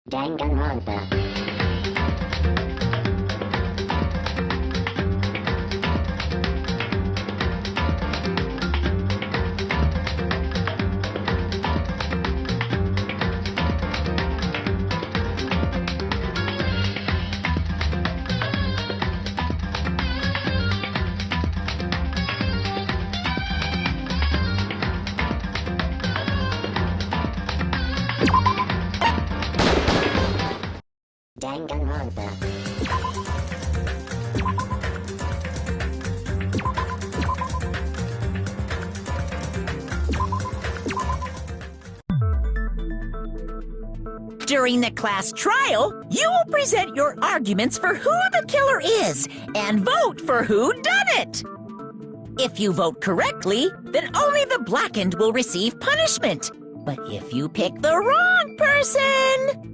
Danganronpa. Danganronpa. During the class trial, you will present your arguments for who the killer is and vote for who done it. If you vote correctly, then only the blackened will receive punishment. But if you pick the wrong person,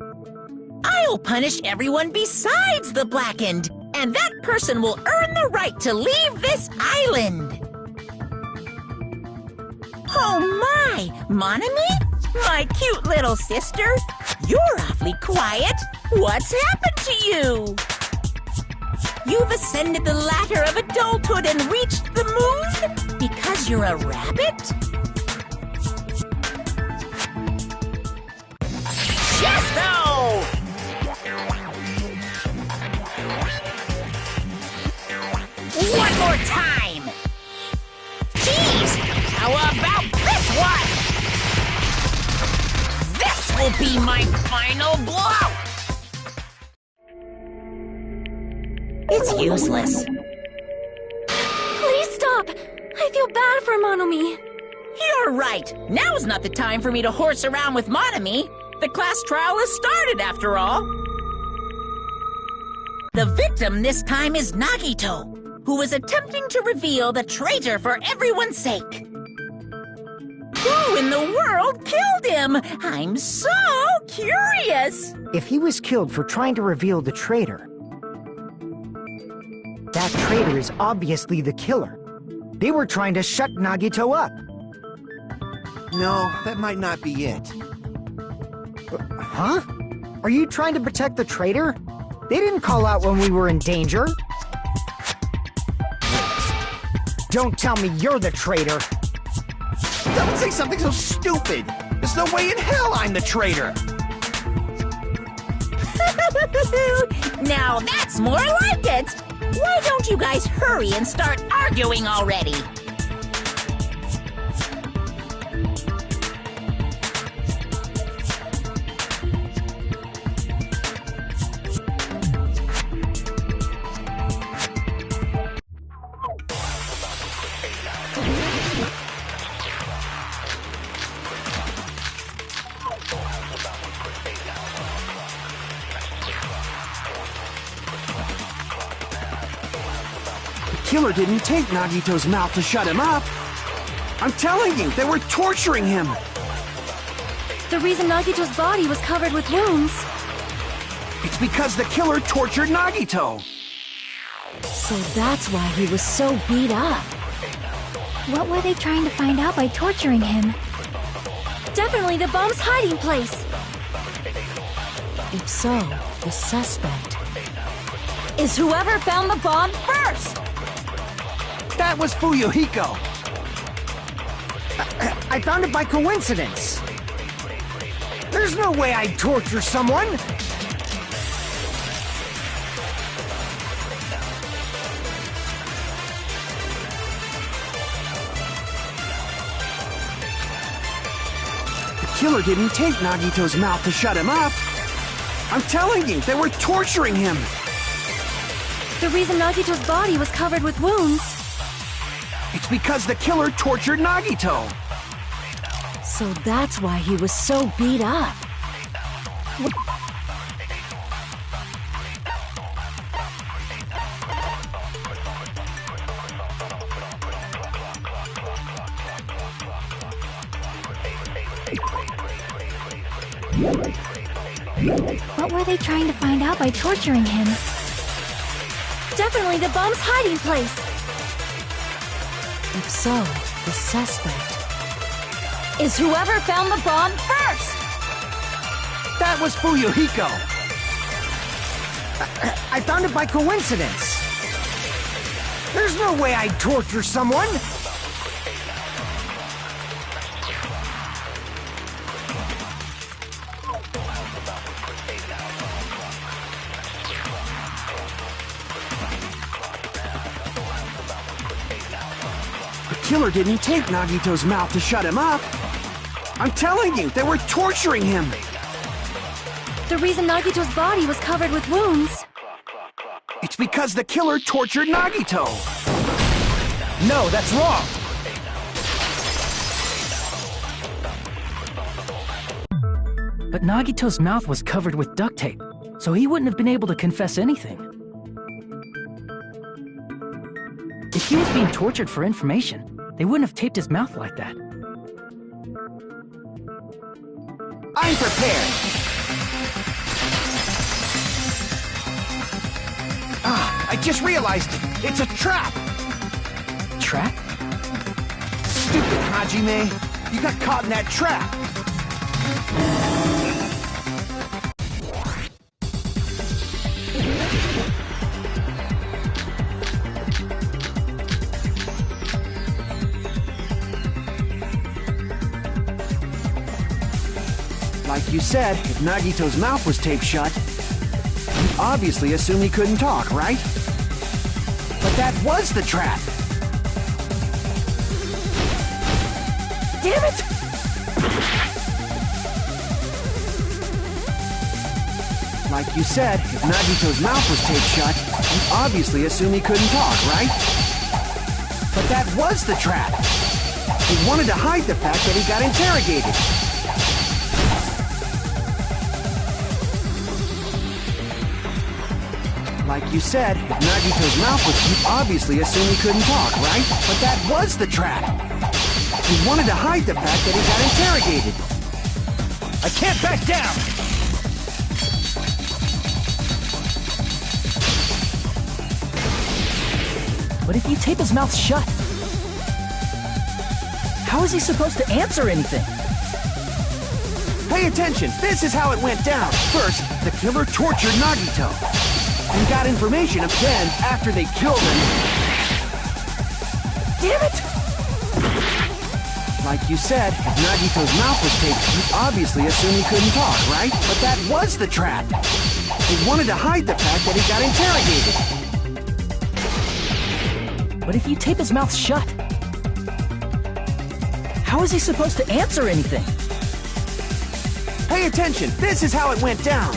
I'll punish everyone besides the blackened, and that person will earn the right to leave this island. Oh my, Monami? My cute little sister? You're awfully quiet. What's happened to you? You've ascended the ladder of adulthood and reached the moon? Because you're a rabbit? Chesto! One more time! Jeez! How about this one? This will be my final blow! It's useless. Please stop! I feel bad for Monomi. You're right. Now's not the time for me to horse around with Monami. The class trial has started, after all. The victim this time is Nagito, who is attempting to reveal the traitor for everyone's sake. Who in the world killed him? I'm so curious. If he was killed for trying to reveal the traitor, that traitor is obviously the killer. They were trying to shut Nagito up. No, that might not be it. Huh? Are you trying to protect the traitor? They didn't call out when we were in danger. Don't tell me you're the traitor. Don't say something so stupid! There's no way in hell I'm the traitor! Now that's more like it. Why don't you guys hurry and start arguing already? The killer didn't take Nagito's mouth to shut him up! I'm telling you, they were torturing him! The reason Nagito's body was covered with wounds. It's because the killer tortured Nagito! So that's why he was so beat up. What were they trying to find out by torturing him? Definitely the bomb's hiding place! If so, the suspect is whoever found the bomb first! That was Fuyuhiko! I found it by coincidence. There's no way I'd torture someone. The killer didn't take Nagito's mouth to shut him up! I'm telling you, they were torturing him! The reason Nagito's body was covered with wounds. It's because the killer tortured Nagito! So that's why he was so beat up. What were they trying to find out by torturing him? Definitely the bomb's hiding place! If so, the suspect is whoever found the bomb first! that was Fuyuhiko. I found it by coincidence. There's no way I'd torture someone. The killer didn't take Nagito's mouth to shut him up. I'm telling you, they were torturing him. The reason Nagito's body was covered with wounds. It's because the killer tortured Nagito. No, that's wrong. But Nagito's mouth was covered with duct tape, so he wouldn't have been able to confess anything. If he was being tortured for information, they wouldn't have taped his mouth like that. I'm prepared. I just realized it. It's a trap. Trap? Stupid Hajime. You got caught in that trap. Like you said, if Nagito's mouth was taped shut, you obviously assume he couldn't talk, right? But that was the trap! Damn it! Like you said, if Nagito's mouth was taped shut, you obviously assume he couldn't talk, right? But that was the trap! He wanted to hide the fact that he got interrogated. Like you said, if Nagito's mouth was, you obviously assume he couldn't talk, right? But that was the trap! He wanted to hide the fact that he got interrogated. I can't back down! But if you tape his mouth shut, how is he supposed to answer anything? Pay attention, this is how it went down. First, the killer tortured Nagito and got information of Ben after they killed him. Damn it! Like you said, if Nagito's mouth was taped, you obviously assume he couldn't talk, right? But that was the trap! They wanted to hide the fact that he got interrogated. But if you tape his mouth shut, how is he supposed to answer anything? Pay attention, this is how it went down.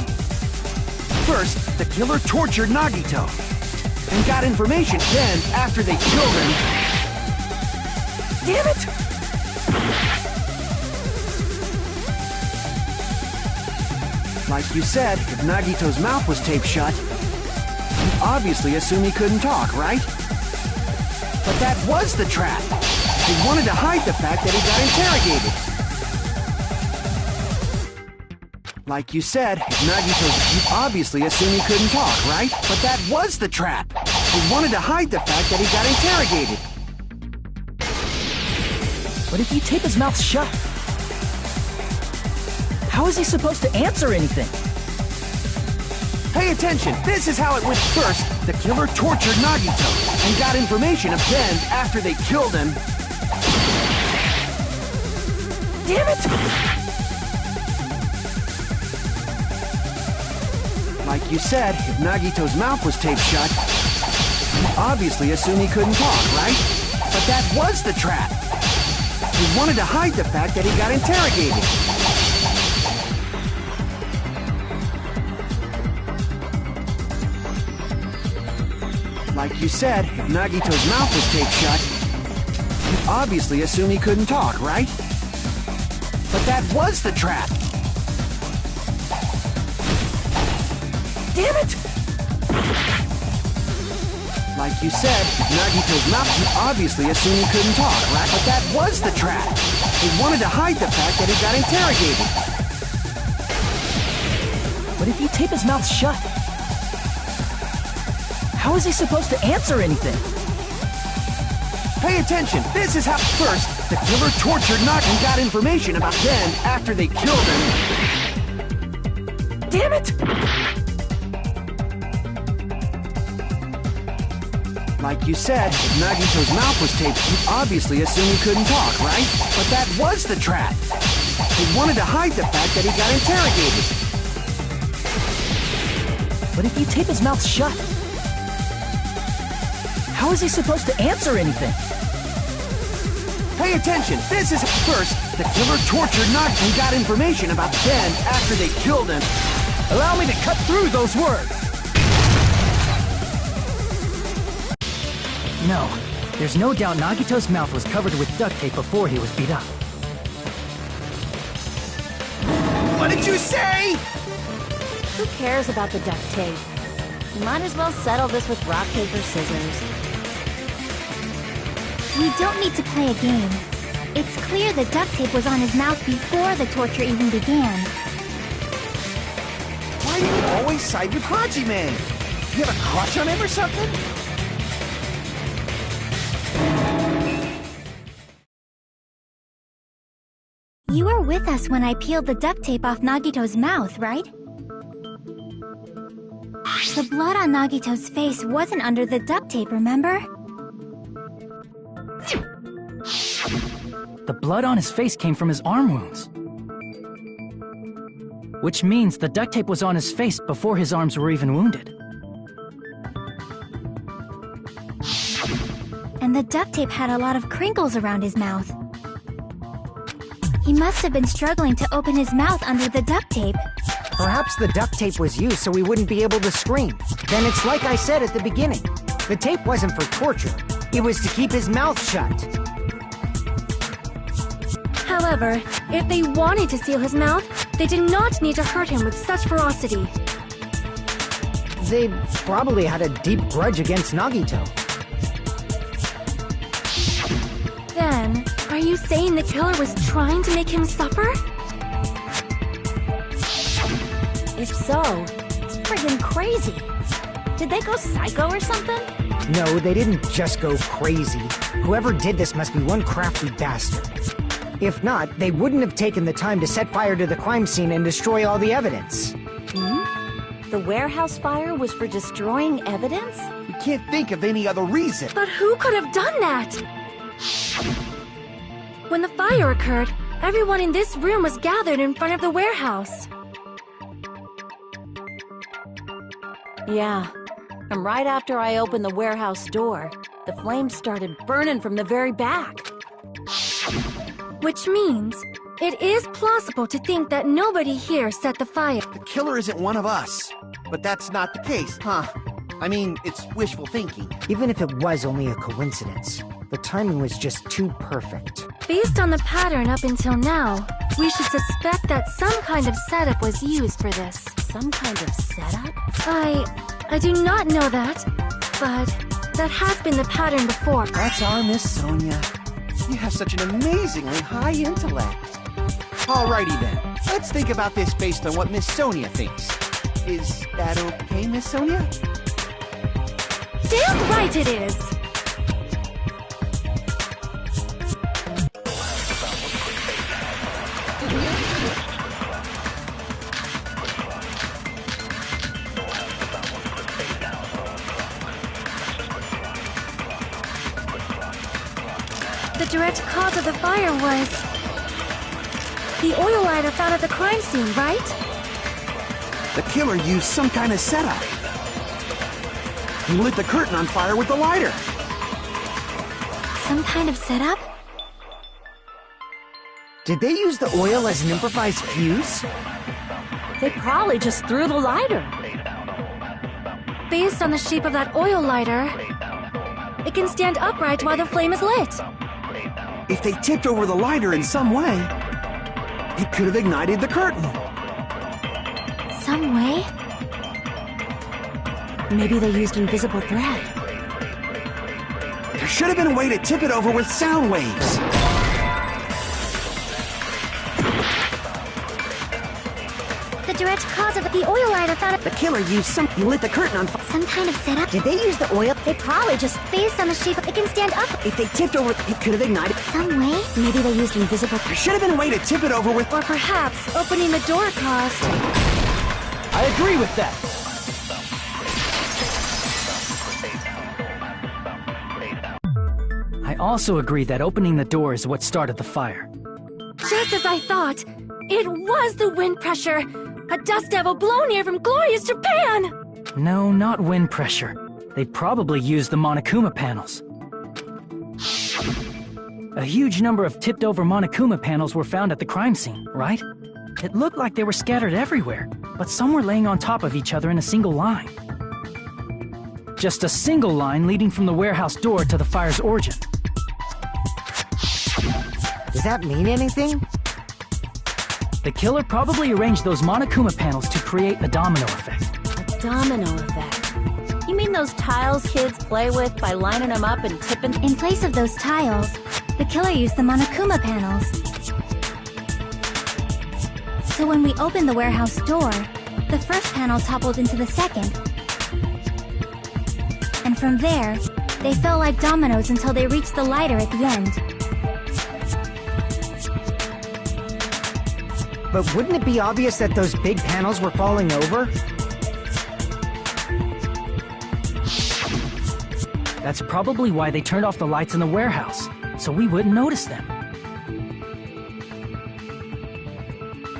First, the killer tortured Nagito and got information then after they killed him. Damn it! Like you said, if Nagito's mouth was taped shut, you obviously assume he couldn't talk, right? But that was the trap! They wanted to hide the fact that he got interrogated. Like you said, if Nagito's... You obviously assume he couldn't talk, right? But that was the trap! They wanted to hide the fact that he got interrogated. But if you tape his mouth shut, how is he supposed to answer anything? Pay attention, this is how it went. First, the killer tortured Nagito and got information of Ben after they killed him. Damn it! Like you said, if Nagito's mouth was taped shut, you obviously assume he couldn't talk, right? But that was the trap! He wanted to hide the fact that he got interrogated. Like you said, if Nagito's mouth was taped shut, you obviously assume he couldn't talk, right? But that was the trap! Damn it! Like you said, if Nagito's mouth, you obviously assume he couldn't talk, right? But that was the trap! He wanted to hide the fact that he got interrogated. But if you tape his mouth shut, how is he supposed to answer anything? Pay attention, this is how... First, the killer tortured Nagito and got information about Ben after they killed him. Damn it! Like you said, if Nagito's mouth was taped, you obviously assumed he couldn't talk, right? But that was the trap. He wanted to hide the fact that he got interrogated. But if you tape his mouth shut, how is he supposed to answer anything? Pay attention, this is first. The killer tortured Nagi and got information about Ben after they killed him. Allow me to cut through those words! No, there's no doubt Nagito's mouth was covered with duct tape before he was beat up. What did you say? Who cares about the duct tape? You might as well settle this with rock, paper, scissors. We don't need to play a game. It's clear the duct tape was on his mouth before the torture even began. Why do you always side with Hajime? You have a crush on him or something? You were with us when I peeled the duct tape off Nagito's mouth, right? The blood on Nagito's face wasn't under the duct tape, remember? The blood on his face came from his arm wounds. Which means the duct tape was on his face before his arms were even wounded. And the duct tape had a lot of crinkles around his mouth. He must have been struggling to open his mouth under the duct tape. Perhaps the duct tape was used so he wouldn't be able to scream. Then it's like I said at the beginning. The tape wasn't for torture. It was to keep his mouth shut. However, if they wanted to seal his mouth, they did not need to hurt him with such ferocity. They probably had a deep grudge against Nagito. Then, are you saying the killer was trying to make him suffer? If so, it's friggin' crazy. Did they go psycho or something? No, they didn't just go crazy. Whoever did this must be one crafty bastard. If not, they wouldn't have taken the time to set fire to the crime scene and destroy all the evidence. The warehouse fire was for destroying evidence? We can't think of any other reason. But who could have done that? When the fire occurred, everyone in this room was gathered in front of the warehouse. Yeah. And right after I opened the warehouse door, the flames started burning from the very back. Which means, it is plausible to think that nobody here set the fire. The killer isn't one of us. But that's not the case, huh? I mean, it's wishful thinking. Even if it was only a coincidence, the timing was just too perfect. Based on the pattern up until now, we should suspect that some kind of setup was used for this. Some kind of setup? I do not know that, but that has been the pattern before. That's our Miss Sonia. You have such an amazingly high intellect. Alrighty then, let's think about this based on what Miss Sonia thinks. Is that okay, Miss Sonia? Damn right it is! The direct cause of the fire was the oil lighter found at the crime scene, right? The killer used some kind of setup. He lit the curtain on fire with the lighter. Some kind of setup? Did they use the oil as an improvised fuse? They probably just threw the lighter. Based on the shape of that oil lighter, it can stand upright while the flame is lit. If they tipped over the lighter in some way, it could have ignited the curtain. Some way? Maybe they used invisible thread. There should have been a way to tip it over with sound waves. The direct cause of the oil lighter found at The killer used he lit the curtain on fire. some kind of setup? Did they use the oil? They probably just based on the shape it can stand up If they tipped over, it could have ignited. some way? Maybe they used invisible There should have been a way to tip it over with. Or perhaps opening the door caused agree with that. I also agree that opening the door is what started the fire. Just as I thought. It was the wind pressure. A dust devil blown here from glorious Japan! No, not wind pressure. They probably used the Monokuma panels. A huge number of tipped-over Monokuma panels were found at the crime scene, right? It looked like they were scattered everywhere, but some were laying on top of each other in a single line. Just a single line leading from the warehouse door to the fire's origin. Does that mean anything? The killer probably arranged those Monokuma panels to create a domino effect. A domino effect? You mean those tiles kids play with by lining them up and tipping? In place of those tiles, the killer used the Monokuma panels. So when we opened the warehouse door, the first panel toppled into the second. And from there, they fell like dominoes until they reached the lighter at the end. But wouldn't it be obvious that those big panels were falling over? That's probably why they turned off the lights in the warehouse, so we wouldn't notice them.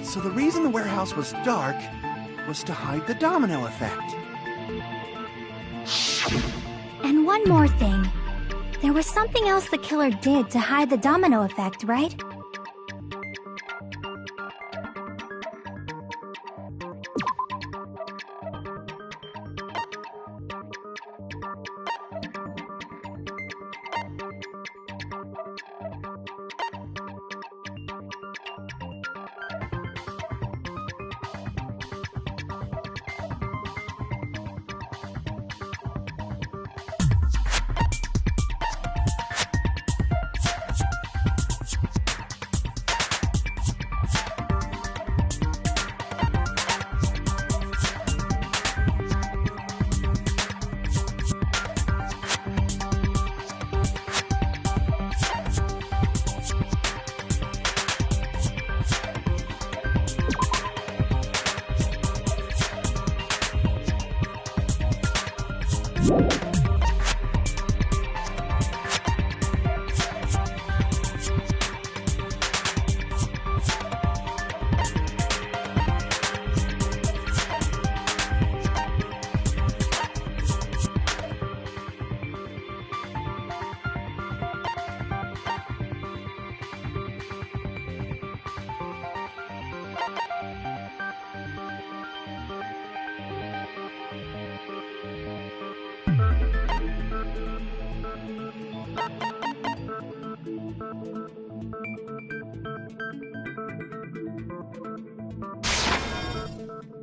So the reason the warehouse was dark was to hide the domino effect. And one more thing. There was something else the killer did to hide the domino effect, right?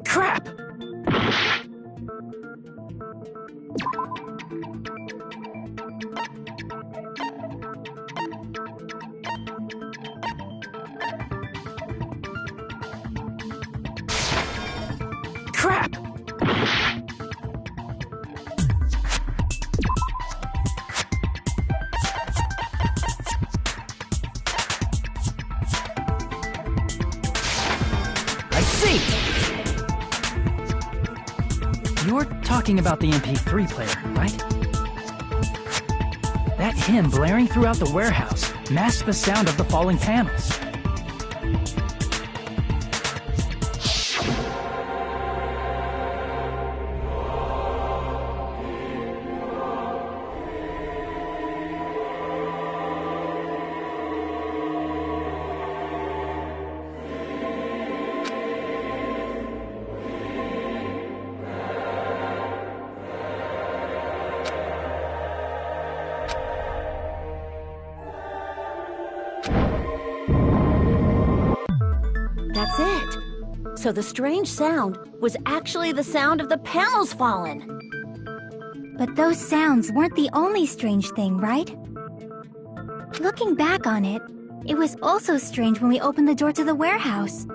Crap! Crap! I see! You're talking about the MP3 player, right? That hymn blaring throughout the warehouse masked the sound of the falling panels. That's it. So the strange sound was actually the sound of the panels falling. But those sounds weren't the only strange thing, right? Looking back on it, it was also strange when we opened the door to the warehouse.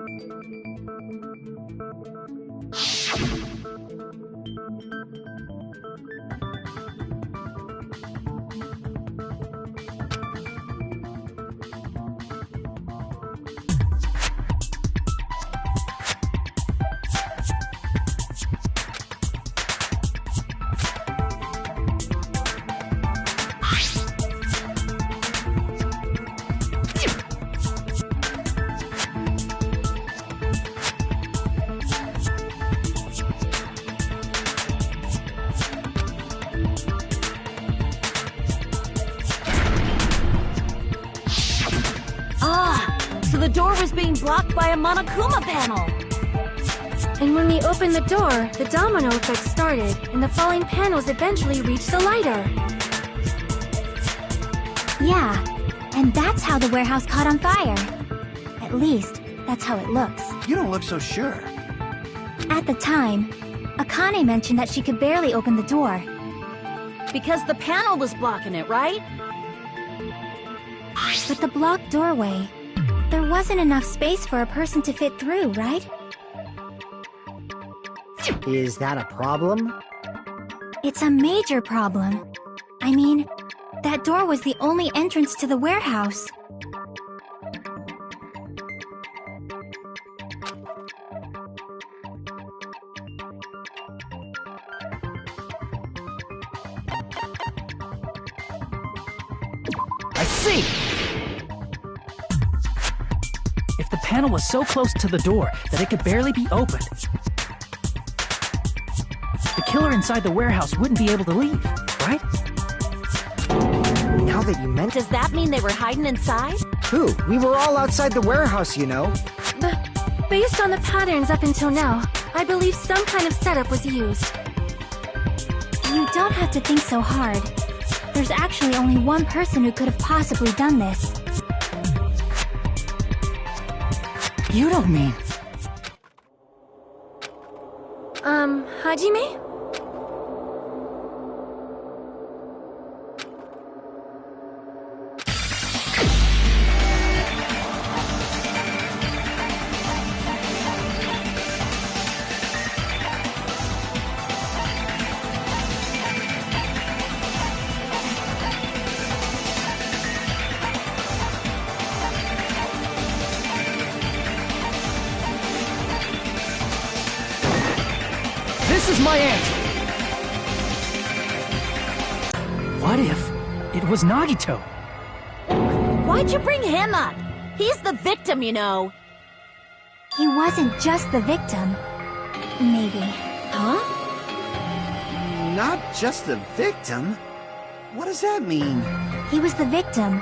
the door was being blocked by a Monokuma panel. And when we opened the door, the domino effect started, and the falling panels eventually reached the lighter. Yeah, and that's how the warehouse caught on fire. At least, that's how it looks. You don't look so sure. At the time, Akane mentioned that she could barely open the door. Because the panel was blocking it, right? But the blocked doorway, there wasn't enough space for a person to fit through, right? Is that a problem? It's a major problem. I mean, that door was the only entrance to the warehouse. I see! If the panel was so close to the door that it could barely be opened, the killer inside the warehouse wouldn't be able to leave, right? Now that you mention... Does that mean they were hiding inside? Who? We were all outside the warehouse, you know. Based on the patterns up until now, I believe some kind of setup was used. You don't have to think so hard. There's actually only one person who could have possibly done this. You don't mean... Hajime? This is my answer! What if it was Nagito? Why'd you bring him up? He's the victim, you know. He wasn't just the victim. Maybe. Huh? Not just the victim? What does that mean? He was the victim.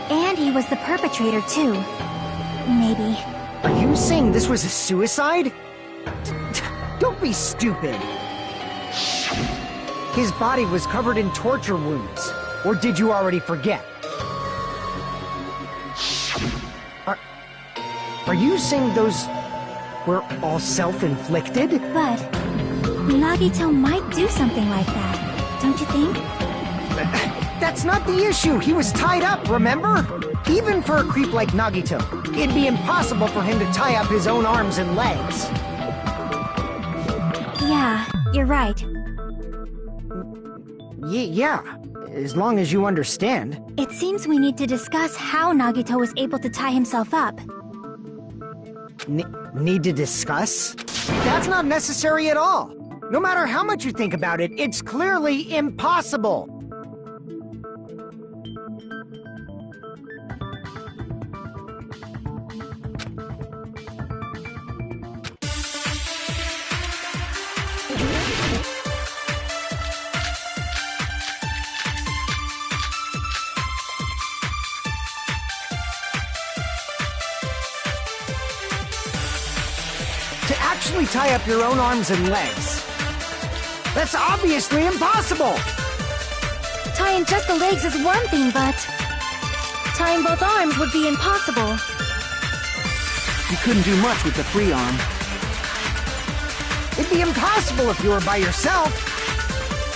And he was the perpetrator, too. Maybe. Are you saying this was a suicide? Don't be stupid. His body was covered in torture wounds. Or did you already forget? Are you saying those were all self-inflicted? But Nagito might do something like that, don't you think? That's not the issue. He was tied up, remember? Even for a creep like Nagito, it'd be impossible for him to tie up his own arms and legs. Yeah, you're right. Yeah, as long as you understand. It seems we need to discuss how Nagito was able to tie himself up. Need to discuss? That's not necessary at all. No matter how much you think about it, it's clearly impossible. To actually tie up your own arms and legs. That's obviously impossible! Tying just the legs is one thing, but tying both arms would be impossible. You couldn't do much with the free arm. It'd be impossible if you were by yourself.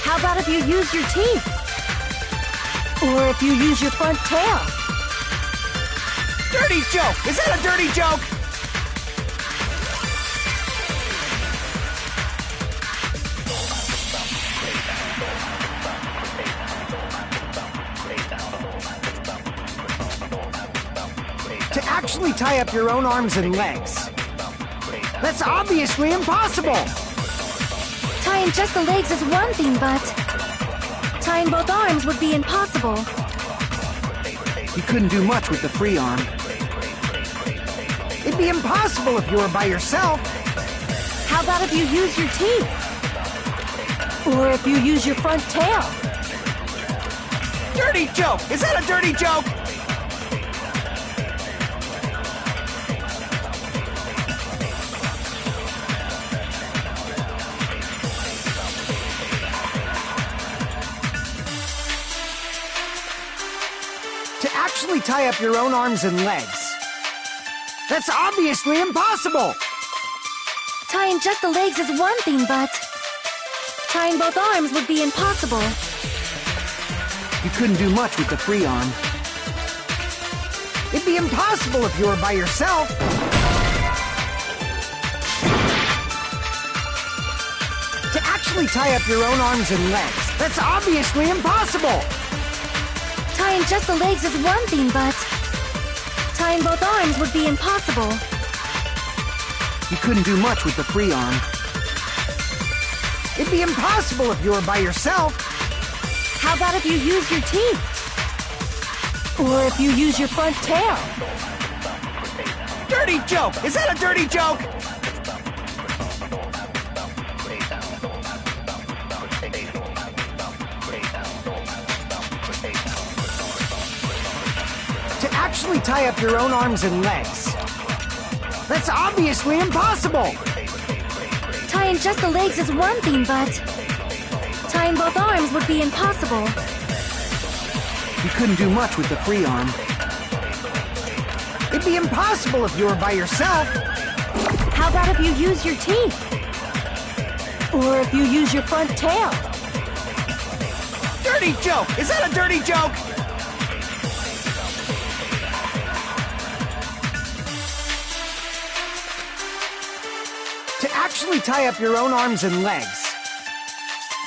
How about if you use your teeth? Or if you use your front tail? Dirty joke! Is that a dirty joke? To actually tie up your own arms and legs. That's obviously impossible! Tying just the legs is one thing, but tying both arms would be impossible. You couldn't do much with the free arm. It'd be impossible if you were by yourself. How about if you use your teeth? Or if you use your front tail? Dirty joke! Is that a dirty joke? actually tie up your own arms and legs. That's obviously impossible! Tying just the legs is one thing, but tying both arms would be impossible. You couldn't do much with the free arm. It'd be impossible if you were by yourself. To actually tie up your own arms and legs, that's obviously impossible! Tying just the legs is one thing, but tying both arms would be impossible. You couldn't do much with the free arm. It'd be impossible if you were by yourself. How about if you use your teeth? Or if you use your front tail? Dirty joke! Is that a dirty joke? To actually tie up your own arms and legs, that's obviously impossible! Tying just the legs is one thing, but tying both arms would be impossible. You couldn't do much with the free arm. It'd be impossible if you were by yourself. How about if you use your teeth? Or if you use your front tail? Dirty joke! Is that a dirty joke? To actually tie up your own arms and legs,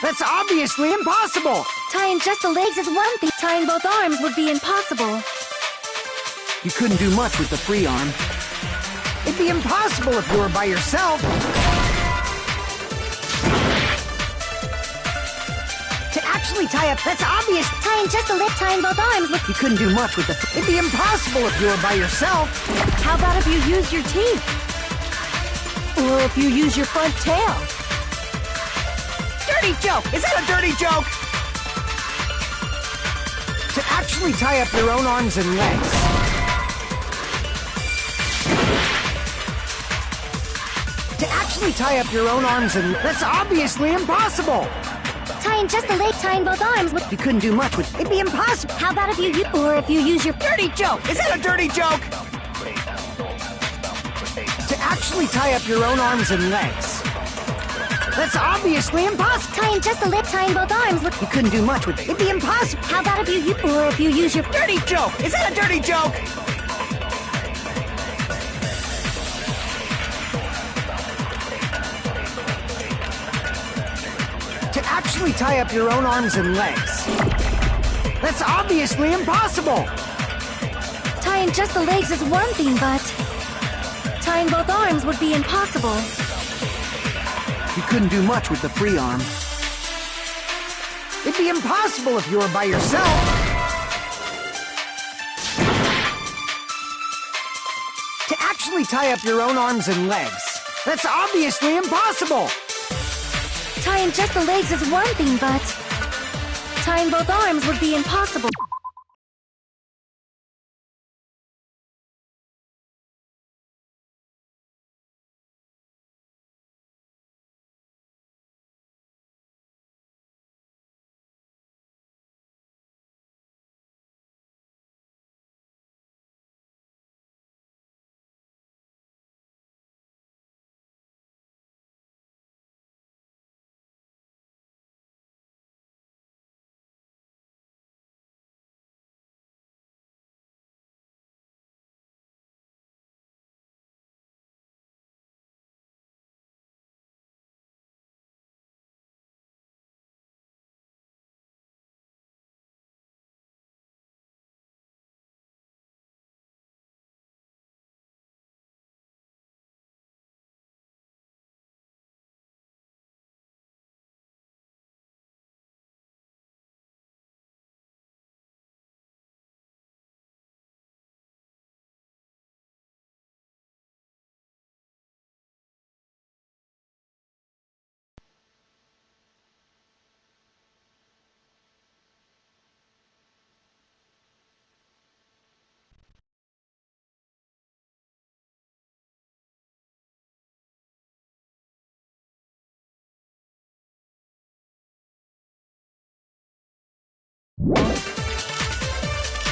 that's obviously impossible! Tying just the legs is one thing. Tying both arms would be impossible. You couldn't do much with the free arm. It'd be impossible if you were by yourself. To actually tie up, that's obvious. Tying just the leg, tying both arms would... You couldn't do much with the... It'd be impossible if you were by yourself. How about if you use your teeth? Or if you use your front tail? Dirty joke! Is that a dirty joke? To actually tie up your own arms and legs, to actually tie up your own arms and... That's obviously impossible! Tying just the leg, tying both arms would... You couldn't do much with... It'd be impossible! How about if you use... Or if you use your... Dirty joke! Is that a dirty joke? To actually tie up your own arms and legs, that's obviously impossible! Tying just the leg, tying both arms would... You couldn't do much with it. It'd be impossible! How about if you use... Or if you use your... Dirty joke! Is that a dirty joke? To actually tie up your own arms and legs, that's obviously impossible! Tying just the legs is one thing, but tying both arms would be impossible. You couldn't do much with the free arm. It'd be impossible if you were by yourself. To actually tie up your own arms and legs, that's obviously impossible! Tying just the legs is one thing, but tying both arms would be impossible.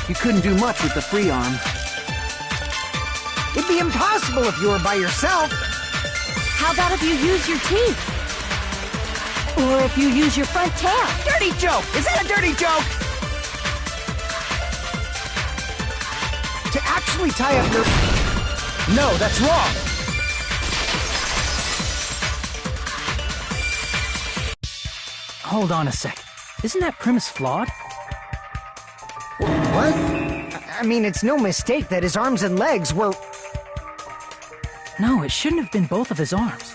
You couldn't do much with the free arm. It'd be impossible if you were by yourself. How about if you use your teeth? Or if you use your front tail? Dirty joke! Is that a dirty joke? To actually tie up your... No, that's wrong! Hold on a sec. Isn't that premise flawed? What? I mean, it's no mistake that his arms and legs were... No, it shouldn't have been both of his arms.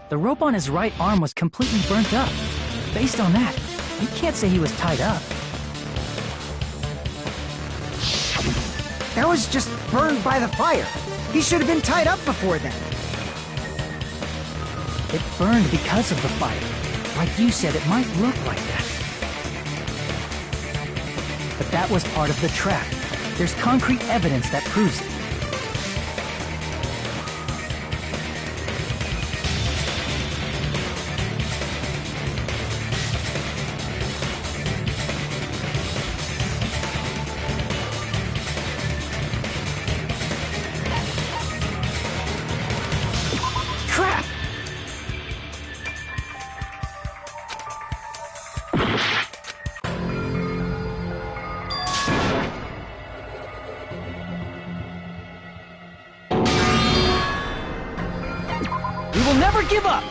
The rope on his right arm was completely burnt up. Based on that, you can't say he was tied up. That was just burned by the fire. He should have been tied up before then. It burned because of the fire. Like you said, it might look like that. But that was part of the trap. There's concrete evidence that proves it. Crap! We will never give up!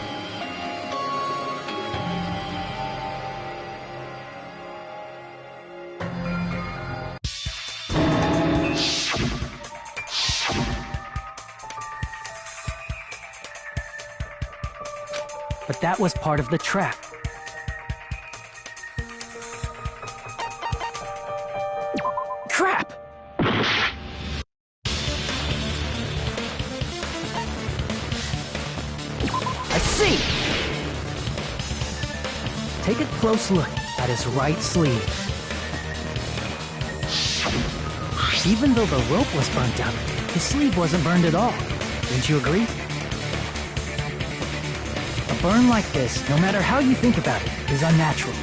But that was part of the trap. Crap! I see! Take a close look at his right sleeve. Even though the rope was burnt up, his sleeve wasn't burned at all. Don't you agree? A burn like this, no matter how you think about it, is unnatural.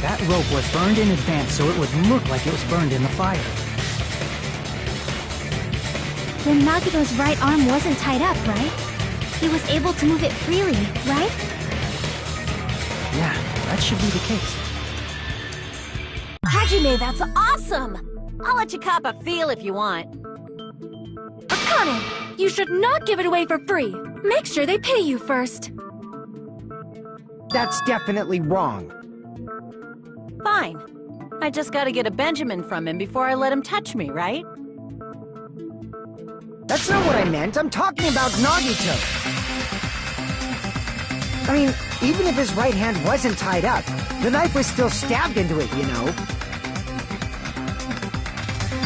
That rope was burned in advance so it would look like it was burned in the fire. Then Nagito's right arm wasn't tied up, right? He was able to move it freely, right? Yeah, that should be the case. Hajime, that's awesome! I'll let you cop a feel if you want. Akane, you should not give it away for free. Make sure they pay you first. That's definitely wrong. Fine. I just gotta get a Benjamin from him before I let him touch me, right? That's not what I meant. I'm talking about Nagito. I mean, even if his right hand wasn't tied up, the knife was still stabbed into it, you know?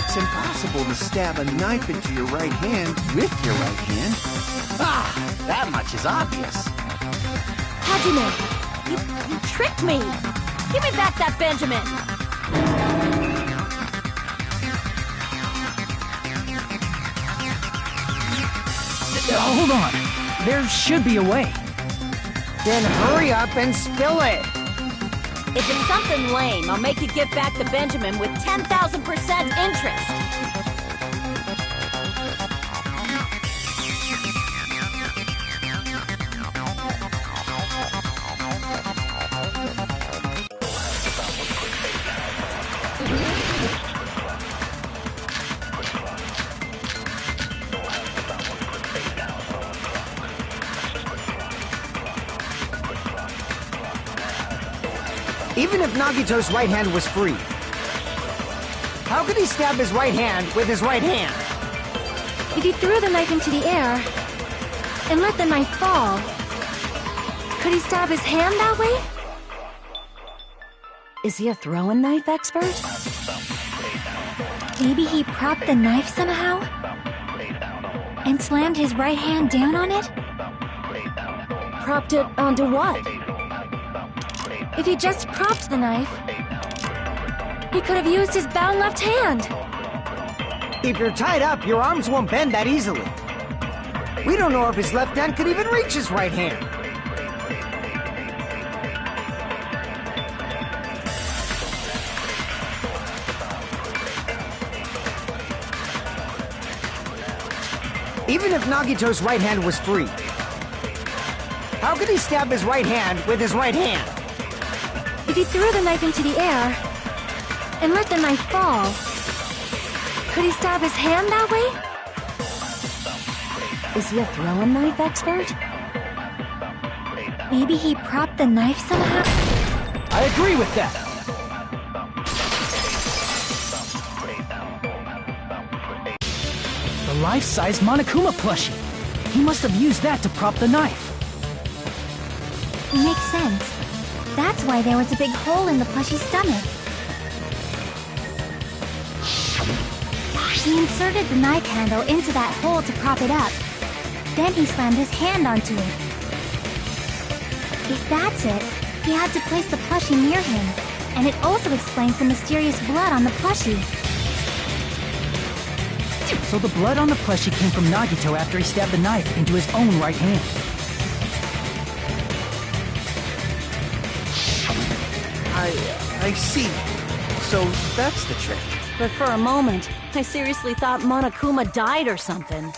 It's impossible to stab a knife into your right hand with your right hand. Ah, that much is obvious. Hajime, you tricked me! Give me back that Benjamin! Hold on. There should be a way. Then hurry up and spill it! If it's something lame, I'll make you give back the Benjamin with 10,000% interest! Even if Nagito's right hand was free, how could he stab his right hand with his right hand? If he threw the knife into the air and let the knife fall, could he stab his hand that way? Is he a throwing knife expert? Maybe he propped the knife somehow? And slammed his right hand down on it? Propped it onto what? If he just propped the knife, he could have used his bound left hand. If you're tied up, your arms won't bend that easily. We don't know if his left hand could even reach his right hand. Even if Nagito's right hand was free, how could he stab his right hand with his right hand? If he threw the knife into the air and let the knife fall, could he stab his hand that way? Is he a throwing knife expert? Maybe he propped the knife somehow? I agree with that. The life-size Monokuma plushie. He must have used that to prop the knife. Makes sense. That's why there was a big hole in the plushie's stomach. He inserted the knife handle into that hole to prop it up. Then he slammed his hand onto it. If that's it, he had to place the plushie near him. And it also explains the mysterious blood on the plushie. So the blood on the plushie came from Nagito after he stabbed the knife into his own right hand. I see. So that's the trick. But for a moment, I seriously thought Monokuma died or something.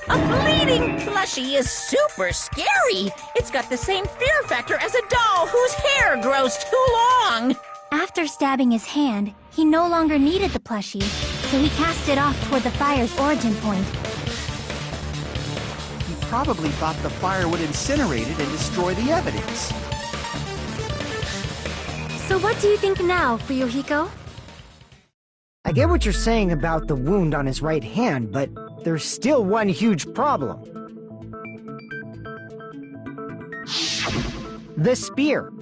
A bleeding plushie is super scary. It's got the same fear factor as a doll whose hair grows too long. After stabbing his hand, he no longer needed the plushie, so he cast it off toward the fire's origin point. He probably thought the fire would incinerate it and destroy the evidence. So what do you think now, Fuyuhiko? I get what you're saying about the wound on his right hand, but there's still one huge problem. The spear.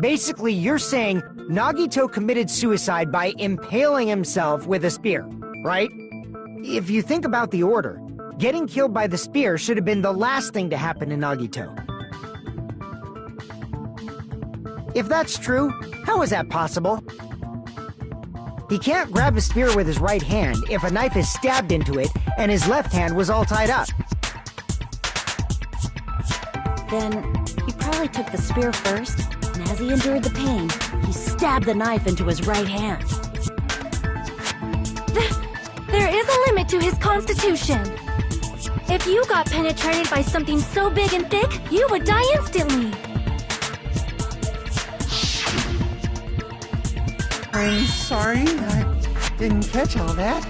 Basically, you're saying Nagito committed suicide by impaling himself with a spear, right? If you think about the order, getting killed by the spear should have been the last thing to happen to Nagito. If that's true, how is that possible? He can't grab a spear with his right hand if a knife is stabbed into it and his left hand was all tied up. Then, he probably took the spear first, and as he endured the pain, he stabbed the knife into his right hand. There is a limit to his constitution. If you got penetrated by something so big and thick, you would die instantly. I'm sorry, I didn't catch all that.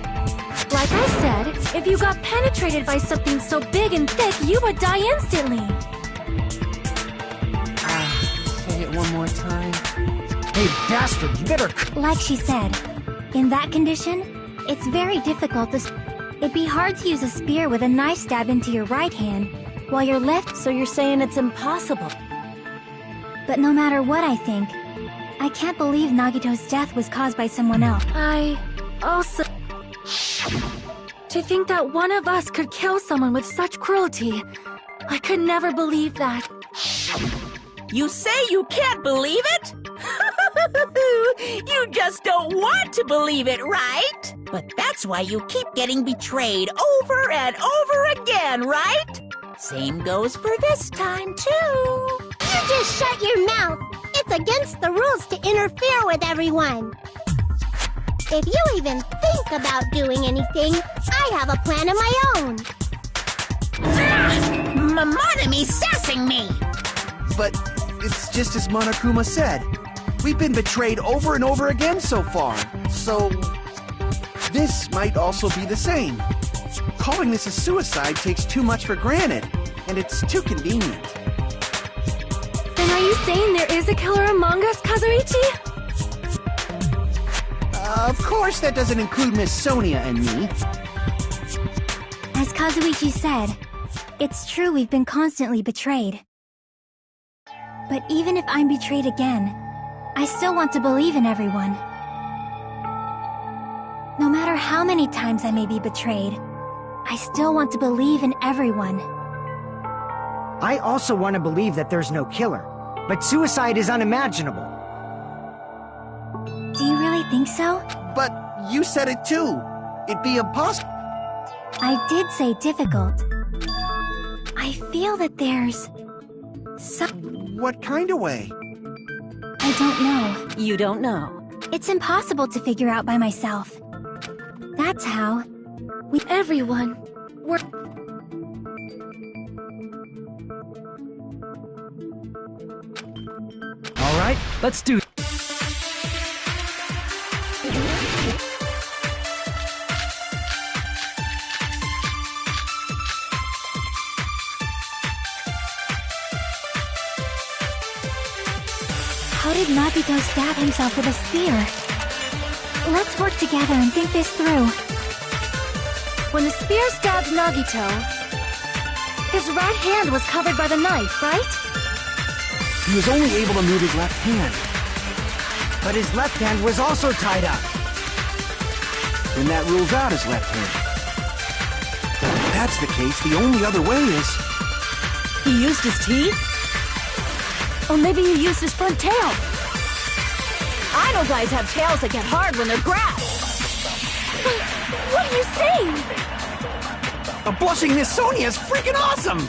Like I said, if you got penetrated by something so big and thick, you would die instantly. Say it one more time. Hey, bastard, you better... Like she said, in that condition, it's very difficult to... It'd be hard to use a spear with a knife stab into your right hand, while your left... So you're saying it's impossible? But no matter what I think, I can't believe Nagito's death was caused by someone else. I also... To think that one of us could kill someone with such cruelty, I could never believe that. You say you can't believe it? You just don't want to believe it, right? But that's why you keep getting betrayed over and over again, right? Same goes for this time, too. You just shut your mouth. It's against the rules to interfere with everyone. If you even think about doing anything, I have a plan of my own. Momonami's sassing me! But it's just as Monokuma said. We've been betrayed over and over again so far. So this might also be the same. Calling this a suicide takes too much for granted, and it's too convenient. Then are you saying there is a killer among us, Kazuichi? Of course that doesn't include Miss Sonia and me. As Kazuichi said, it's true we've been constantly betrayed. But even if I'm betrayed again, I still want to believe in everyone. No matter how many times I may be betrayed, I still want to believe in everyone. I also want to believe that there's no killer, but suicide is unimaginable. Do you really think so? But you said it too. It'd be impossible. I did say difficult. I feel that there's... What kind of way? I don't know. You don't know. It's impossible to figure out by myself. That's how... Everyone. All right, let's do. How did Nagito stab himself with a spear? Let's work together and think this through. When the spear stabbed Nagito, his right hand was covered by the knife, right? He was only able to move his left hand. But his left hand was also tied up. Then that rules out his left hand. If that's the case, the only other way is... He used his teeth? Or maybe he used his front tail. I know guys have tails that get hard when they're grabbed. What are you saying? A blushing Miss Sonia is freaking awesome!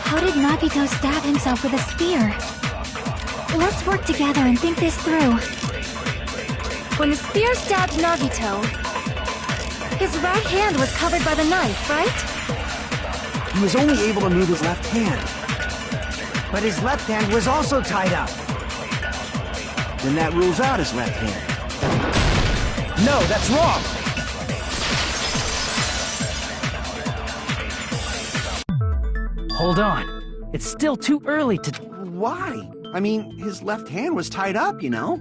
How did Nagito stab himself with a spear? Let's work together and think this through. When the spear stabbed Nagito, his right hand was covered by the knife, right? He was only able to move his left hand. But his left hand was also tied up. Then that rules out his left hand. No, that's wrong! Hold on. It's still too early to... Why? I mean, his left hand was tied up, you know?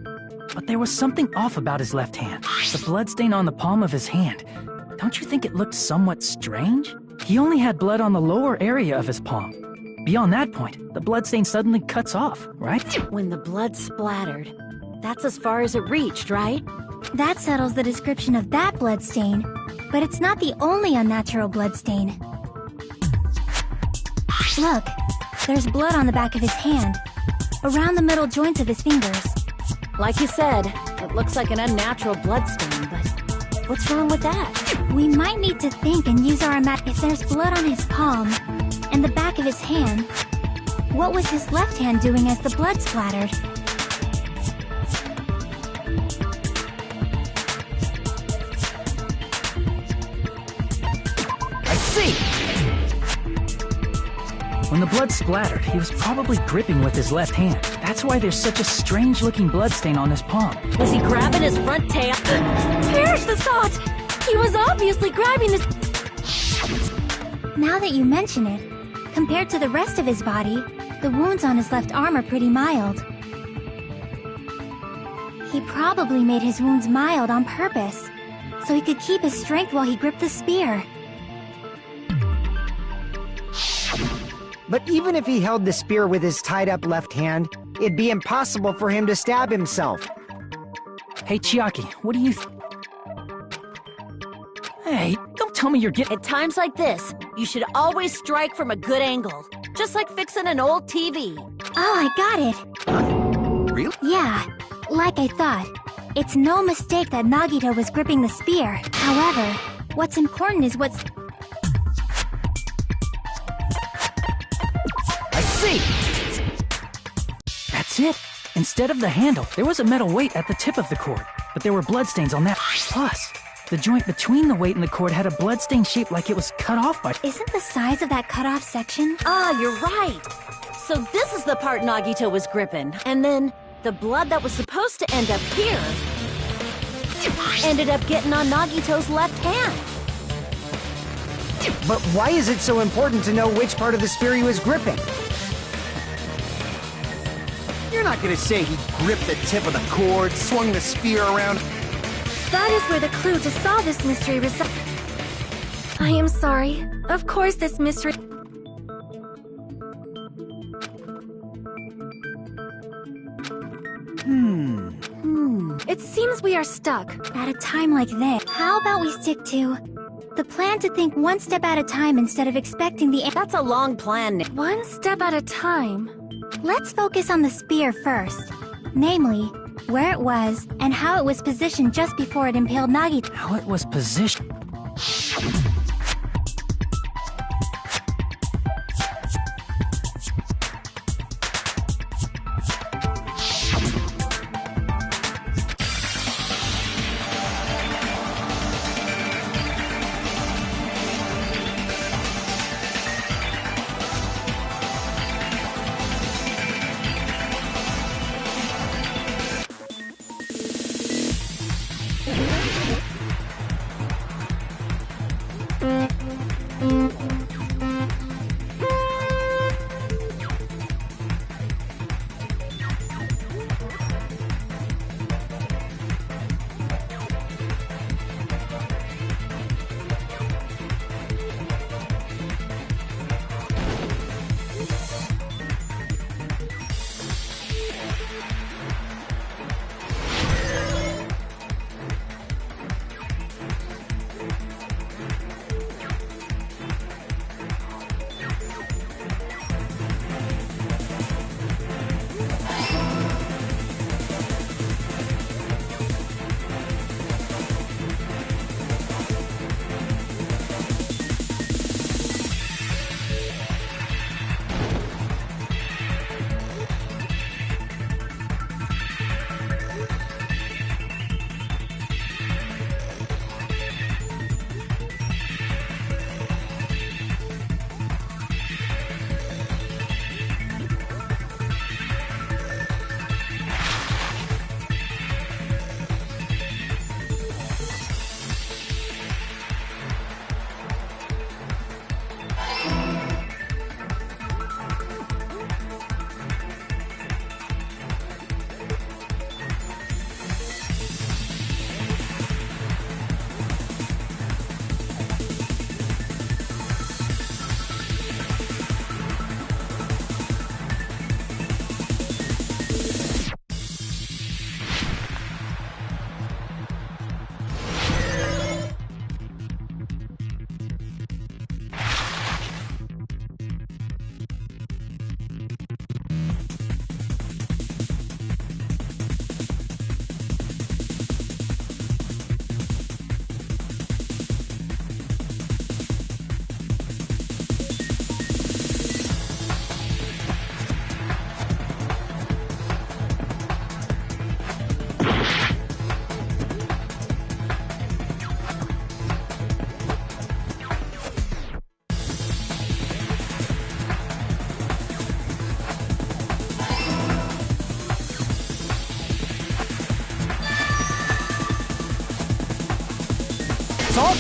But there was something off about his left hand. The bloodstain on the palm of his hand. Don't you think it looked somewhat strange? He only had blood on the lower area of his palm. Beyond that point, the bloodstain suddenly cuts off, right? When the blood splattered, that's as far as it reached, right? That settles the description of that bloodstain, but it's not the only unnatural bloodstain. Look, there's blood on the back of his hand, around the middle joints of his fingers. Like you said, it looks like an unnatural bloodstain, but what's wrong with that? We might need to think and use our If there's blood on his palm and the back of his hand, what was his left hand doing as the blood splattered? I see! When the blood splattered, he was probably gripping with his left hand. That's why there's such a strange-looking bloodstain on his palm. Was he grabbing his front tail? Perish the thought! He was obviously grabbing his... Now that you mention it, compared to the rest of his body, the wounds on his left arm are pretty mild. He probably made his wounds mild on purpose, so he could keep his strength while he gripped the spear. But even if he held the spear with his tied-up left hand, it'd be impossible for him to stab himself. Hey, Chiaki, what do you Hey, don't tell me you're getting... At times like this, you should always strike from a good angle. Just like fixing an old TV. Oh, I got it! Really? Yeah, like I thought. It's no mistake that Nagito was gripping the spear. However, what's important is what's... I see! That's it. Instead of the handle, there was a metal weight at the tip of the cord, but there were bloodstains on that. Plus, the joint between the weight and the cord had a bloodstain shaped like it was cut off by... Isn't the size of that cut-off section? Ah, you're right. So this is the part Nagito was gripping. And then, the blood that was supposed to end up here ended up getting on Nagito's left hand. But why is it so important to know which part of the spear he was gripping? You're not gonna say he gripped the tip of the cord, swung the spear around... That is where the clue to solve this mystery resides. I am sorry. Of course this mystery... It seems we are stuck at a time like this. How about we stick to the plan to think one step at a time instead of expecting the... That's a long plan. One step at a time. Let's focus on the spear first. Namely, where it was and how it was positioned just before it impaled Nagito. How it was positioned...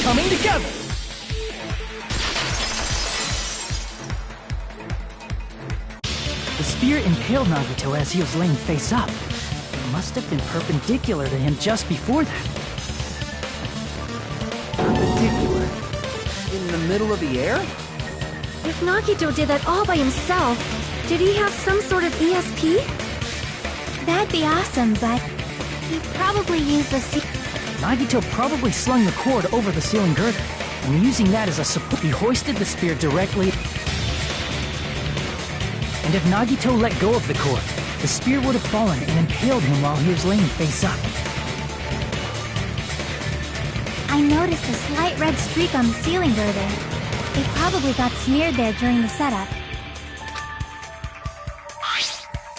coming together! The spear impaled Nagito as he was laying face up. It must have been perpendicular to him just before that. Perpendicular? In the middle of the air? If Nagito did that all by himself, did he have some sort of ESP? That'd be awesome, but he probably used the Nagito probably slung the cord over the ceiling girder, and using that as a support, he hoisted the spear directly. And if Nagito let go of the cord, the spear would have fallen and impaled him while he was laying face up. I noticed a slight red streak on the ceiling girder. It probably got smeared there during the setup.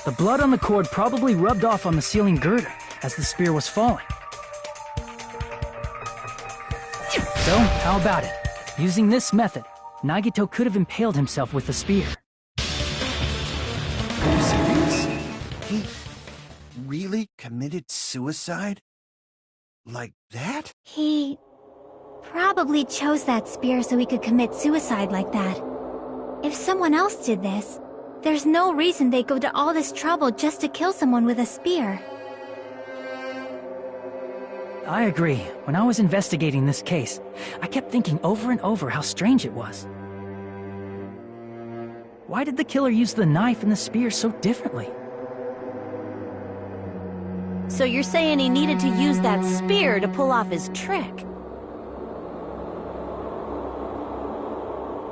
The blood on the cord probably rubbed off on the ceiling girder as the spear was falling. So, how about it? Using this method, Nagito could have impaled himself with the spear. Are you serious? He really committed suicide? Like that? He probably chose that spear so he could commit suicide like that. If someone else did this, there's no reason they'd go to all this trouble just to kill someone with a spear. I agree. When I was investigating this case, I kept thinking over and over how strange it was. Why did the killer use the knife and the spear so differently? So you're saying he needed to use that spear to pull off his trick?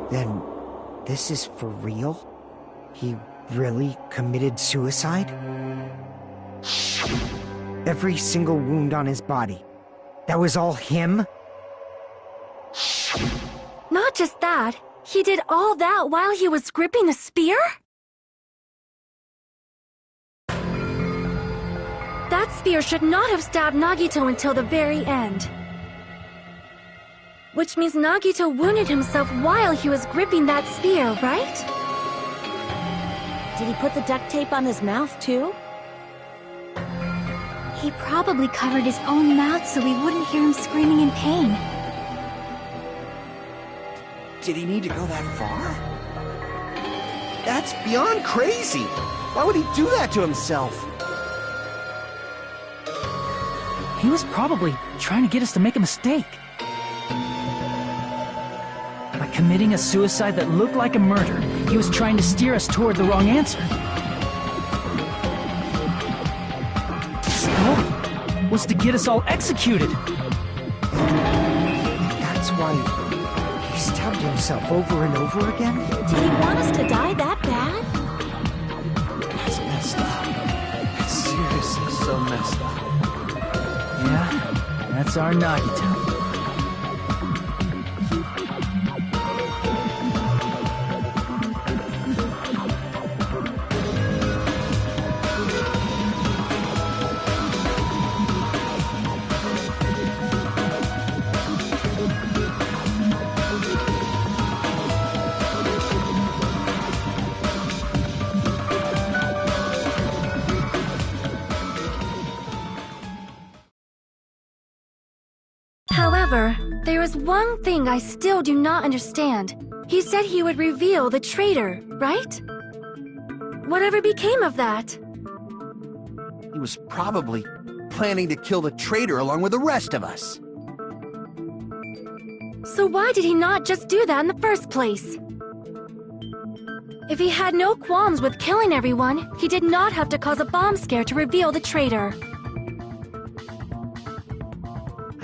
Then, this is for real? He really committed suicide? Every single wound on his body. That was all him? Not just that, he did all that while he was gripping the spear? That spear should not have stabbed Nagito until the very end. Which means Nagito wounded himself while he was gripping that spear, right? Did he put the duct tape on his mouth, too? He probably covered his own mouth so we wouldn't hear him screaming in pain. Did he need to go that far? That's beyond crazy! Why would he do that to himself? He was probably trying to get us to make a mistake. By committing a suicide that looked like a murder, he was trying to steer us toward the wrong answer. His goal was to get us all executed. That's why he stabbed himself over and over again? Did he want us to die that bad? That's messed up. It's seriously so messed up. Yeah, that's our Nagito. However, there is one thing I still do not understand. He said he would reveal the traitor, right? Whatever became of that? He was probably planning to kill the traitor along with the rest of us. So why did he not just do that in the first place? If he had no qualms with killing everyone, he did not have to cause a bomb scare to reveal the traitor.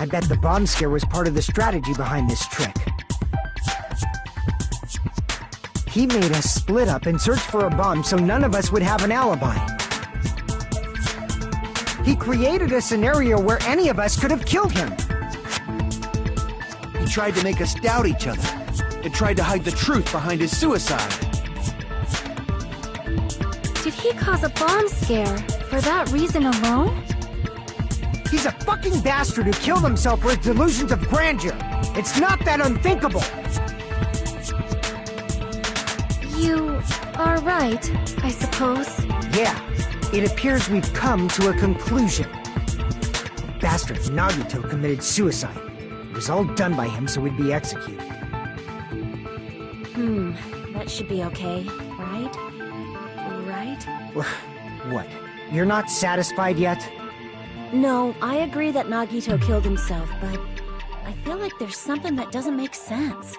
I bet the bomb scare was part of the strategy behind this trick. He made us split up and search for a bomb so none of us would have an alibi. He created a scenario where any of us could have killed him. He tried to make us doubt each other and tried to hide the truth behind his suicide. Did he cause a bomb scare for that reason alone? He's a fucking bastard who killed himself for his delusions of grandeur. It's not that unthinkable. You are right, I suppose. Yeah, it appears we've come to a conclusion. Bastard Nagito committed suicide. It was was all done by him so we'd be executed. That should be okay, right? Right? What? You're not satisfied yet? No, I agree that Nagito killed himself, but I feel like there's something that doesn't make sense.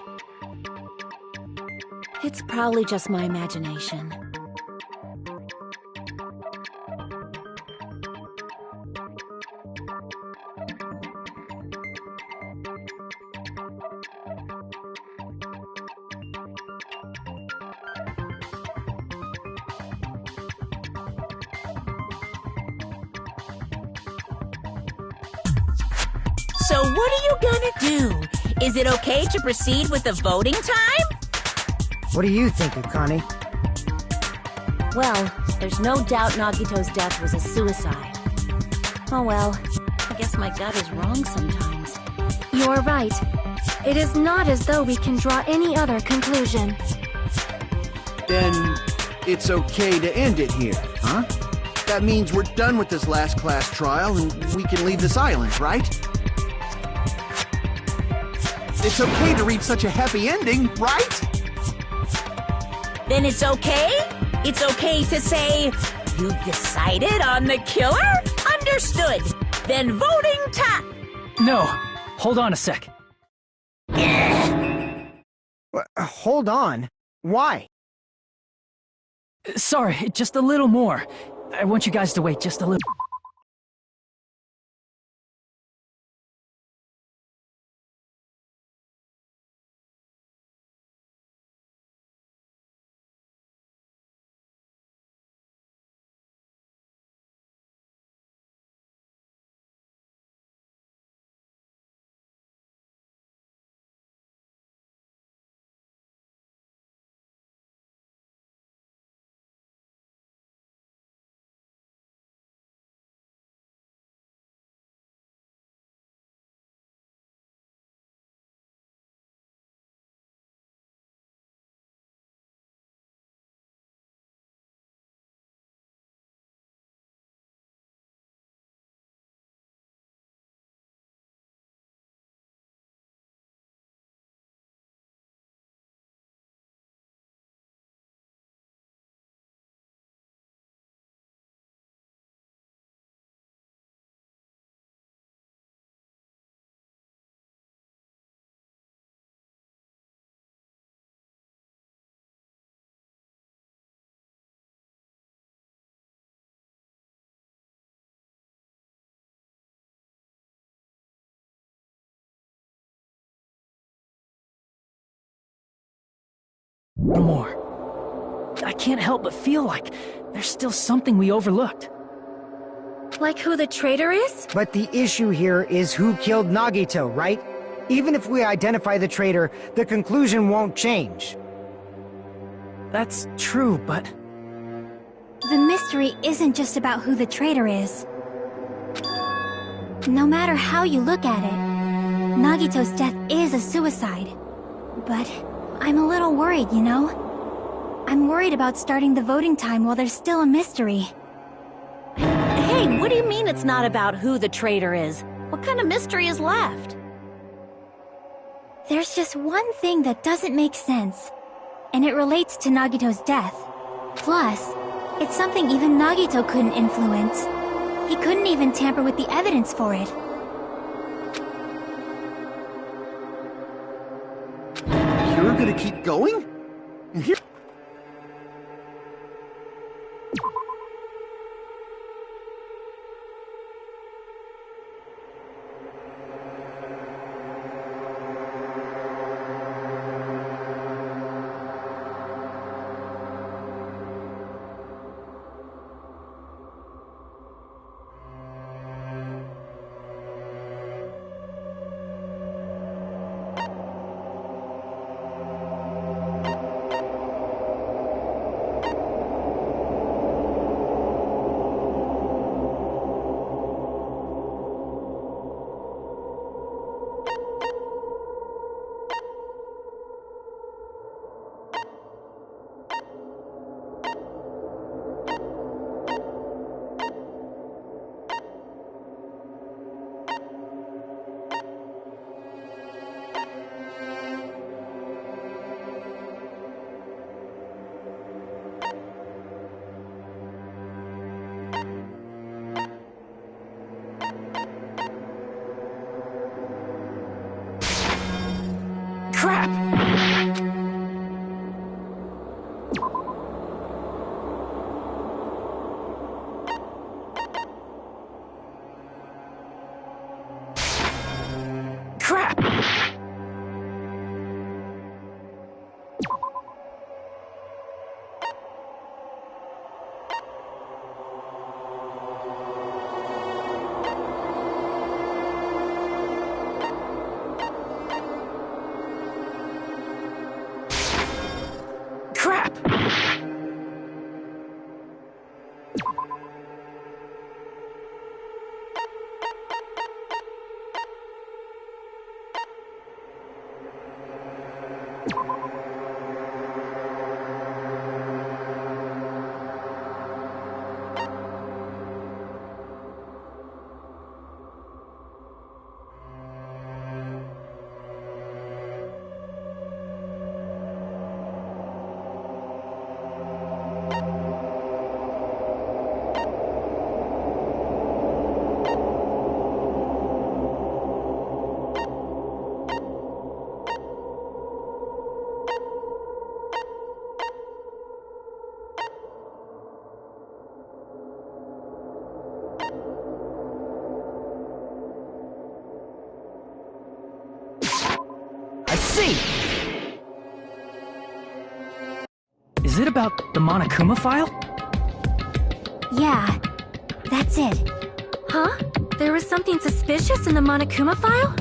It's probably just my imagination. So what are you gonna do? Is it okay to proceed with the voting time? What do you think, Akane? Well, there's no doubt Nagito's death was a suicide. Oh well, I guess my gut is wrong sometimes. You're right. It is not as though we can draw any other conclusion. Then it's okay to end it here, huh? That means we're done with this last class trial and we can leave this island, right? It's okay to reach such a happy ending, right? Then it's okay? It's okay to say, you've decided on the killer? Understood. Then voting time. No, hold on a sec. Hold on. Why? Sorry, just a little more. I want you guys to wait just a little. More. I can't help but feel like there's still something we overlooked. Like who the traitor is? But the issue here is who killed Nagito, right? Even if we identify the traitor, the conclusion won't change. That's true, but... The mystery isn't just about who the traitor is. No matter how you look at it, Nagito's death is a suicide. But I'm a little worried, you know? I'm worried about starting the voting time while there's still a mystery. Hey, what do you mean it's not about who the traitor is? What kind of mystery is left? There's just one thing that doesn't make sense, and it relates to Nagito's death. Plus, it's something even Nagito couldn't influence. He couldn't even tamper with the evidence for it. You're gonna keep going? Here. Crap! Crap! Crap! I see! Is it about the Monokuma file? Yeah, that's it. Huh? There was something suspicious in the Monokuma file?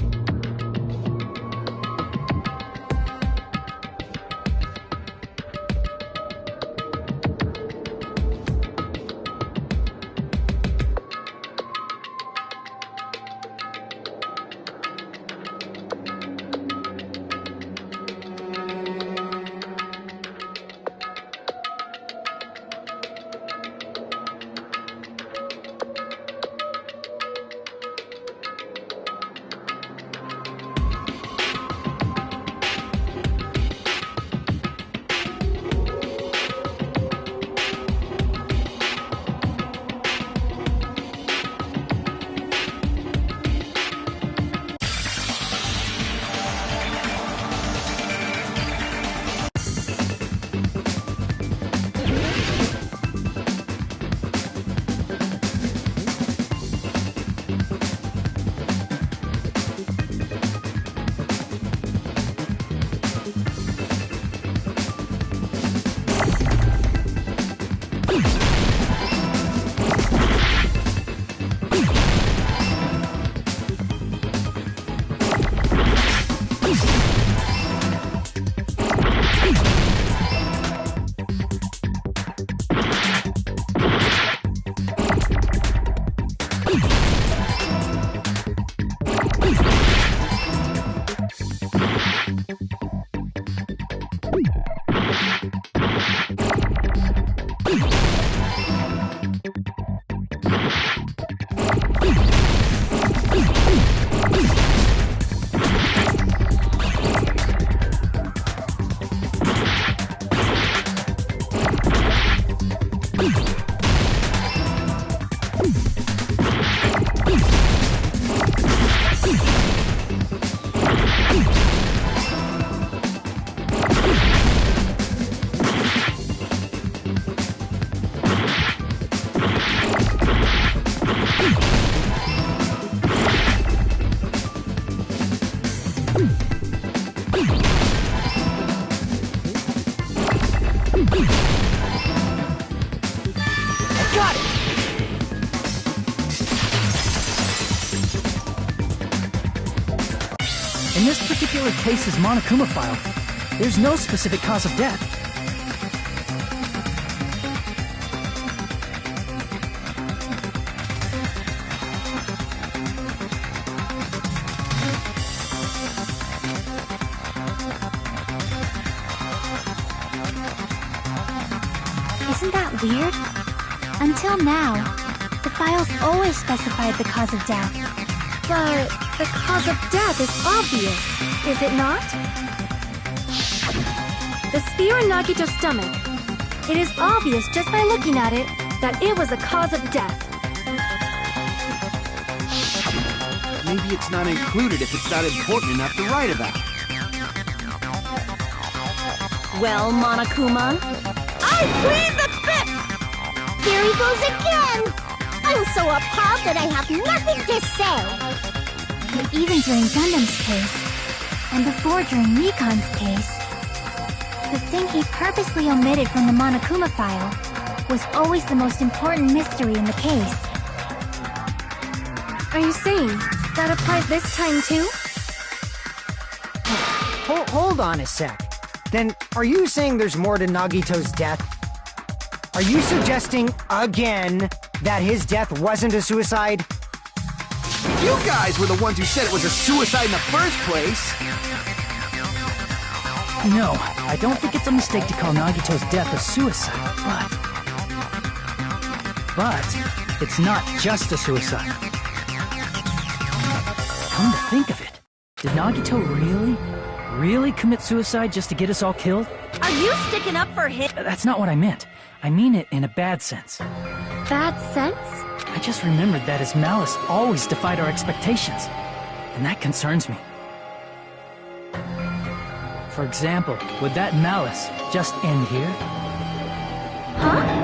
In this particular case's Monokuma file, there's no specific cause of death. Isn't that weird? Until now, the files always specified the cause of death. But the cause of death is obvious, is it not? The spear in Nagito's stomach. It is obvious just by looking at it that it was a cause of death. Maybe it's not included if it's not important enough to write about. Well, Monokuma? I plead the fifth! Here he goes again! I'm so appalled that I have nothing to say! But even during Gundam's case, and before during Recon's case, the thing he purposely omitted from the Monokuma file was always the most important mystery in the case. Are you saying that applies this time too? Hold on a sec. Then, are you saying there's more to Nagito's death? Are you suggesting, again, that his death wasn't a suicide? You guys were the ones who said it was a suicide in the first place! No, I don't think it's a mistake to call Nagito's death a suicide, but it's not just a suicide. Come to think of it, did Nagito really commit suicide just to get us all killed? Are you sticking up for him? That's not what I meant. I mean it in a bad sense. Bad sense? I just remembered that his malice always defied our expectations, and that concerns me. For example, would that malice just end here? Huh?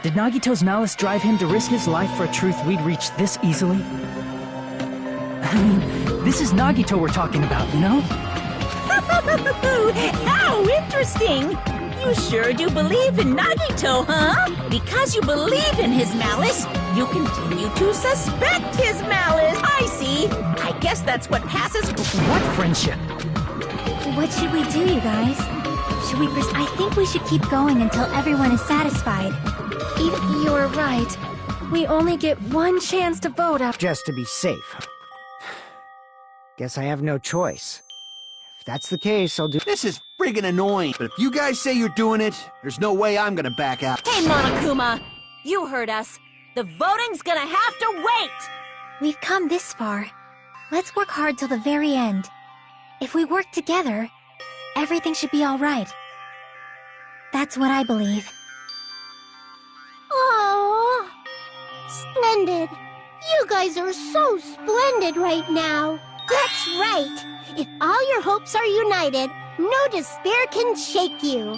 Did Nagito's malice drive him to risk his life for a truth we'd reach this easily? I mean, this is Nagito we're talking about, you know? How interesting! You sure do believe in Nagito, huh? Because you believe in his malice, you continue to suspect his malice. I see. I guess that's what passes. What friendship? What should we do, you guys? Should we I think we should keep going until everyone is satisfied. Even you're right. We only get one chance to vote after. Just to be safe. Guess I have no choice. If that's the case, I'll do. This is friggin' annoying, but if you guys say you're doing it, there's no way I'm gonna back out. Hey, Monokuma! You heard us. The voting's gonna have to wait! We've come this far. Let's work hard till the very end. If we work together, everything should be alright. That's what I believe. Oh, splendid. You guys are so splendid right now. That's right. If all your hopes are united, no despair can shake you.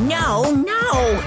No, no!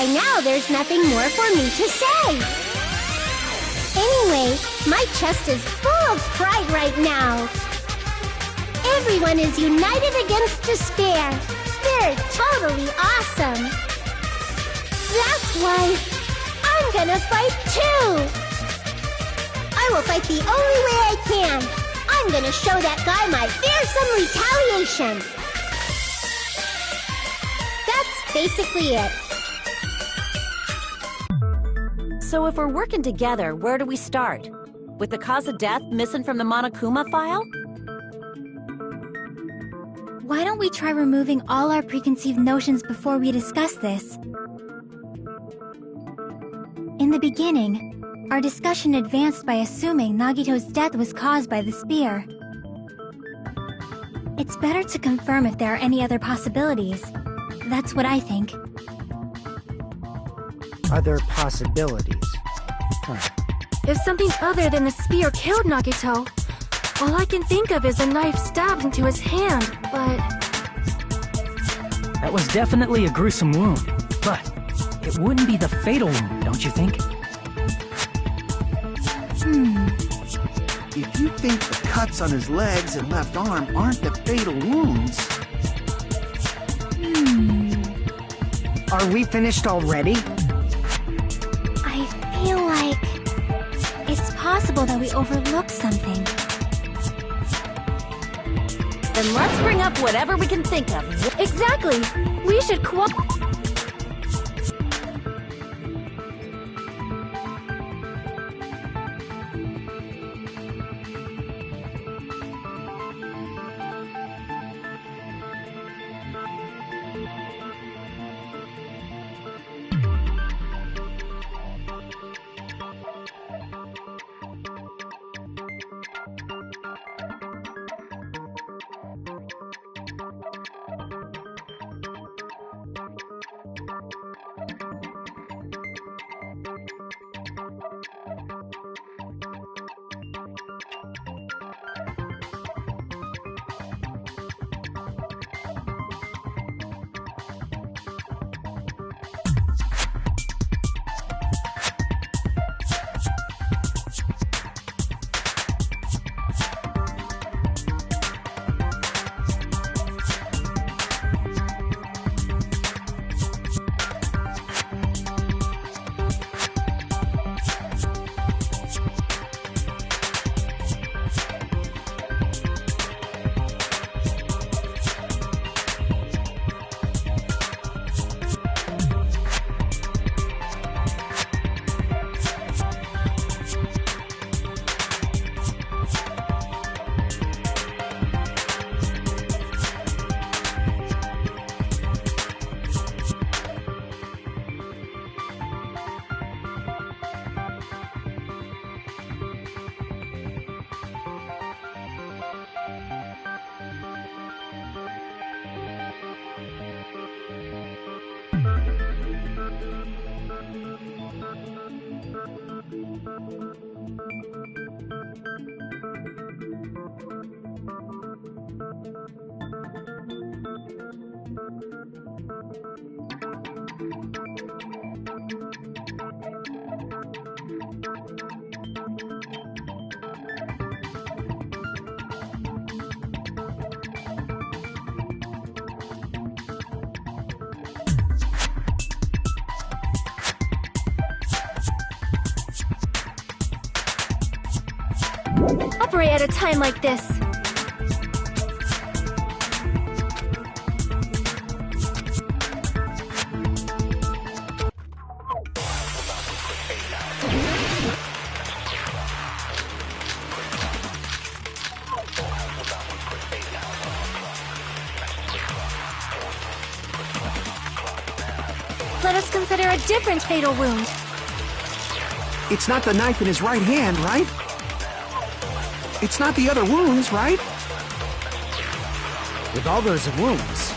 by now there's nothing more for me to say. Anyway, my chest is full of pride right now. Everyone is united against despair. They're totally awesome. That's why I'm gonna fight too. I will fight the only way I can. I'm gonna show that guy my fearsome retaliation. That's basically it. So if we're working together, where do we start? With the cause of death missing from the Monokuma file? Why don't we try removing all our preconceived notions before we discuss this? In the beginning, our discussion advanced by assuming Nagito's death was caused by the spear. It's better to confirm if there are any other possibilities. That's what I think. Other possibilities. If something other than the spear killed Nagito, all I can think of is a knife stabbed into his hand, but... That was definitely a gruesome wound, but it wouldn't be the fatal wound, don't you think? If you think the cuts on his legs and left arm aren't the fatal wounds... Are we finished already? I feel like... it's possible that we overlooked something. Then let's bring up whatever we can think of. Exactly! We should operate at a time like this. Let us consider a different fatal wound. It's not the knife in his right hand, right? It's not the other wounds, right? With all those wounds,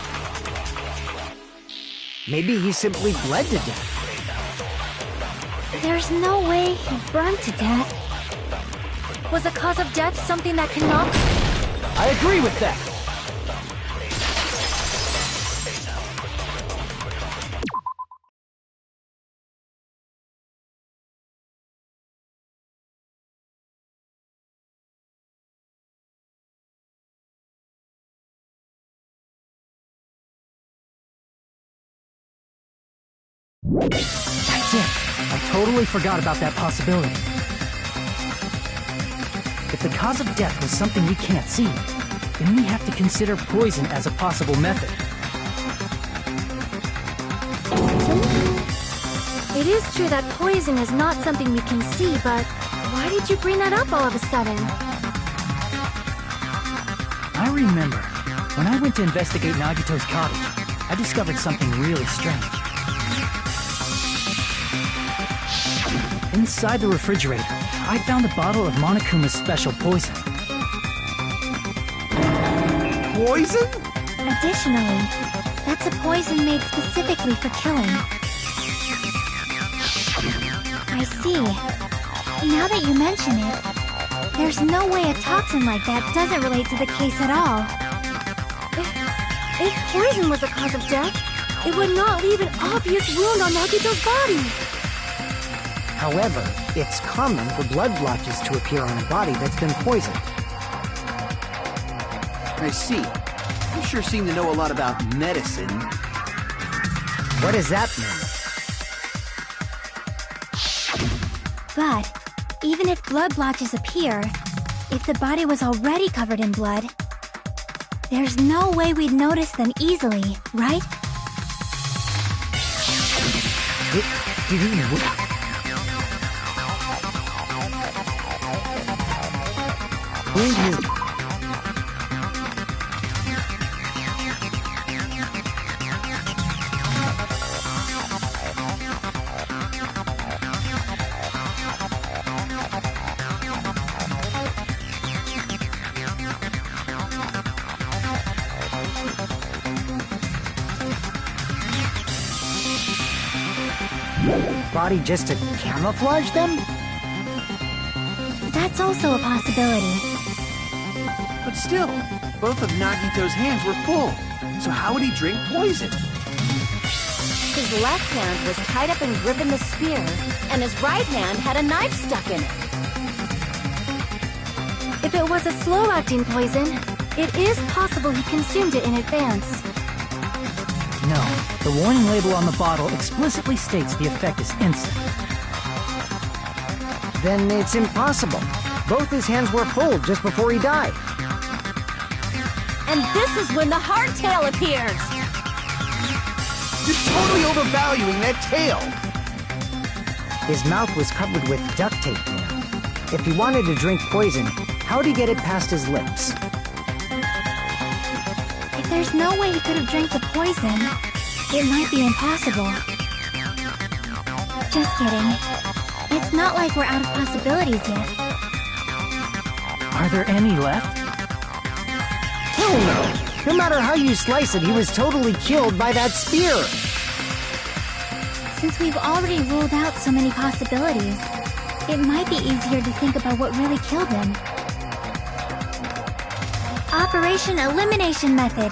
maybe he simply bled to death. There's no way he burned to death. Was the cause of death something that cannot... I agree with that. That's it. I totally forgot about that possibility. If the cause of death was something we can't see, then we have to consider poison as a possible method. It is true that poison is not something we can see, but why did you bring that up all of a sudden? I remember, when I went to investigate Nagito's cottage, I discovered something really strange. Inside the refrigerator, I found a bottle of Monokuma's special poison. Poison? Additionally, that's a poison made specifically for killing. I see. Now that you mention it, there's no way a toxin like that doesn't relate to the case at all. If poison was the cause of death, it would not leave an obvious wound on Nagito's body. However, it's common for blood blotches to appear on a body that's been poisoned. I see. You sure seem to know a lot about medicine. What does that mean? But, even if blood blotches appear, if the body was already covered in blood, there's no way we'd notice them easily, right? Did he... wound his... body just to camouflage them? That's also a possibility. But still, both of Nagito's hands were full. So how would he drink poison? His left hand was tied up and gripping the spear, and his right hand had a knife stuck in it. If it was a slow-acting poison, it is possible he consumed it in advance. No, the warning label on the bottle explicitly states the effect is instant. Then it's impossible. Both his hands were full just before he died. And this is when the hardtail appears! You're totally overvaluing that tail! His mouth was covered with duct tape now. If he wanted to drink poison, how'd he get it past his lips? If there's no way he could have drank the poison, it might be impossible. Just kidding. It's not like we're out of possibilities yet. Are there any left? Hell no! No matter how you slice it, he was totally killed by that spear! Since we've already ruled out so many possibilities, it might be easier to think about what really killed him. Operation Elimination Method.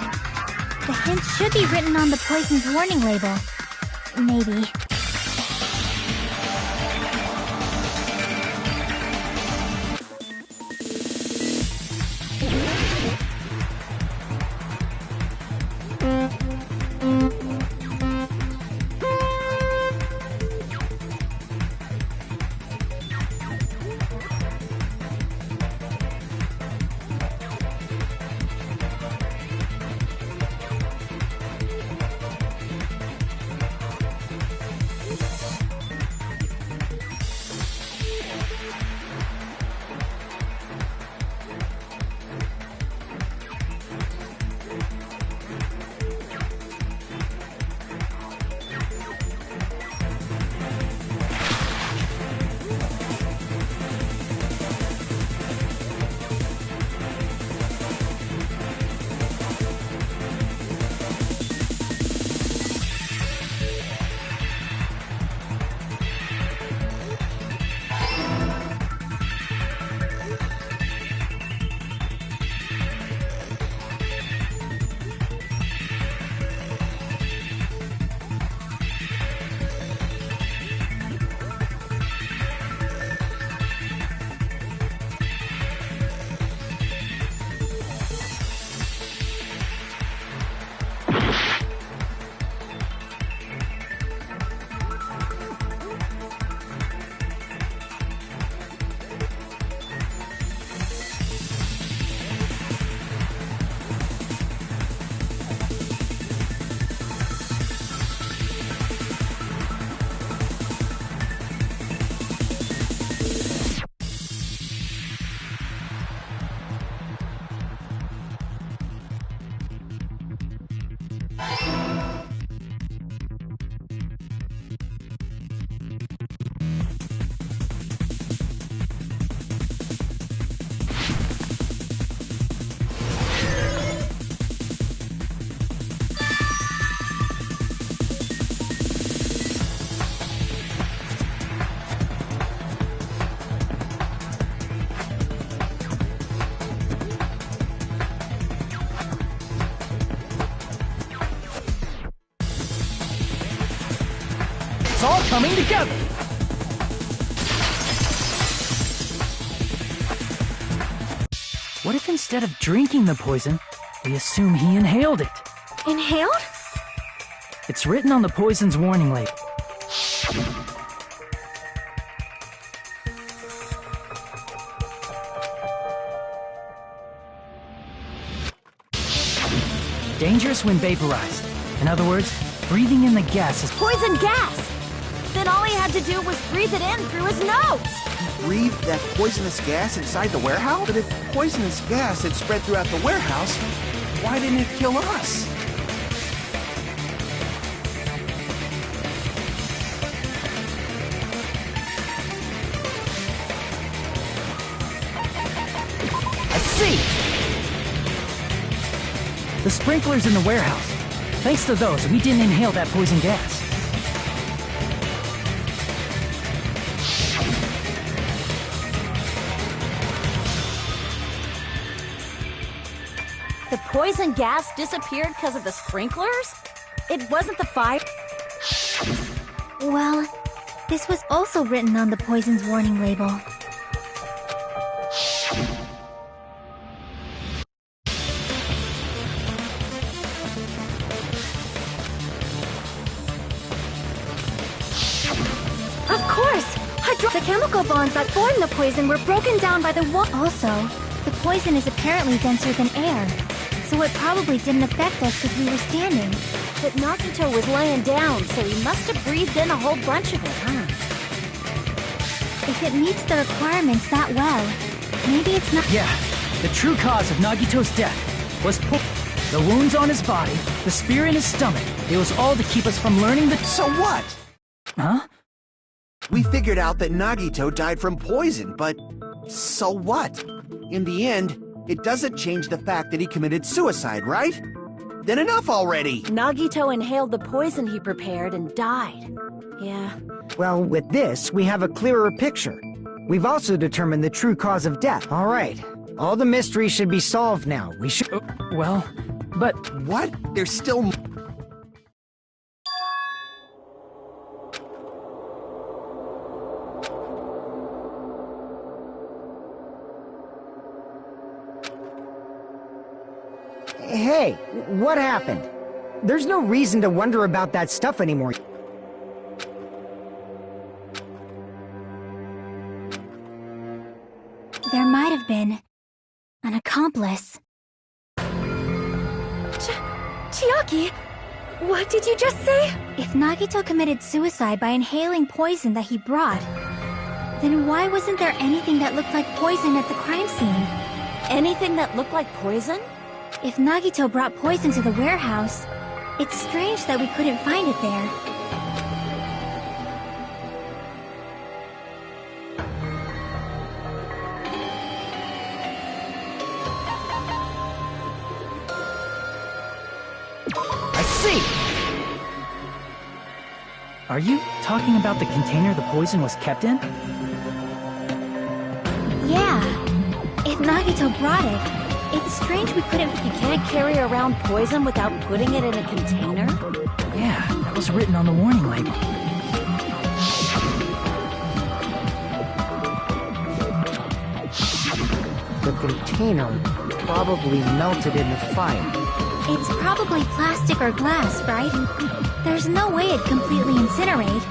The hint should be written on the poison's warning label. Maybe. all coming together. What if instead of drinking the poison, we assume he inhaled it? Inhaled? It's written on the poison's warning label. Dangerous when vaporized. In other words, breathing in the gas is Poison gas! Then all he had to do was breathe it in through his nose! Breathe that poisonous gas inside the warehouse? But if poisonous gas had spread throughout the warehouse, why didn't it kill us? I see! The sprinklers in the warehouse. Thanks to those, we didn't inhale that poison gas. The poison gas disappeared because of the sprinklers? It wasn't the fire? Well, this was also written on the poison's warning label. Of course! The chemical bonds that form the poison were broken down by the water. Also, the poison is apparently denser than air, so it probably didn't affect us because we were standing. But Nagito was laying down, so he must have breathed in a whole bunch of it, huh? If it meets the requirements that well, maybe it's not— Yeah, the true cause of Nagito's death was the wounds on his body, the spear in his stomach. It was all to keep us from learning the— So what? Huh? We figured out that Nagito died from poison, but so what? In the end, it doesn't change the fact that he committed suicide, right? Then enough already! Nagito inhaled the poison he prepared and died. Yeah. Well, with this, we have a clearer picture. We've also determined the true cause of death. All right. All the mysteries should be solved now. We should— Well, but What? There's still— Hey, what happened? There's no reason to wonder about that stuff anymore. There might have been an accomplice. Chiaki, what did you just say? If Nagito committed suicide by inhaling poison that he brought, then why wasn't there anything that looked like poison at the crime scene? Anything that looked like poison? If Nagito brought poison to the warehouse, it's strange that we couldn't find it there. I see! Are you talking about the container the poison was kept in? Yeah. If Nagito brought it, it's strange we couldn't— You can't carry around poison without putting it in a container? Yeah, that was written on the warning label. The container probably melted in the fire. It's probably plastic or glass, right? There's no way it'd completely incinerate.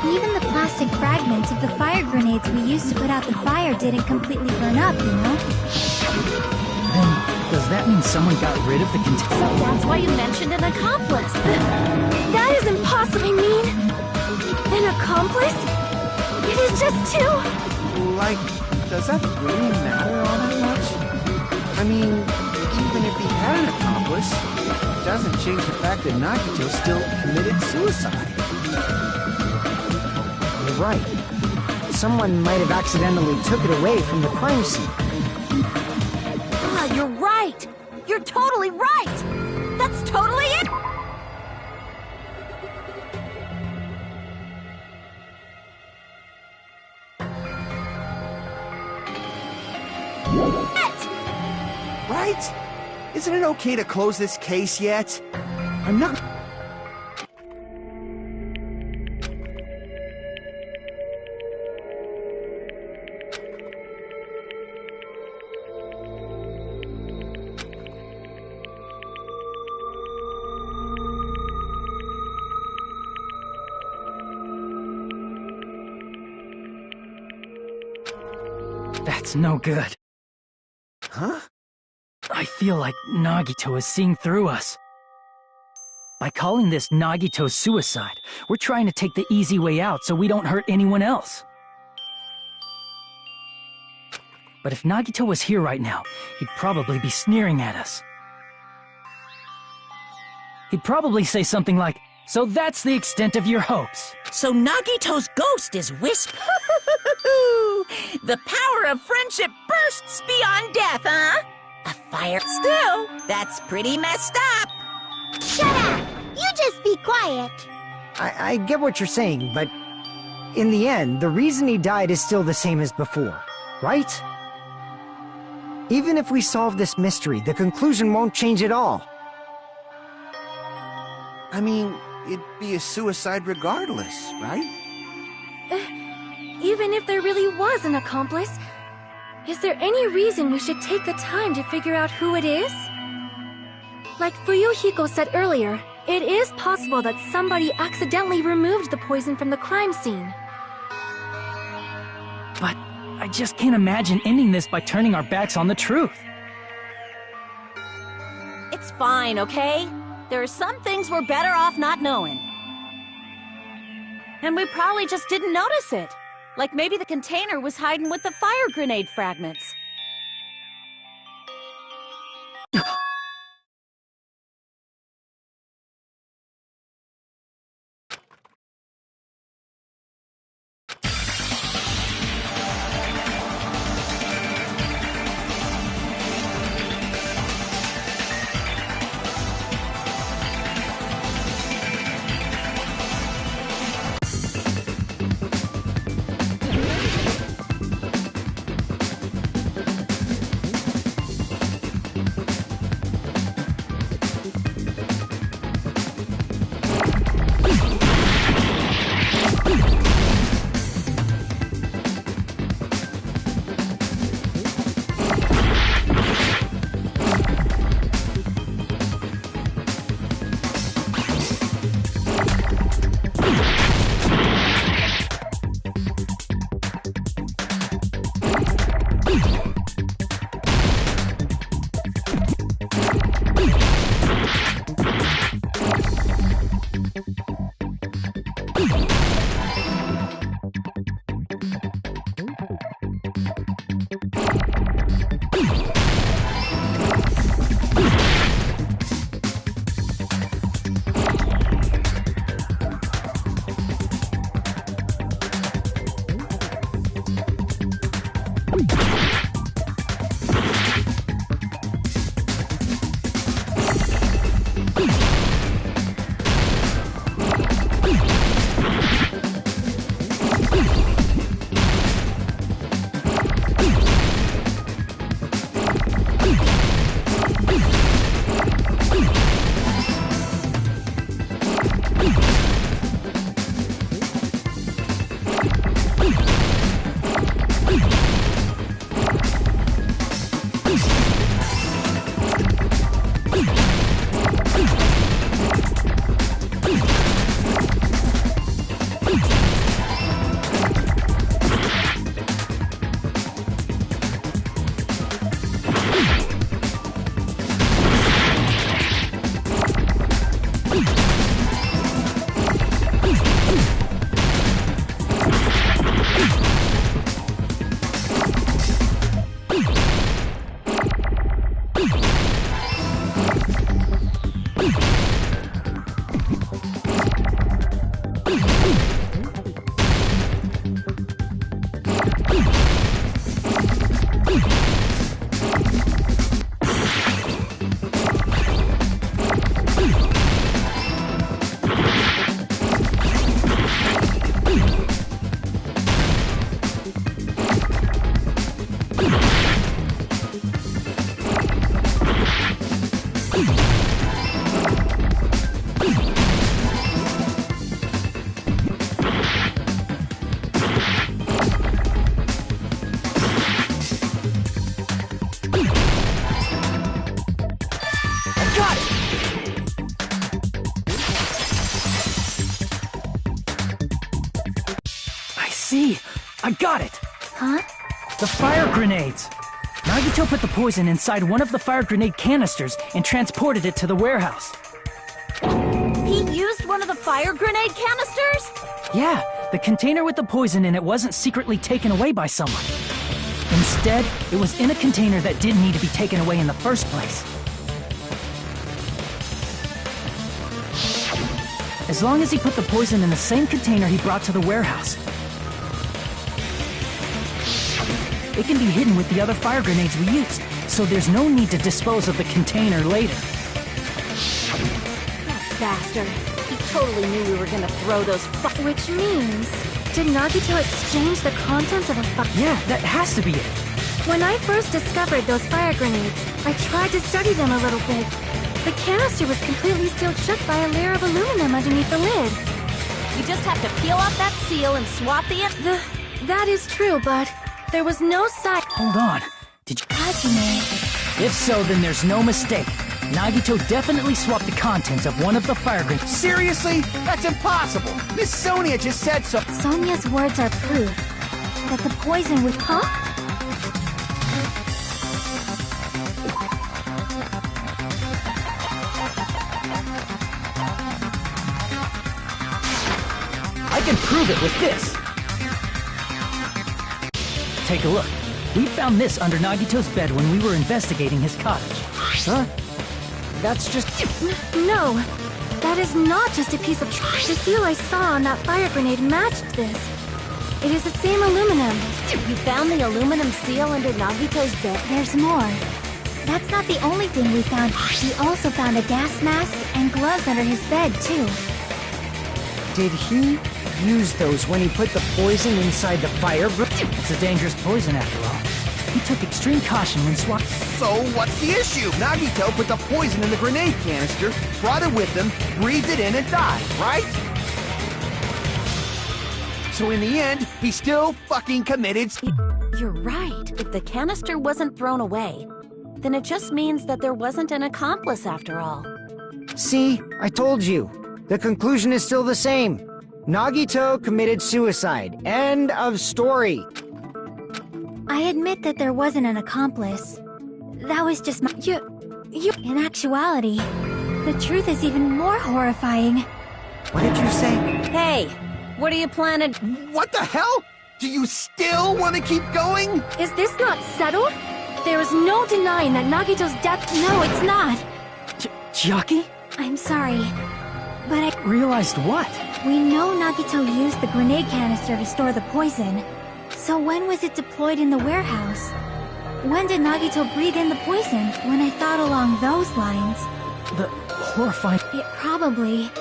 Even the plastic fragments of the fire grenades we used to put out the fire didn't completely burn up, you know? Then, does that mean someone got rid of the container? So that's why you mentioned an accomplice. That is impossibly mean. An accomplice? It is just two. Like, does that really matter all that much? I mean, even if he had an accomplice, it doesn't change the fact that Nagito still committed suicide. You're right. Someone might have accidentally took it away from the crime scene. Ah, you're right! You're totally right! That's totally it! Right? Isn't it okay to close this case yet? I'm not— That's no good. Huh? I feel like Nagito is seeing through us. By calling this Nagito's suicide, we're trying to take the easy way out so we don't hurt anyone else. But if Nagito was here right now, he'd probably be sneering at us. He'd probably say something like, "So that's the extent of your hopes." So Nagito's ghost is Wisp. The power of friendship bursts beyond death, huh? A fire. Still, that's pretty messed up. Shut up! You just be quiet. I get what you're saying, but in the end, the reason he died is still the same as before, right? Even if we solve this mystery, the conclusion won't change at all. I mean, it'd be a suicide regardless, right? Even if there really was an accomplice, is there any reason we should take the time to figure out who it is? Like Fuyuhiko said earlier, it is possible that somebody accidentally removed the poison from the crime scene. But I just can't imagine ending this by turning our backs on the truth. It's fine, okay? There are some things we're better off not knowing. And we probably just didn't notice it. Like maybe the container was hiding with the fire grenade fragments. See, I got it! Huh? The fire grenades! Nagito put the poison inside one of the fire grenade canisters and transported it to the warehouse. He used one of the fire grenade canisters? Yeah, the container with the poison in it wasn't secretly taken away by someone. Instead, it was in a container that didn't need to be taken away in the first place. As long as he put the poison in the same container he brought to the warehouse, it can be hidden with the other fire grenades we used, so there's no need to dispose of the container later. That bastard. He totally knew we were gonna throw those Which means, did Nagito exchange the contents of a Yeah, that has to be it. When I first discovered those fire grenades, I tried to study them a little bit. The canister was completely sealed shut by a layer of aluminum underneath the lid. You just have to peel off that seal and swap That is true, but there was no sign. Hold on. Did you... Hajime. If so, then there's no mistake. Nagito definitely swapped the contents of one of the fire grenades. Seriously? That's impossible. Miss Sonia just said so. Sonia's words are proof that the poison was... Huh? I can prove it with this. Take a look. We found this under Nagito's bed when we were investigating his cottage. Huh? That's just... No, that is not just a piece of trash. The seal I saw on that fire grenade matched this. It is the same aluminum. You found the aluminum seal under Nagito's bed? There's more. That's not the only thing we found. We also found a gas mask and gloves under his bed, too. Did he use those when he put the poison inside the fire grenade? It's a dangerous poison after all. He took extreme caution when swapping. So what's the issue? Nagito put the poison in the grenade canister, brought it with him, breathed it in and died, right? So in the end, he still fucking committed... You're right. If the canister wasn't thrown away, then it just means that there wasn't an accomplice after all. See, I told you. The conclusion is still the same. Nagito committed suicide. End of story. I admit that there wasn't an accomplice. That was just my... You... In actuality, the truth is even more horrifying. What did you say? Hey, what are you planning? What the hell? Do you still want to keep going? Is this not settled? There is no denying that Nagito's death... No, it's not. Chiaki? I'm sorry, but I... Realized what? We know Nagito used the grenade canister to store the poison. So when was it deployed in the warehouse? When did Nagito breathe in the poison? When I thought along those lines... The horrifying... It probably...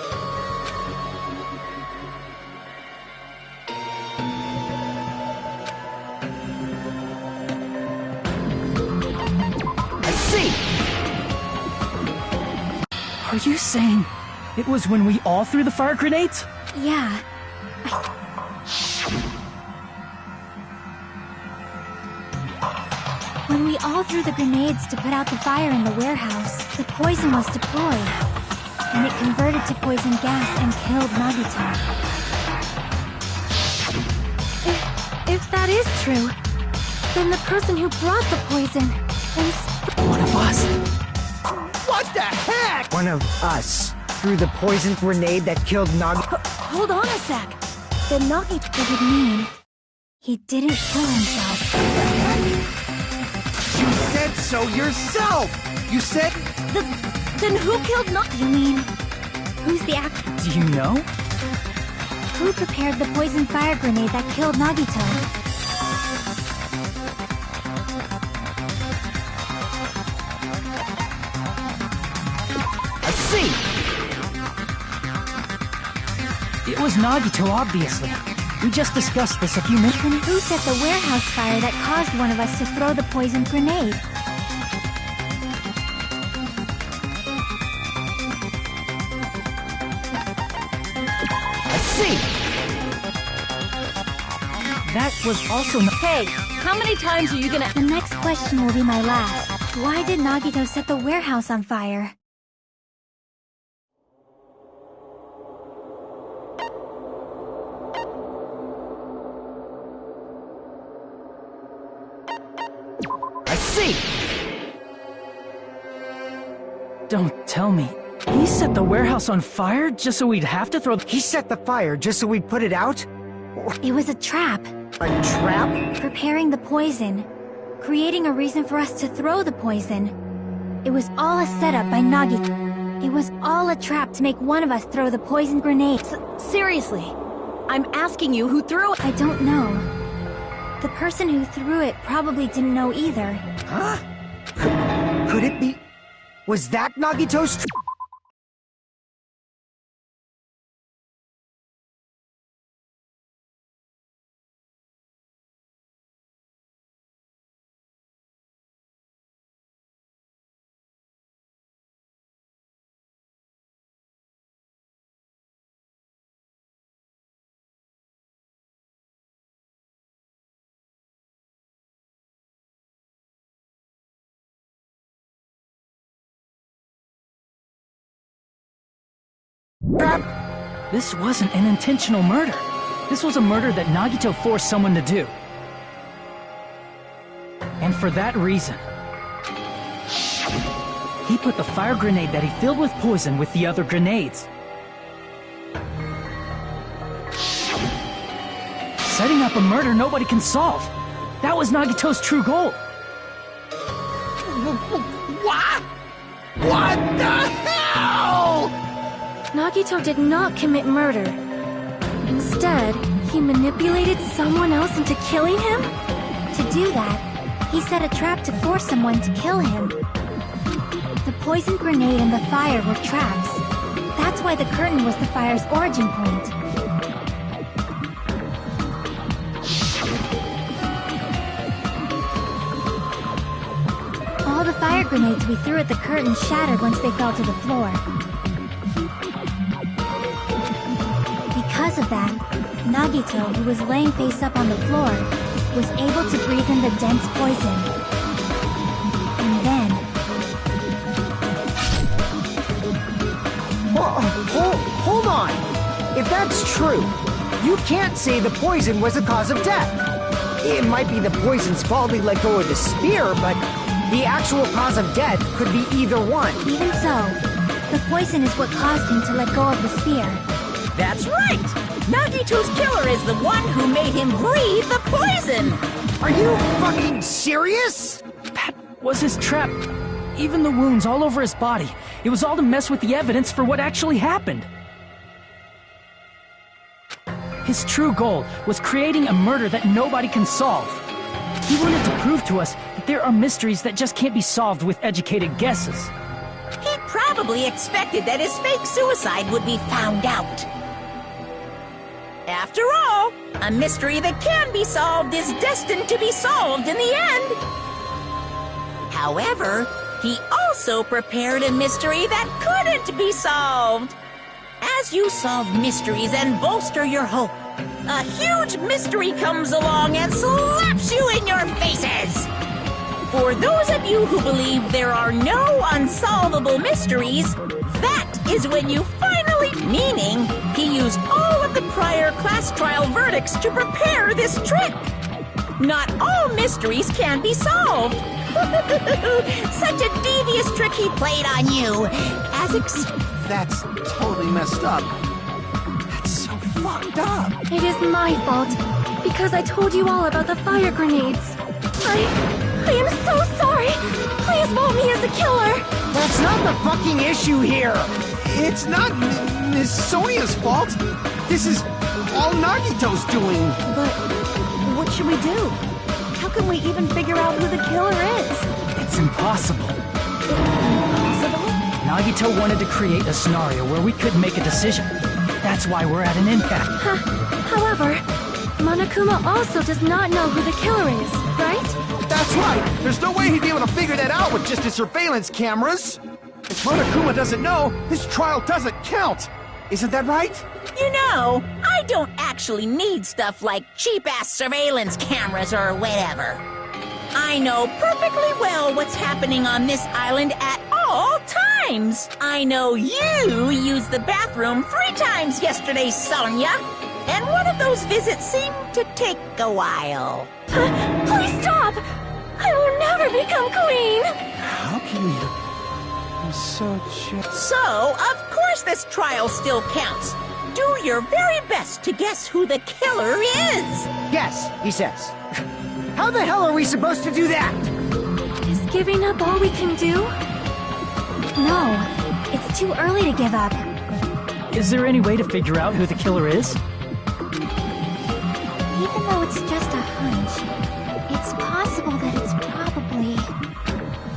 I see! Are you saying it was when we all threw the fire grenades? Yeah. When we all threw the grenades to put out the fire in the warehouse, the poison was deployed, and it converted to poison gas and killed Nagito. If that is true, then the person who brought the poison and One of us. What the heck? One of us threw the poison grenade that killed Nagito. Hold on a sec. Then Nagito... Does it mean he didn't kill himself? You said so yourself! You said... Then who killed Nagito? You mean, who's the act? Do you know? Who prepared the poison fire grenade that killed Nagito? I see! It was Nagito, obviously. We just discussed this a few minutes ago. Then who set the warehouse fire that caused one of us to throw the poison grenade? I see! That was also Hey, how many times are you gonna... The next question will be my last. Why did Nagito set the warehouse on fire? see! Don't tell me. He set the warehouse on fire just so we'd have to throw He set the fire just so we'd put it out? It was a trap. A trap? Preparing the poison. Creating a reason for us to throw the poison. It was all a setup by Nagito. It was all a trap to make one of us throw the poison grenade. Seriously, I'm asking you who threw it. I don't know. The person who threw it probably didn't know either. Huh? Could it be... Was that Nagito's... This wasn't an intentional murder. This was a murder that Nagito forced someone to do. And for that reason, he put the fire grenade that he filled with poison with the other grenades. Setting up a murder nobody can solve. That was Nagito's true goal. What? What the hell? Nagito did not commit murder. Instead, he manipulated someone else into killing him? To do that, he set a trap to force someone to kill him. The poison grenade and the fire were traps. That's why the curtain was the fire's origin point. All the fire grenades we threw at the curtain shattered once they fell to the floor. Because of that, Nagito, who was laying face up on the floor, was able to breathe in the dense poison. And then... Hold on! If that's true, you can't say the poison was the cause of death. It might be the poison's fault he let go of the spear, but the actual cause of death could be either one. Even so, the poison is what caused him to let go of the spear. That's right! Nagito's killer is the one who made him breathe the poison! Are you fucking serious? That was his trap. Even the wounds all over his body. It was all to mess with the evidence for what actually happened. His true goal was creating a murder that nobody can solve. He wanted to prove to us that there are mysteries that just can't be solved with educated guesses. He probably expected that his fake suicide would be found out. After all, a mystery that can be solved is destined to be solved in the end. However, he also prepared a mystery that couldn't be solved. As you solve mysteries and bolster your hope, a huge mystery comes along and slaps you in your faces. For those of you who believe there are no unsolvable mysteries, that is when you finally, meaning he used all of the prior class trial verdicts to prepare this trick. Not all mysteries can be solved. Such a devious trick he played on you. That's totally messed up. That's so fucked up. It is my fault, because I told you all about the fire grenades. I am so sorry. Please vote me as the killer. That's not the fucking issue here. It's not Miss Sonia's fault. This is all Nagito's doing. But what should we do? How can we even figure out who the killer is? It's impossible. Impossible? Nagito wanted to create a scenario where we could make a decision. That's why we're at an impasse. However, Monokuma also does not know who the killer is, right? That's right. There's no way he'd be able to figure that out with just his surveillance cameras. If Monokuma doesn't know, his trial doesn't count. Isn't that right? You know, I don't actually need stuff like cheap-ass surveillance cameras or whatever. I know perfectly well what's happening on this island at all times. I know you used the bathroom 3 times yesterday, Sonia. And one of those visits seemed to take a while. Please stop! I will never never become queen! How can you? I'm so jealous. So, of course this trial still counts. Do your very best to guess who the killer is. Yes, he says. How the hell are we supposed to do that? Is giving up all we can do? No, it's too early to give up. Is there any way to figure out who the killer is? Even though it's just a hunch, it's possible that it's probably...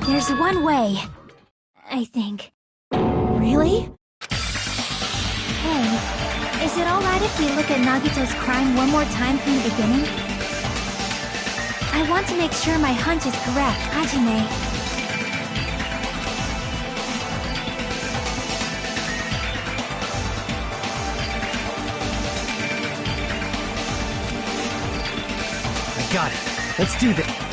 There's one way, I think. Really? Hey, is it alright if we look at Nagito's crime one more time from the beginning? I want to make sure my hunch is correct, Hajime. Got it. Let's do this.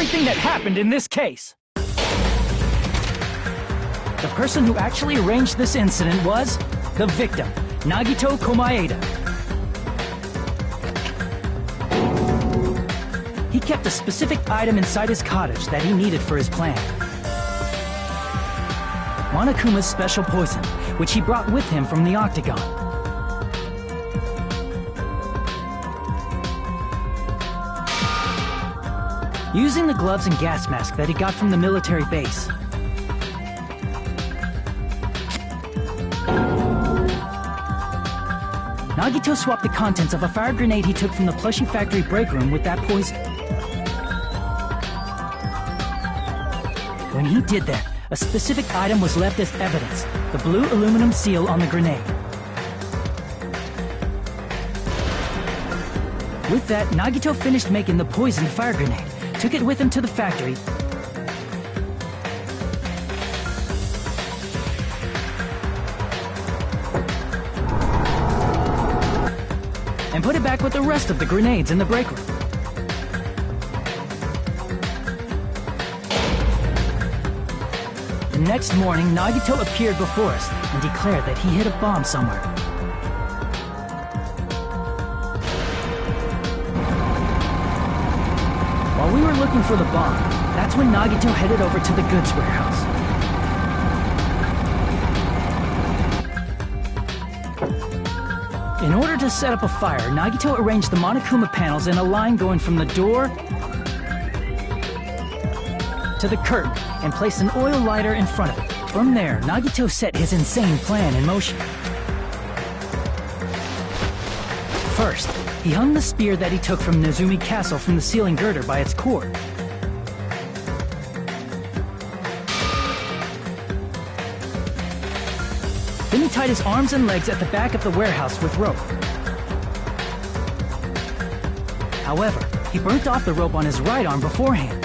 everything that happened in this case. The person who actually arranged this incident was the victim, Nagito Komaeda. He kept a specific item inside his cottage that he needed for his plan. Monokuma's special poison, which he brought with him from the Octagon. Using the gloves and gas mask that he got from the military base, Nagito swapped the contents of a fire grenade he took from the plushie factory break room with that poison. When he did that, a specific item was left as evidence, the blue aluminum seal on the grenade. With that, Nagito finished making the poisoned fire grenade, took it with him to the factory, and put it back with the rest of the grenades in the break room. The next morning, Nagito appeared before us and declared that he hid a bomb somewhere. While we were looking for the bomb, that's when Nagito headed over to the goods warehouse. In order to set up a fire, Nagito arranged the Monokuma panels in a line going from the door to the curtain and placed an oil lighter in front of it. From there, Nagito set his insane plan in motion. First, he hung the spear that he took from Nezumi Castle from the ceiling girder by its cord. Then he tied his arms and legs at the back of the warehouse with rope. However, he burnt off the rope on his right arm beforehand.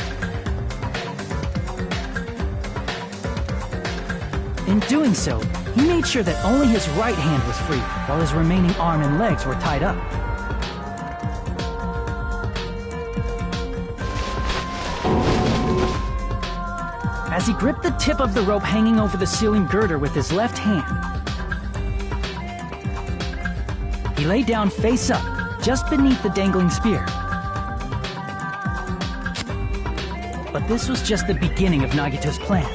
In doing so, he made sure that only his right hand was free, while his remaining arm and legs were tied up. As he gripped the tip of the rope hanging over the ceiling girder with his left hand, he lay down face up, just beneath the dangling spear. But this was just the beginning of Nagito's plan.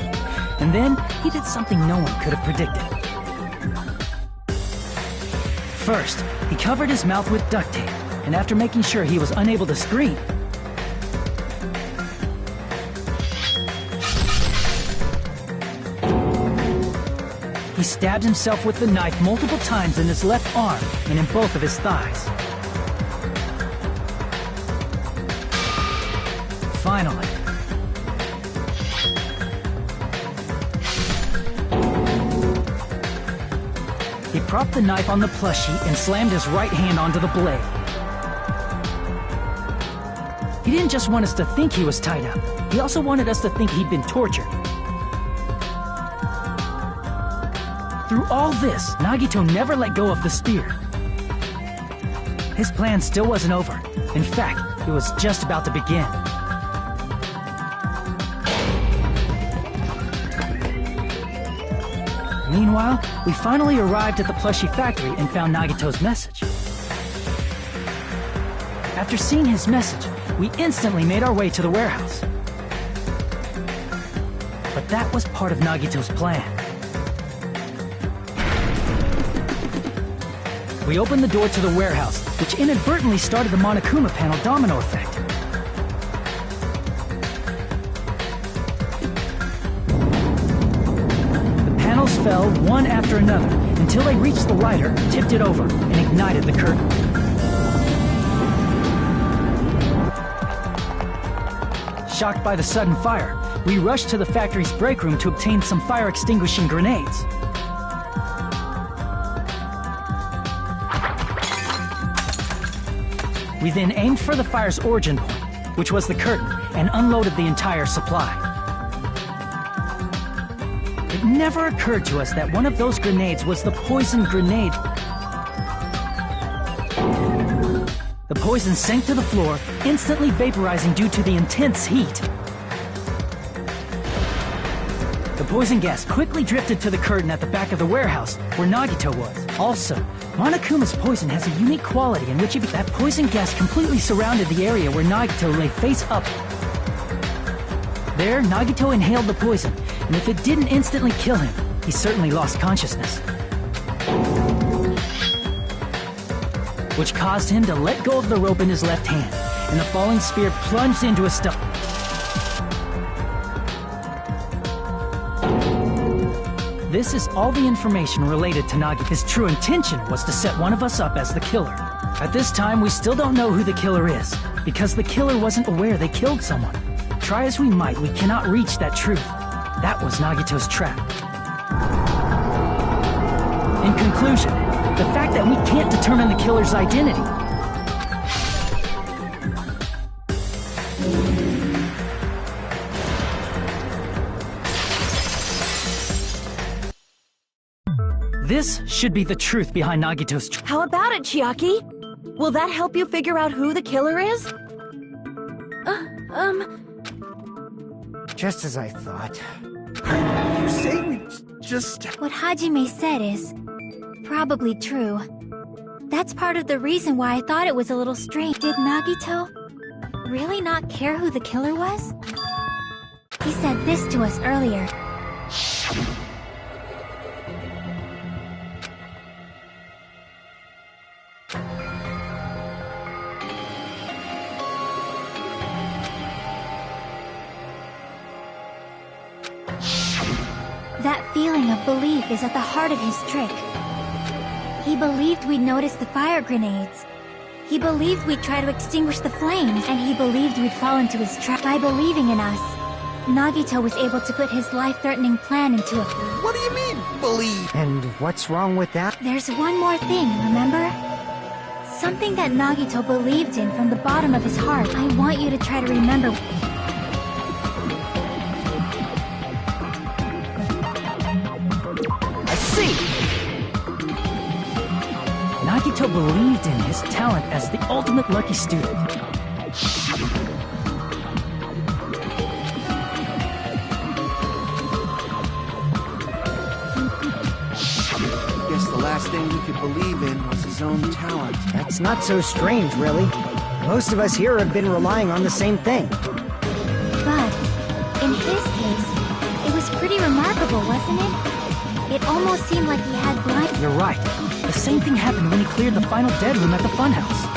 And then, he did something no one could have predicted. First, he covered his mouth with duct tape, and after making sure he was unable to scream, he stabbed himself with the knife multiple times in his left arm and in both of his thighs. Finally, he propped the knife on the plushie and slammed his right hand onto the blade. He didn't just want us to think he was tied up, he also wanted us to think he'd been tortured. Through all this, Nagito never let go of the spear. His plan still wasn't over. In fact, it was just about to begin. Meanwhile, we finally arrived at the plushie factory and found Nagito's message. After seeing his message, we instantly made our way to the warehouse. But that was part of Nagito's plan. We opened the door to the warehouse, which inadvertently started the Monokuma panel domino effect. The panels fell one after another until they reached the lighter, tipped it over, and ignited the curtain. Shocked by the sudden fire, we rushed to the factory's break room to obtain some fire-extinguishing grenades. We then aimed for the fire's origin point, which was the curtain, and unloaded the entire supply. It never occurred to us that one of those grenades was the poison grenade The poison sank to the floor, instantly vaporizing due to the intense heat. The poison gas quickly drifted to the curtain at the back of the warehouse, where Nagito was. Also, Monokuma's poison has a unique quality in which that poison gas completely surrounded the area where Nagito lay face up. There, Nagito inhaled the poison, and if it didn't instantly kill him, he certainly lost consciousness. Which caused him to let go of the rope in his left hand, and the falling spear plunged into his stomach. This is all the information related to Nagi. His true intention was to set one of us up as the killer. At this time, we still don't know who the killer is, because the killer wasn't aware they killed someone. Try as we might, we cannot reach that truth. That was Nagito's trap. In conclusion, the fact that we can't determine the killer's identity. This should be the truth behind Nagito's trap. How about it, Chiaki? Will that help you figure out who the killer is? Just as I thought. You say we just... What Hajime said is probably true. That's part of the reason why I thought it was a little strange. Did Nagito really not care who the killer was? He said this to us earlier. That feeling of belief is at the heart of his trick. He believed we'd notice the fire grenades. He believed we'd try to extinguish the flames, and he believed we'd fall into his trap. By believing in us, Nagito was able to put his life-threatening plan into effect. What do you mean, believe? And what's wrong with that? There's one more thing, remember? Something that Nagito believed in from the bottom of his heart. I want you to try to remember. Nagito believed in his talent as the ultimate lucky student. Guess the last thing he could believe in was his own talent. That's not so strange, really. Most of us here have been relying on the same thing. But, in his case, it was pretty remarkable, wasn't it? It almost seemed like he had blind... You're right. The same thing happened when he cleared the final dead room at the funhouse.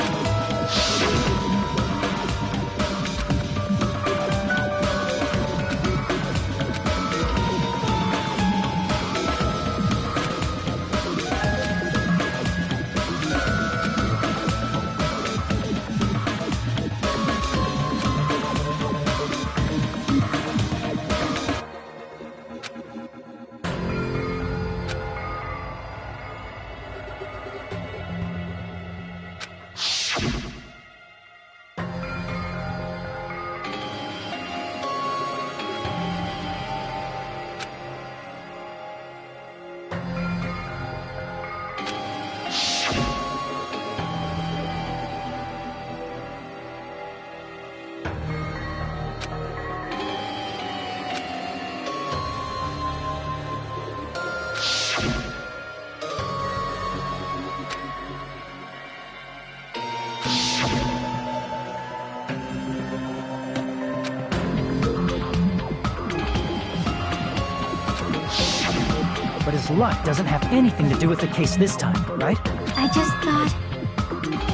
But his luck doesn't have anything to do with the case this time, right? I just thought...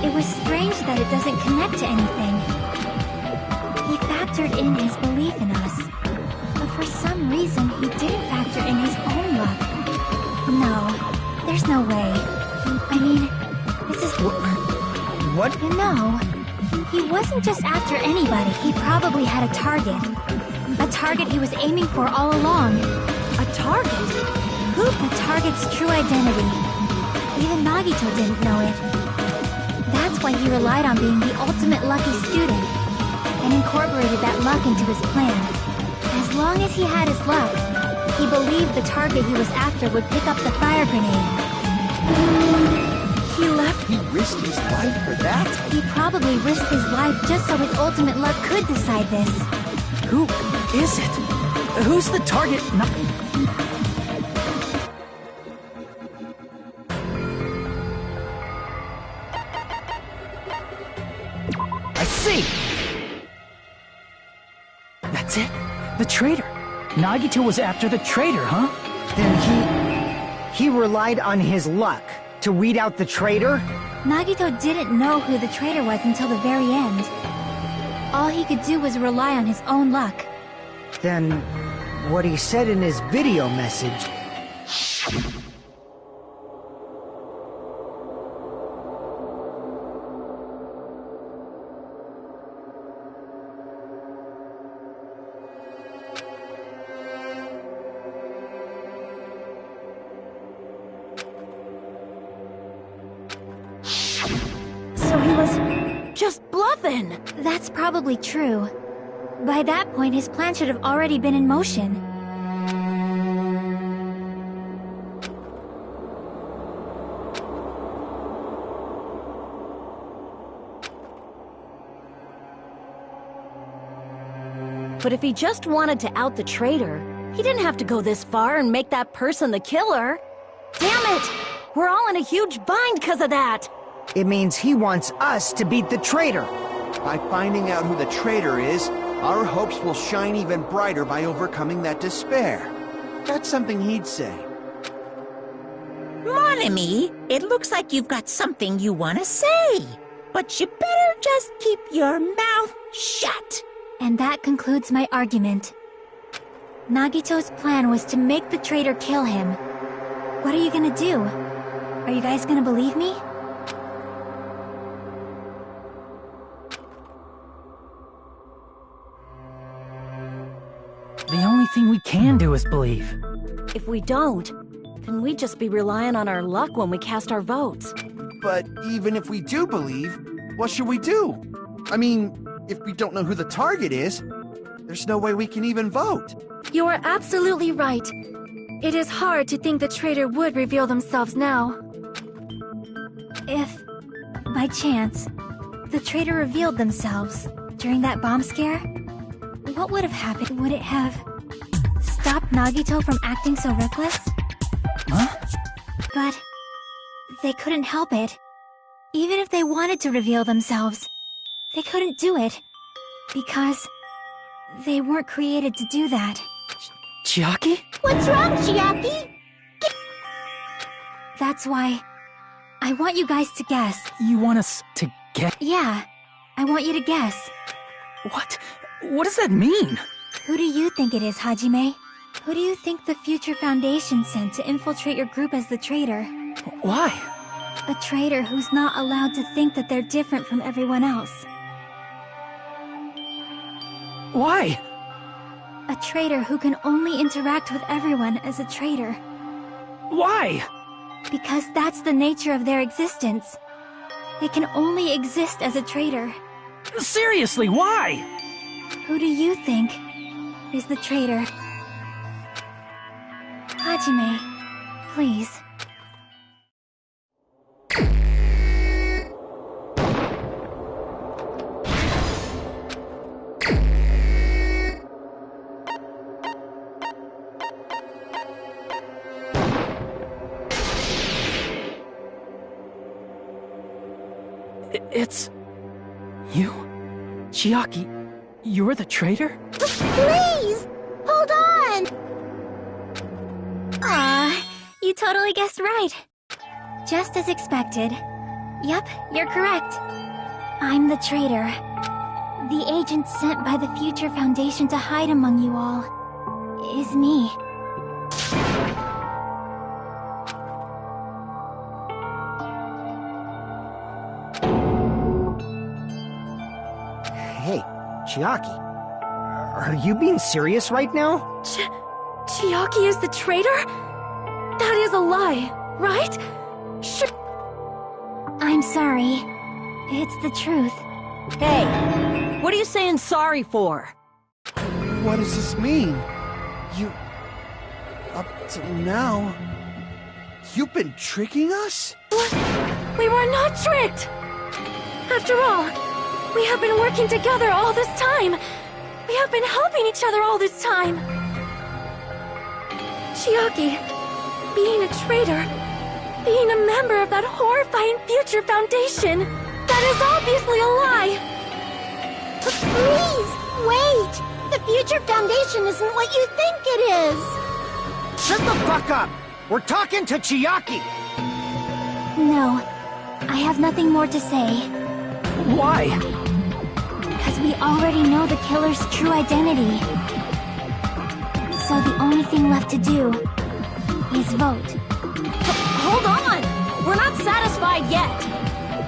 it was strange that it doesn't connect to anything. He factored in his belief in us. But for some reason, he didn't factor in his own luck. No, there's no way. I mean, this is... What? You know, he wasn't just after anybody. He probably had a target. A target he was aiming for all along. A target? Who? The target's true identity. Even Nagito didn't know it. That's why he relied on being the ultimate lucky student, and incorporated that luck into his plan. As long as he had his luck, he believed the target he was after would pick up the fire grenade. He left... He risked his life for that? He probably risked his life just so his ultimate luck could decide this. Who is it? Who's the target? I see! That's it? The traitor. Nagito was after the traitor, huh? Then he relied on his luck to weed out the traitor? Nagito didn't know who the traitor was until the very end. All he could do was rely on his own luck. Then what he said in his video message... So he was just bluffing. That's probably true. By that point, his plan should have already been in motion. But if he just wanted to out the traitor, he didn't have to go this far and make that person the killer. Damn it! We're all in a huge bind because of that! It means he wants us to beat the traitor. By finding out who the traitor is, our hopes will shine even brighter by overcoming that despair. That's something he'd say. Mon ami, it looks like you've got something you want to say. But you better just keep your mouth shut. And that concludes my argument. Nagito's plan was to make the traitor kill him. What are you gonna do? Are you guys gonna believe me? The only thing we can do is believe. If we don't, then we'd just be relying on our luck when we cast our votes. But even if we do believe, what should we do? I mean, if we don't know who the target is, there's no way we can even vote. You are absolutely right. It is hard to think the traitor would reveal themselves now. If, by chance, the traitor revealed themselves during that bomb scare, what would have happened? Would it have stopped Nagito from acting so reckless? Huh? But they couldn't help it. Even if they wanted to reveal themselves, they couldn't do it. Because they weren't created to do that. Chiaki? What's wrong, Chiaki? That's why I want you guys to guess. You want us to get... Yeah, I want you to guess. What? What does that mean? Who do you think it is, Hajime? Who do you think the Future Foundation sent to infiltrate your group as the traitor? Why? A traitor who's not allowed to think that they're different from everyone else. Why? A traitor who can only interact with everyone as a traitor. Why? Because that's the nature of their existence. They can only exist as a traitor. Seriously, why? Who do you think is the traitor? Hajime, please. It's... you? Chiaki, you're the traitor? Please! Hold on! Ah, you totally guessed right. Just as expected. Yep, you're correct. I'm the traitor. The agent sent by the Future Foundation to hide among you all is me. Hey, Chiaki. Are you being serious right now? Chiaki is the traitor? That is a lie, right? I'm sorry. It's the truth. Hey, what are you saying sorry for? What does this mean? You... Up till now... You've been tricking us? We were not tricked! After all, we have been working together all this time. We have been helping each other all this time. Chiaki, being a traitor, being a member of that horrifying Future Foundation, that is obviously a lie. Please, wait! The Future Foundation isn't what you think it is! Shut the fuck up! We're talking to Chiaki! No, I have nothing more to say. Why? Because we already know the killer's true identity. So the only thing left to do is vote. Hold on! We're not satisfied yet!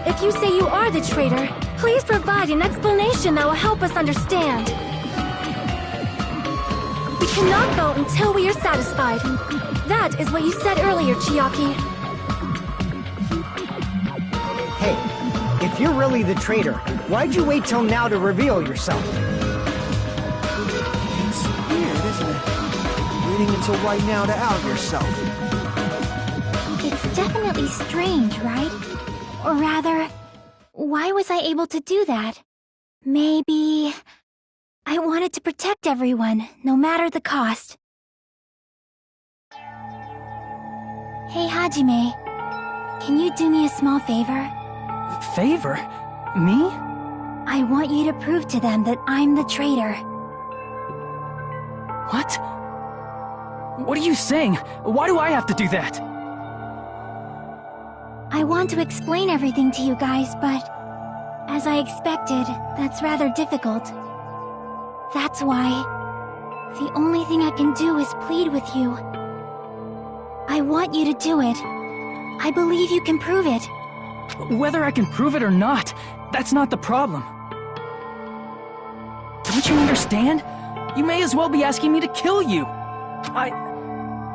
If you say you are the traitor, please provide an explanation that will help us understand. We cannot vote until we are satisfied. That is what you said earlier, Chiaki. Hey, if you're really the traitor, why'd you wait till now to reveal yourself? It's weird, isn't it? Waiting until right now to out yourself. It's definitely strange, right? Or rather, why was I able to do that? Maybe I wanted to protect everyone, no matter the cost. Hey, Hajime. Can you do me a small favor? Favor? Me? I want you to prove to them that I'm the traitor. What? What are you saying? Why do I have to do that? I want to explain everything to you guys, but as I expected, that's rather difficult. That's why the only thing I can do is plead with you. I want you to do it. I believe you can prove it. Whether I can prove it or not, that's not the problem. Don't you understand? You may as well be asking me to kill you.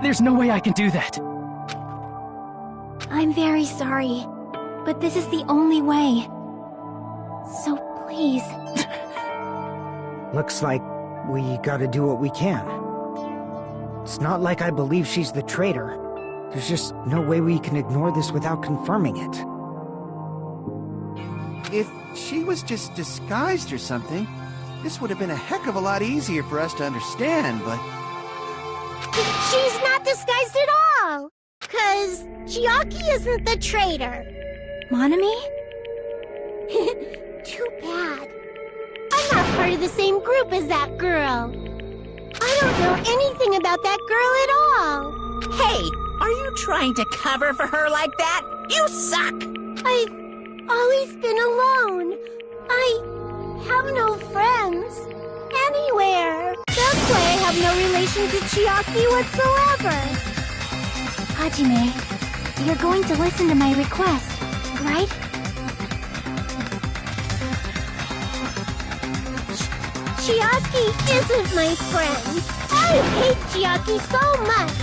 There's no way I can do that. I'm very sorry, but this is the only way. So please. Looks like we gotta do what we can. It's not like I believe she's the traitor. There's just no way we can ignore this without confirming it. If she was just disguised or something, this would have been a heck of a lot easier for us to understand, but... She's not disguised at all! 'Cause Chiaki isn't the traitor. Monami? Too bad. I'm not part of the same group as that girl. I don't know anything about that girl at all. Hey, are you trying to cover for her like that? You suck! I've always been alone. I have no friends. Anywhere. That's why I have no relation to Chiaki whatsoever. Hajime, you're going to listen to my request, right? Chiaki isn't my friend. I hate Chiaki so much.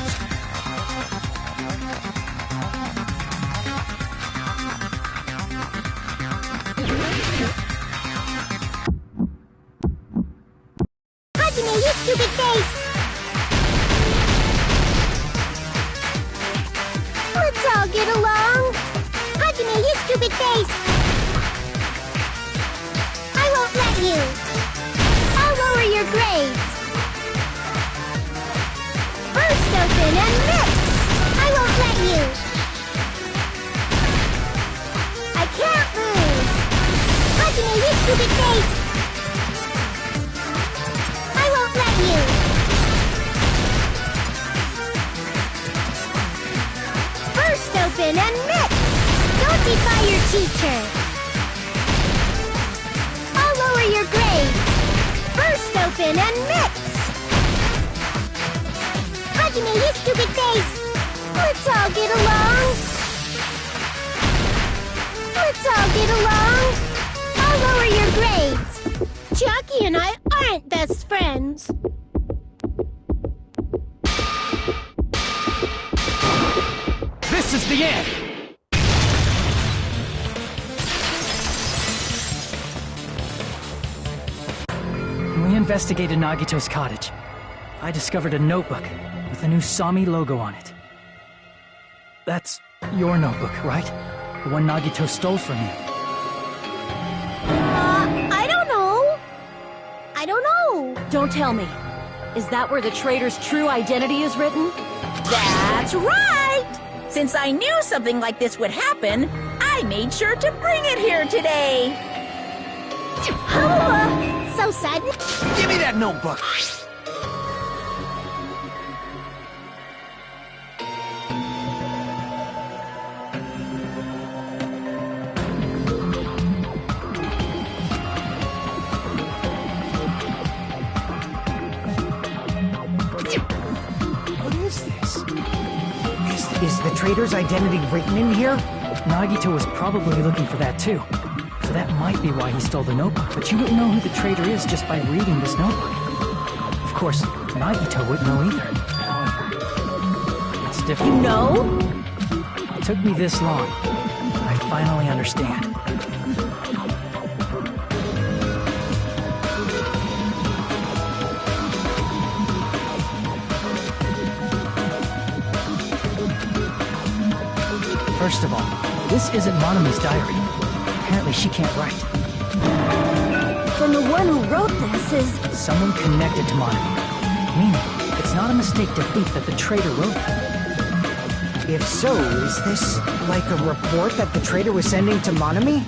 Hajime, you stupid face! Let's all get along. Hajime, you stupid face! I won't let you. I'll lower your grades. Burst open and mix! I won't let you. I can't lose. Hajime, you stupid face! I won't let you. Burst open and mix! Don't defy your teacher. I'll lower your grades. Burst open and mix! Hajime, you stupid face! Let's all get along! Let's all get along! I'll lower your grades! Chiaki and I aren't best friends! This is the end! We investigated Nagito's cottage. I discovered a notebook with the new Sami logo on it. That's your notebook, right? The one Nagito stole from you. I don't know. I don't know. Don't tell me. Is that where the traitor's true identity is written? That's right! Since I knew something like this would happen, I made sure to bring it here today. So sudden. Give me that notebook! What is this? Is the traitor's identity written in here? Nagito was probably looking for that too. So that might be why he stole the notebook, but you wouldn't know who the traitor is just by reading this notebook. Of course, Nagito wouldn't know either. However, it's different. You know? It took me this long, but I finally understand. First of all, this isn't Monomi's diary. Apparently she can't write. Then the one who wrote this is... Someone connected to Monomi. Meaning, it's not a mistake to think that the traitor wrote it. If so, is this like a report that the traitor was sending to Monomi?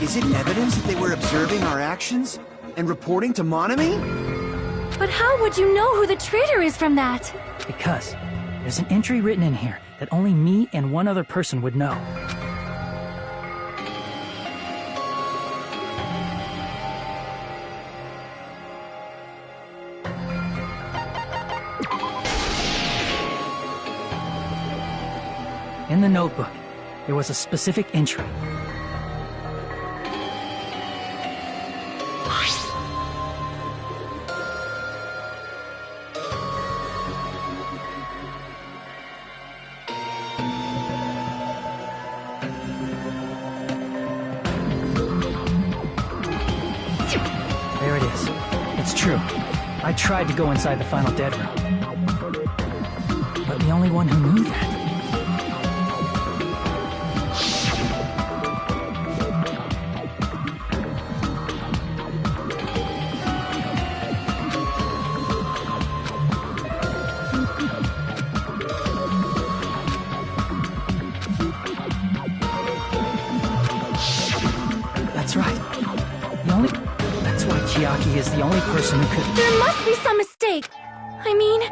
Is it evidence that they were observing our actions and reporting to Monomi? But how would you know who the traitor is from that? Because there's an entry written in here that only me and one other person would know. In the notebook, there was a specific entry. There it is. It's true. I tried to go inside the final dead room. But the only one who knew that. That's right. That's why Chiaki is the only person who could... There must be some mistake. I mean,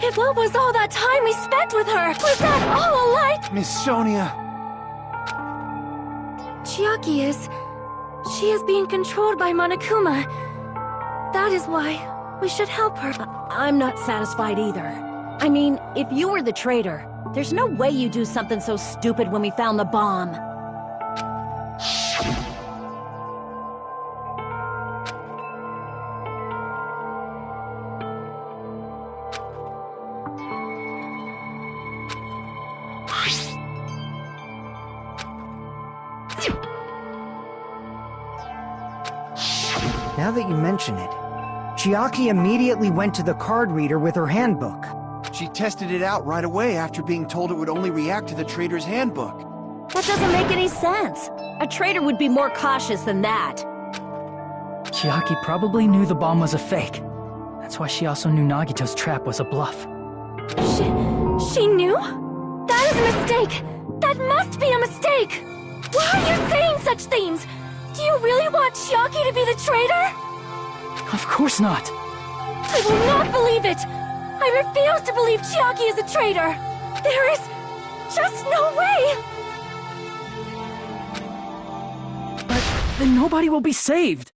if what was all that time we spent with her? Was that all a lie? Miss Sonia. Chiaki is... She is being controlled by Monokuma. That is why we should help her. I'm not satisfied either. I mean, if you were the traitor, there's no way you'd do something so stupid when we found the bomb. Now that you mention it, Chiaki immediately went to the card reader with her handbook. She tested it out right away after being told it would only react to the traitor's handbook. That doesn't make any sense. A traitor would be more cautious than that. Chiaki probably knew the bomb was a fake. That's why she also knew Nagito's trap was a bluff. She knew? That is a mistake! That must be a mistake! Why are you saying such things? Do you really want Chiaki to be the traitor? Of course not! I will not believe it! I refuse to believe Chiaki is a traitor! There is just no way! But then nobody will be saved!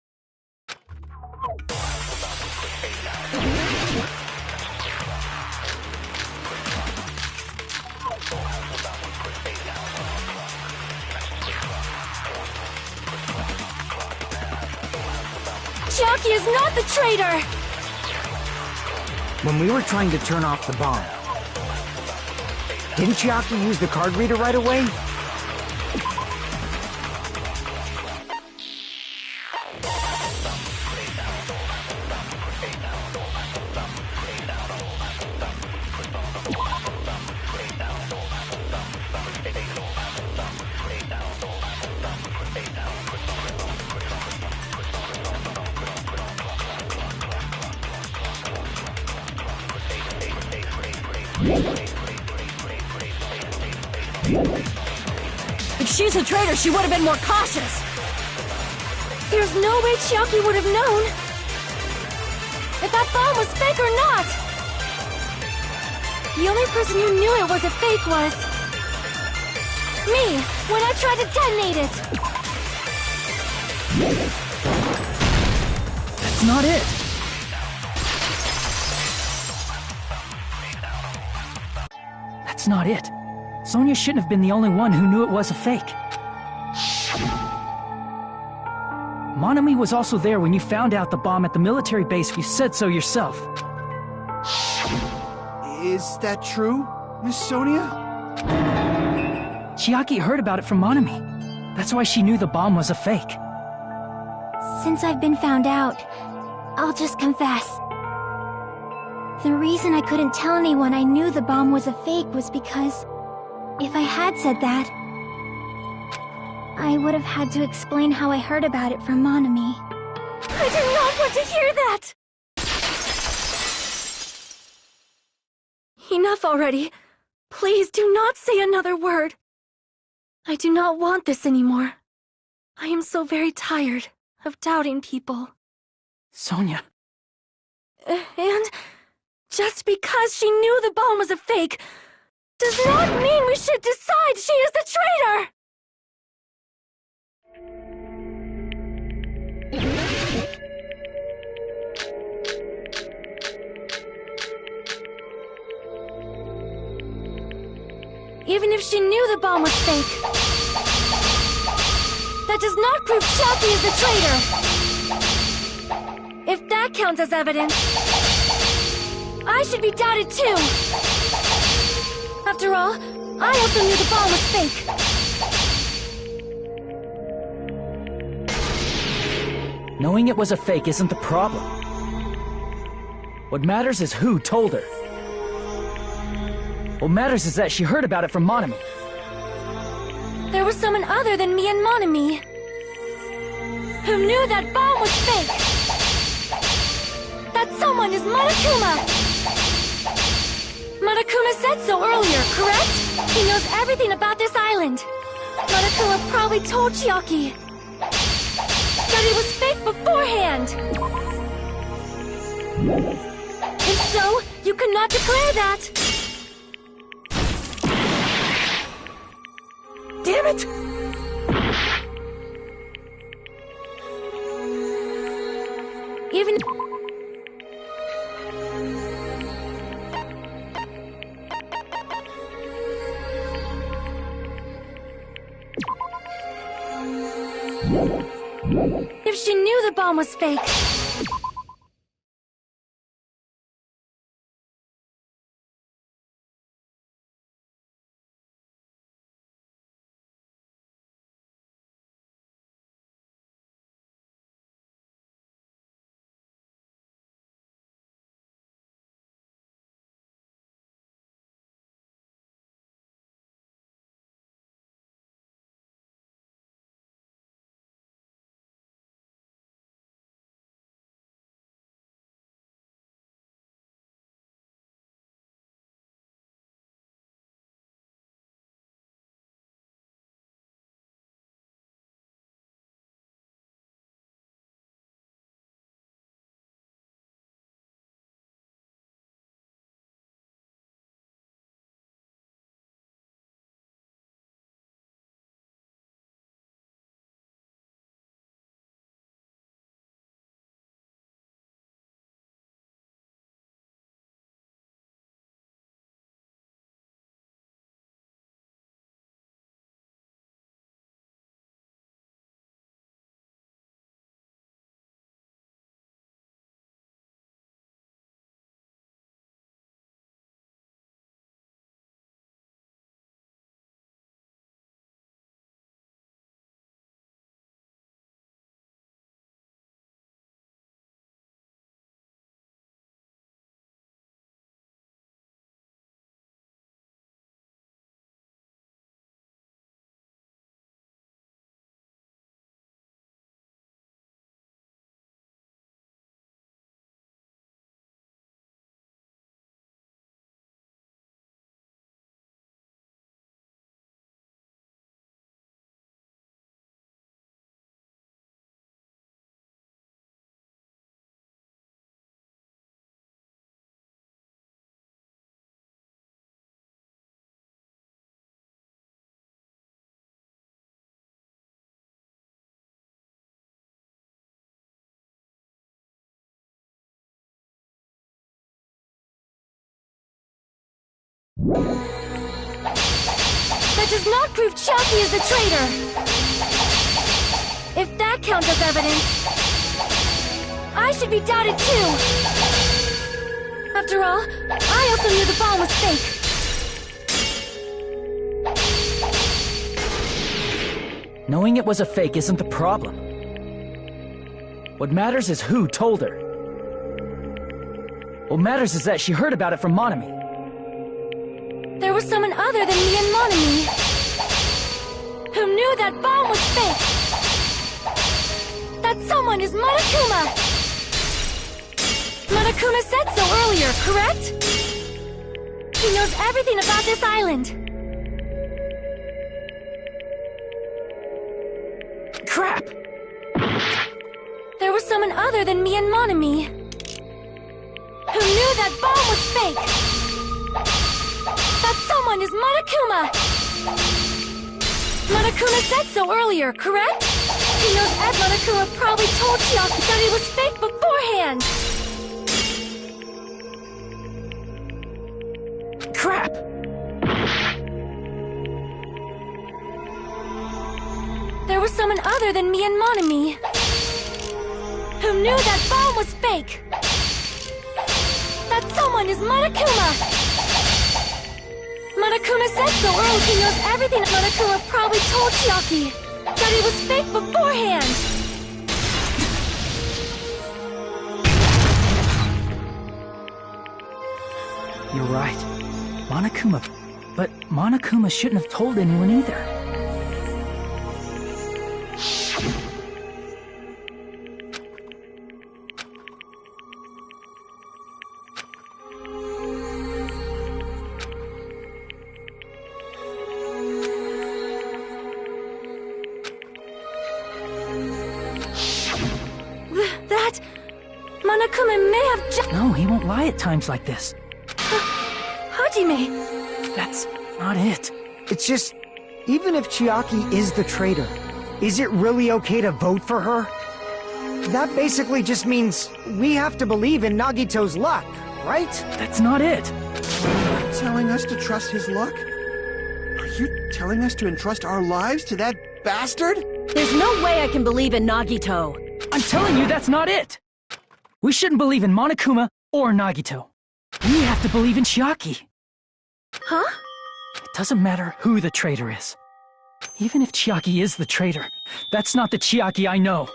Chiaki is not the traitor! When we were trying to turn off the bomb, didn't Chiaki use the card reader right away? If she's a traitor, she would have been more cautious. There's no way Chiaki would have known if that bomb was fake or not. The only person who knew it was a fake was me, when I tried to detonate it. That's not it. That's not it. Sonia shouldn't have been the only one who knew it was a fake. Monami was also there when you found out the bomb at the military base. You said so yourself. Is that true, Miss Sonia? Chiaki heard about it from Monami. That's why she knew the bomb was a fake. Since I've been found out, I'll just confess. The reason I couldn't tell anyone I knew the bomb was a fake was because if I had said that, I would have had to explain how I heard about it from Monami. I do not want to hear that! Enough already. Please do not say another word. I do not want this anymore. I am so very tired of doubting people. Sonia. And just because she knew the bomb was a fake does not mean we should decide she is the traitor! Even if she knew the bomb was fake, that does not prove Chiaki is the traitor! If that counts as evidence, I should be doubted too! After all, I also knew the bomb was fake! Knowing it was a fake isn't the problem. What matters is who told her. What matters is that she heard about it from Monami. There was someone other than me and Monami who knew that bomb was fake! That someone is Monokuma! Monokuma said so earlier, correct? He knows everything about this island. Monokuma probably told Chiaki that it was fake beforehand! If so, you cannot declare that! Damn it! Even... if she knew the bomb was fake, That does not prove Chiaki is the traitor! If that counts as evidence, I should be doubted too! After all, I also knew the bomb was fake. Knowing it was a fake isn't the problem. What matters is who told her. What matters is that she heard about it from Monami. There was someone other than me and Monami who knew that bomb was fake. That someone is Monokuma! Monokuma said so earlier, correct? He knows everything about this island. Crap! There was someone other than me and Monami who knew that bomb was fake. That someone is Monokuma! Monokuma said so earlier, correct? He knows Ed Monokuma probably told Chiaki that it was fake beforehand! Crap! There was someone other than me and Monami who knew that bomb was fake! That someone is Monokuma! Monokuma said so early he knows everything. Monokuma probably told Chiaki that it was fake beforehand! You're right. Monokuma. But Monokuma shouldn't have told anyone either. That... Monokuma may have just... No, he won't lie at times like this. Hajime! That's not it. It's just, even if Chiaki is the traitor, is it really okay to vote for her? That basically just means we have to believe in Nagito's luck, right? That's not it. Are you telling us to trust his luck? Are you telling us to entrust our lives to that bastard? There's no way I can believe in Nagito. I'm telling you that's not it. We shouldn't believe in Monokuma or Nagito. We have to believe in Chiaki. Huh? It doesn't matter who the traitor is. Even if Chiaki is the traitor, that's not the Chiaki I know.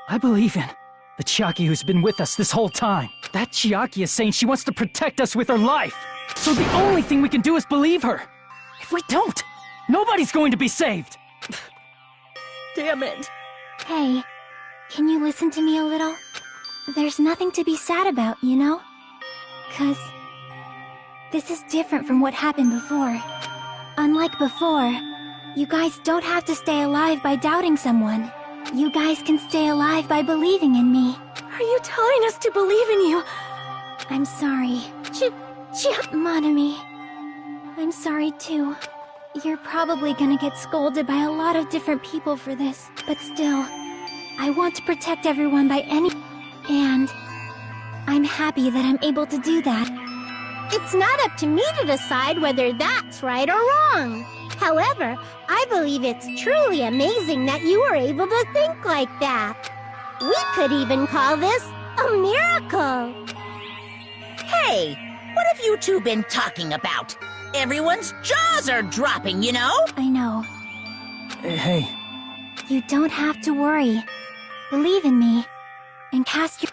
I believe in the Chiaki who's been with us this whole time. That Chiaki is saying she wants to protect us with her life. So the only thing we can do is believe her. If we don't, nobody's going to be saved. Damn it. Hey, can you listen to me a little? There's nothing to be sad about, you know? 'Cause this is different from what happened before. Unlike before, you guys don't have to stay alive by doubting someone. You guys can stay alive by believing in me. Are you telling us to believe in you? I'm sorry. Monami. I'm sorry too. You're probably gonna get scolded by a lot of different people for this, but still, I want to protect everyone by any... And I'm happy that I'm able to do that. It's not up to me to decide whether that's right or wrong. However, I believe it's truly amazing that you were able to think like that. We could even call this a miracle. Hey, what have you two been talking about? Everyone's jaws are dropping, you know? I know. Hey, You don't have to worry. Believe in me. And cast your...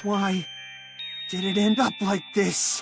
Why did it end up like this?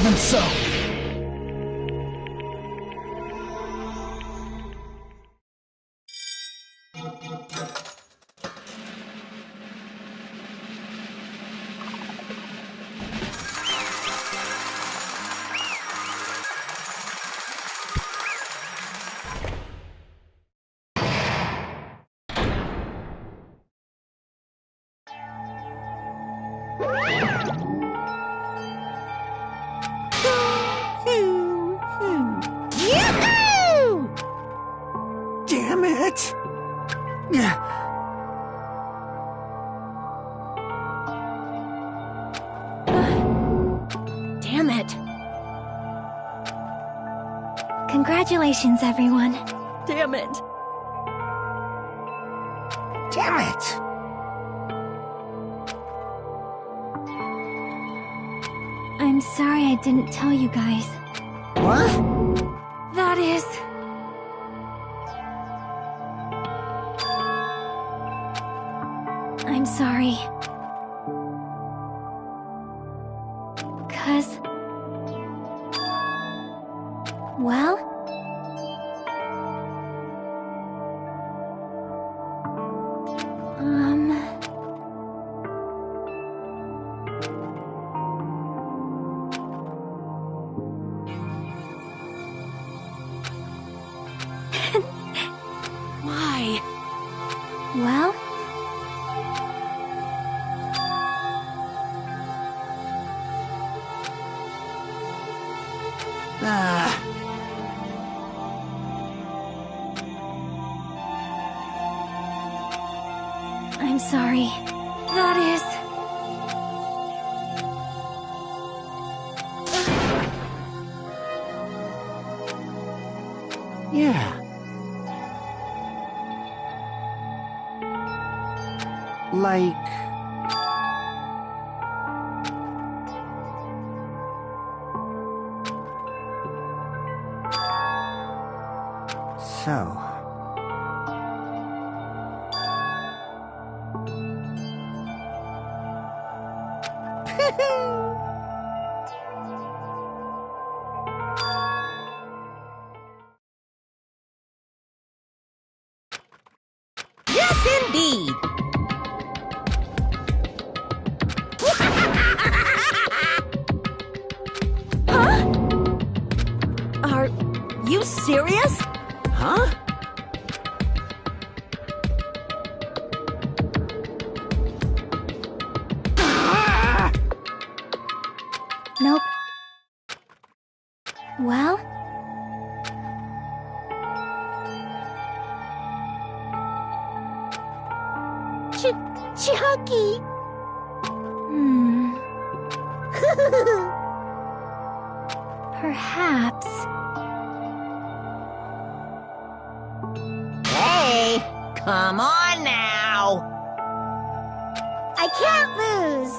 even so. Yoo-hoo! Damn it! Damn it. Congratulations, everyone. Damn it. Damn it! I'm sorry I didn't tell you guys. What? That is... I'm sorry. 'Cause... Well... Why? Well... I'm sorry. That is... Yeah. Like... So... Yes, indeed. Are you serious? Huh? Nope. Well... Chucky! Perhaps... Hey, come on now. I can't lose!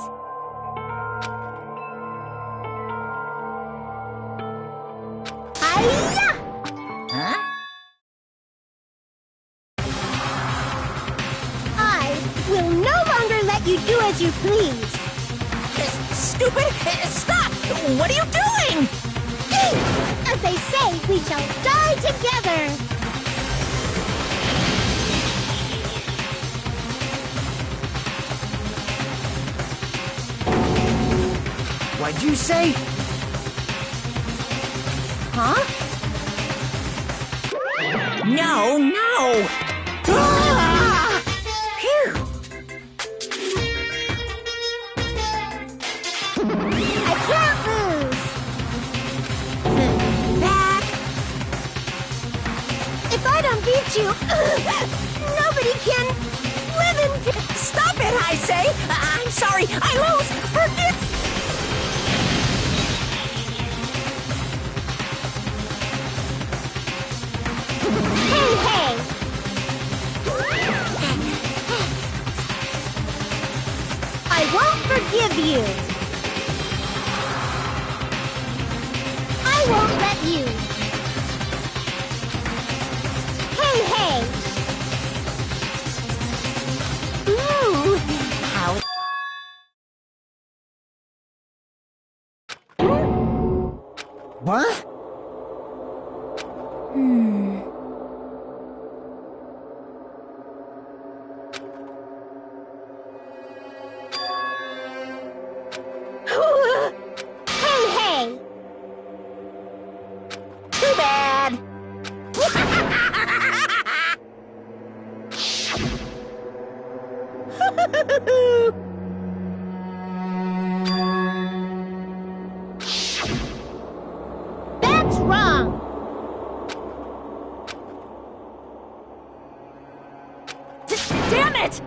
Hi-ya! Huh? I will no longer let you do as you please! Stupid! Stop! What are you doing? As they say, we shall die together! What'd you say? Huh? No, no! Ah! Phew! I can't lose! Back! If I don't beat you, nobody can live in... Stop it, I say! I'm sorry, I lose! Forgive... Hey, hey! I won't forgive you! I won't let you! Hey, hey! Ooh! How What? Hey, hey! Too bad. That's wrong! Damn it!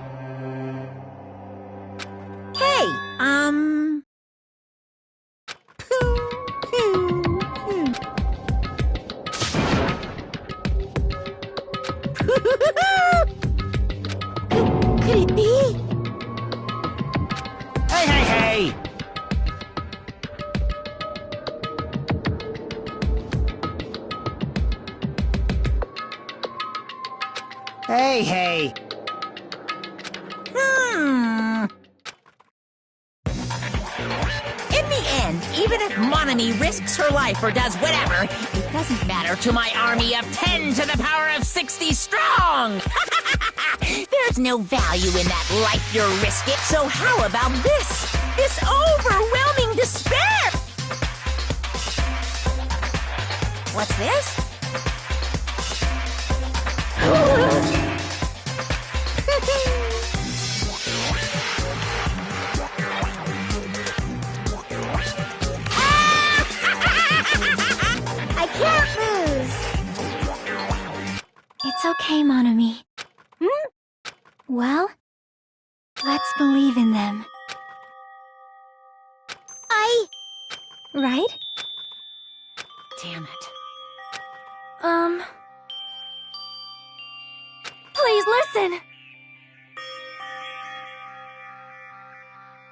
Hey, Could it be? Hey, hey, hey! Hey, hey! In the end, even if Monami risks her life or does whatever, it doesn't matter to my army of 10 to the power of 60 strong! There's no value in that life you're risking. So how about this? This overwhelming despair! What's this? I can't lose! It's okay, Monami. Well, let's believe in them. Right? Damn it. Please listen!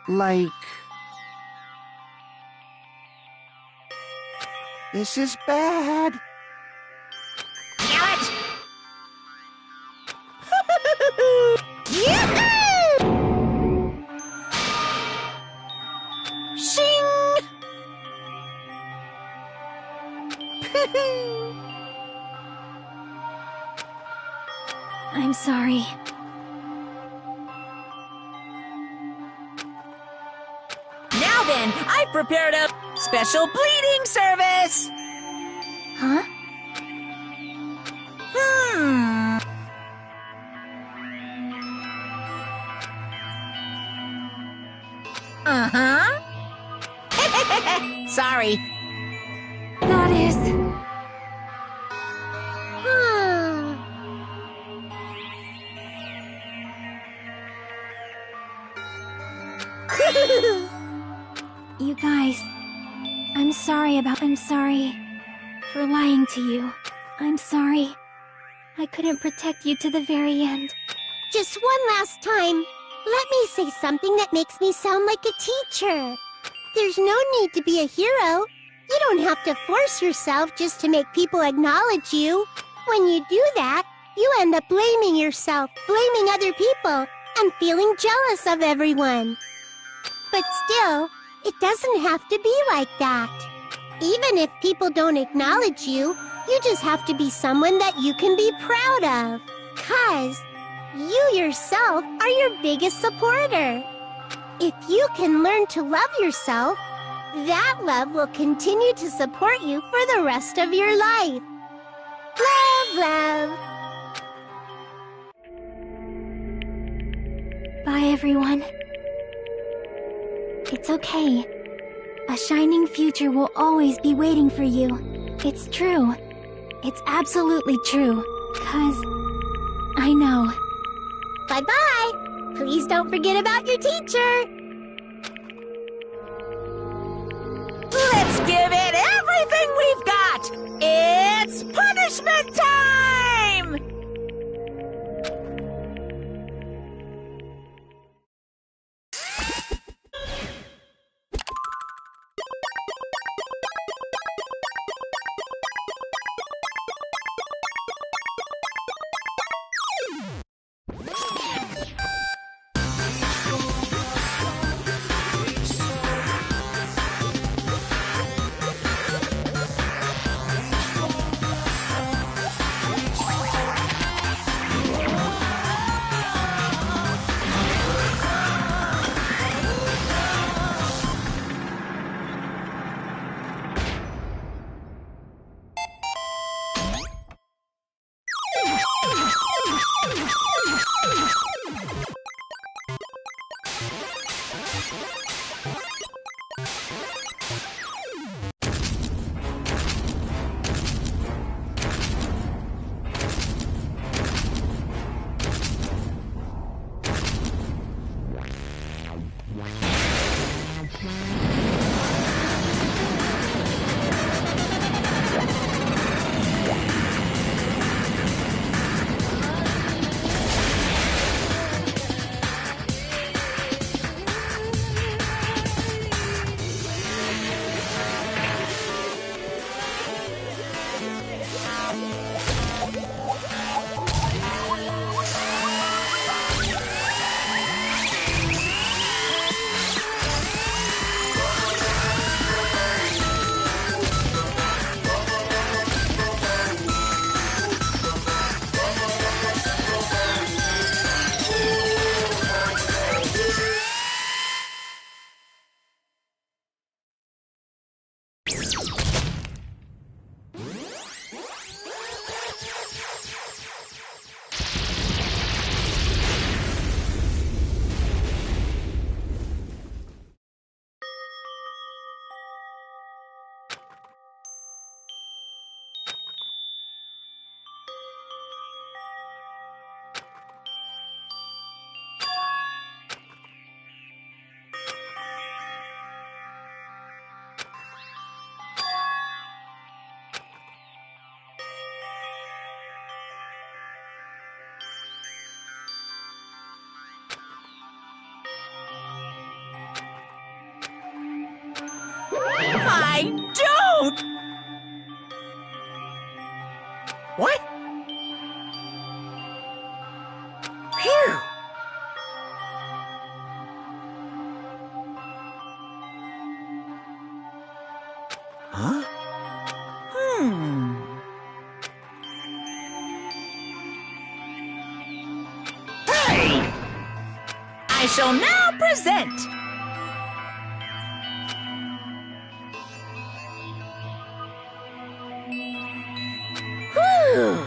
Like... This is bad. Damn it! Shing! I'm sorry. Now then, I prepared a special bleeding service! Huh? Uh-huh. Sorry. That is... You guys, I'm sorry for lying to you. I'm sorry. I couldn't protect you to the very end. Just one last time, let me say something that makes me sound like a teacher. There's no need to be a hero. You don't have to force yourself just to make people acknowledge you. When you do that, you end up blaming yourself, blaming other people, and feeling jealous of everyone. But still, it doesn't have to be like that. Even if people don't acknowledge you, you just have to be someone that you can be proud of. 'Cause you yourself are your biggest supporter. If you can learn to love yourself, that love will continue to support you for the rest of your life. Love, love. Bye, everyone. It's okay. A shining future will always be waiting for you. It's true. It's absolutely true. 'Cause I know. Bye-bye. Please don't forget about your teacher. Let's give it everything we've got! It's punishment time! I don't! What? Phew! Huh? Hey! I shall now present. Whew.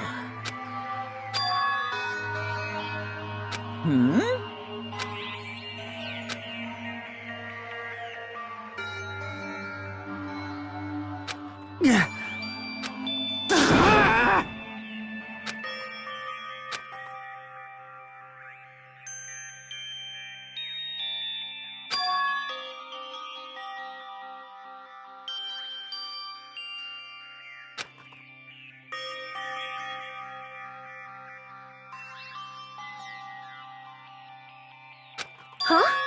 Huh?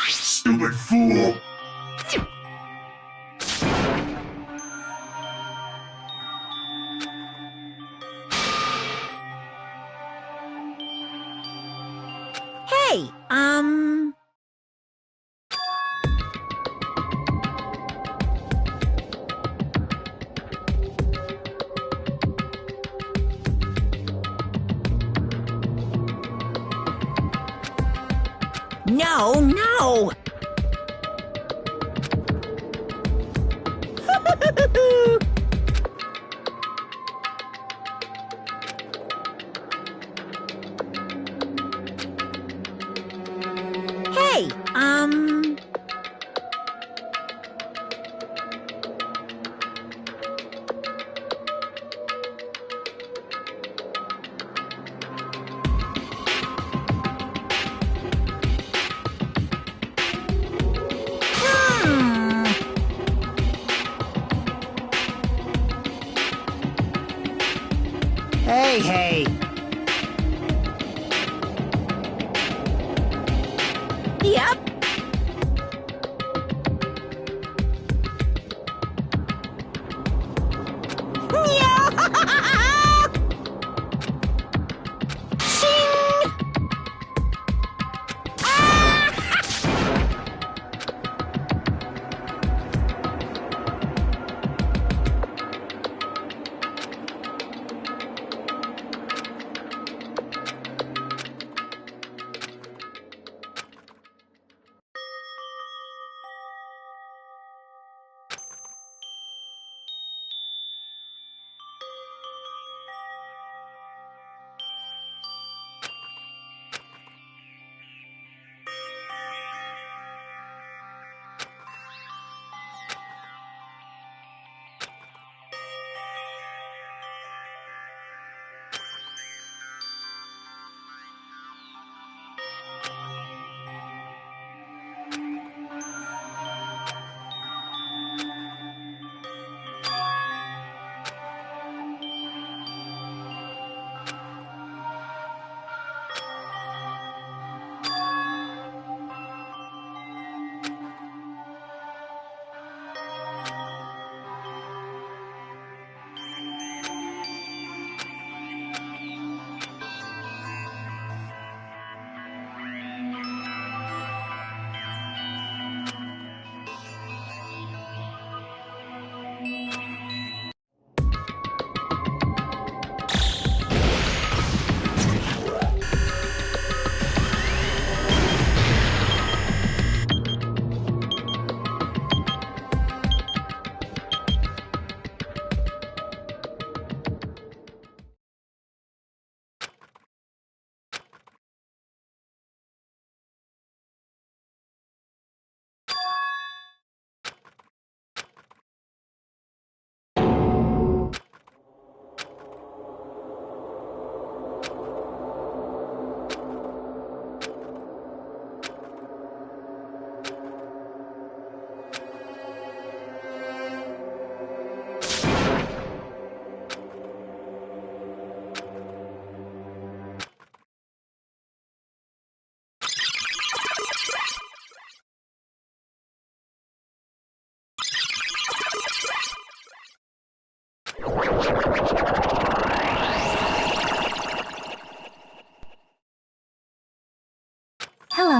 Stupid fool! Hey, No, no! Hey, Hey, hey. Yep. Shing!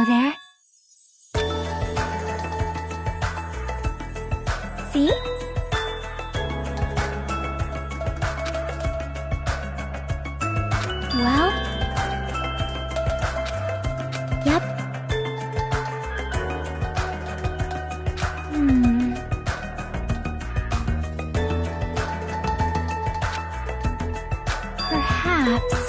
Hello there. See? Well? Yep. Perhaps...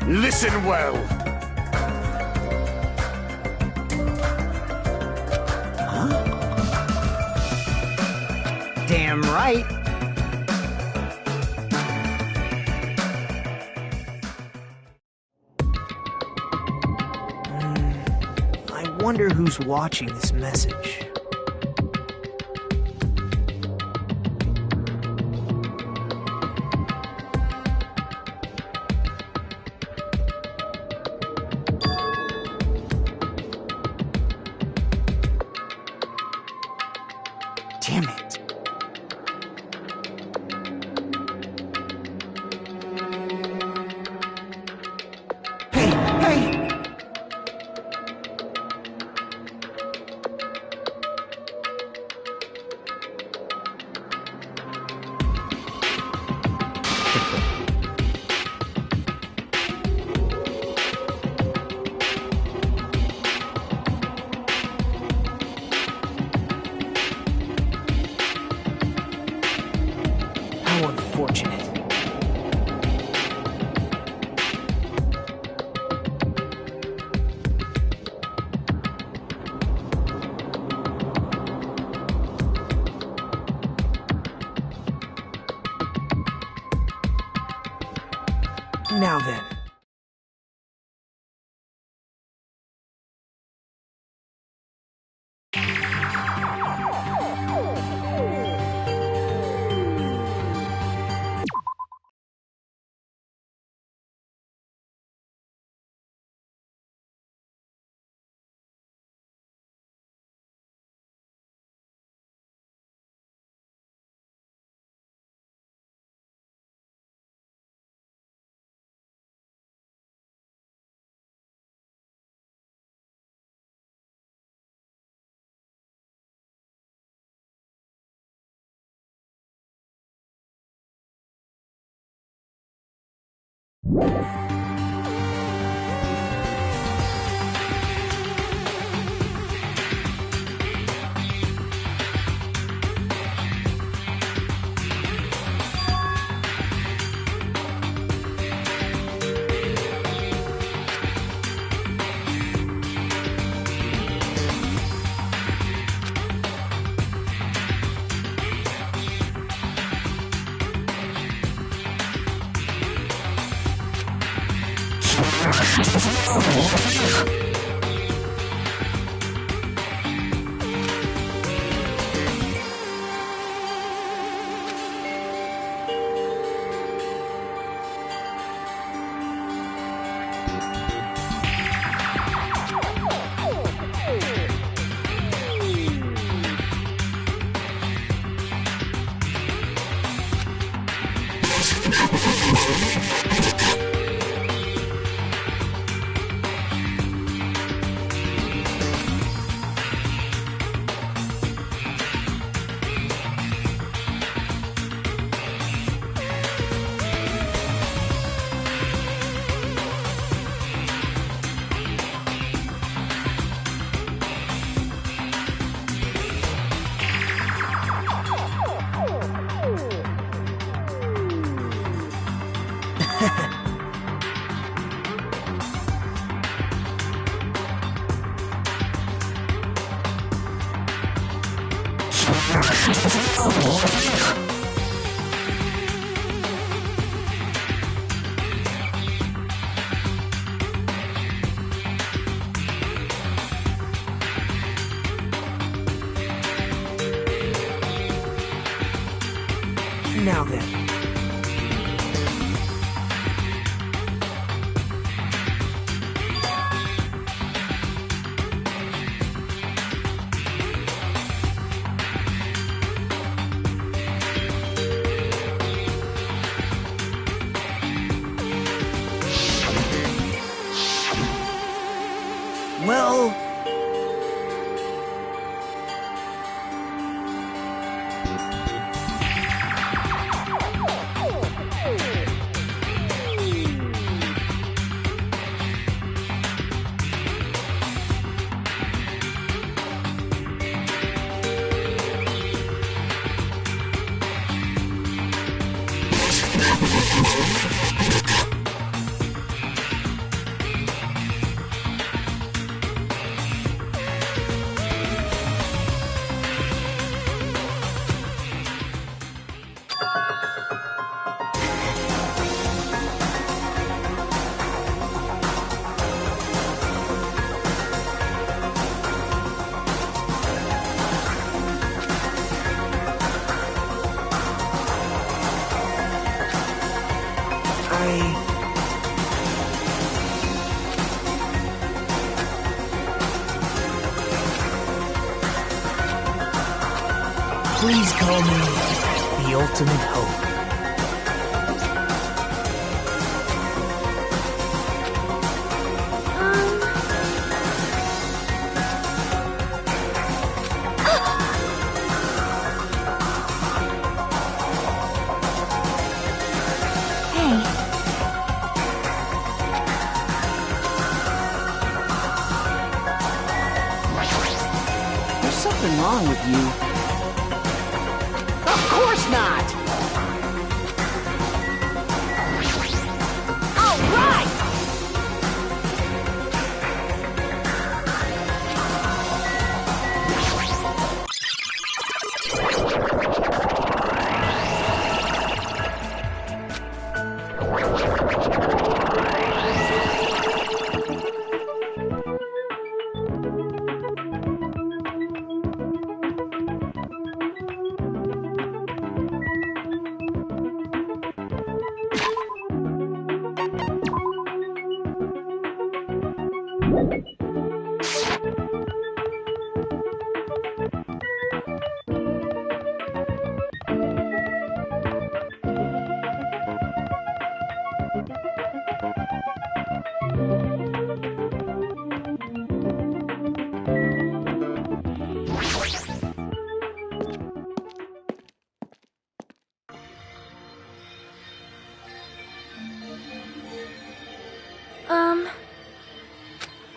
Listen well. Damn right. I wonder who's watching this message. Damn it. Hey, hey! How unfortunate. Now then. Now then. Well... Please call me the ultimate hope. Hey. There's something wrong with you. Of course not! All right!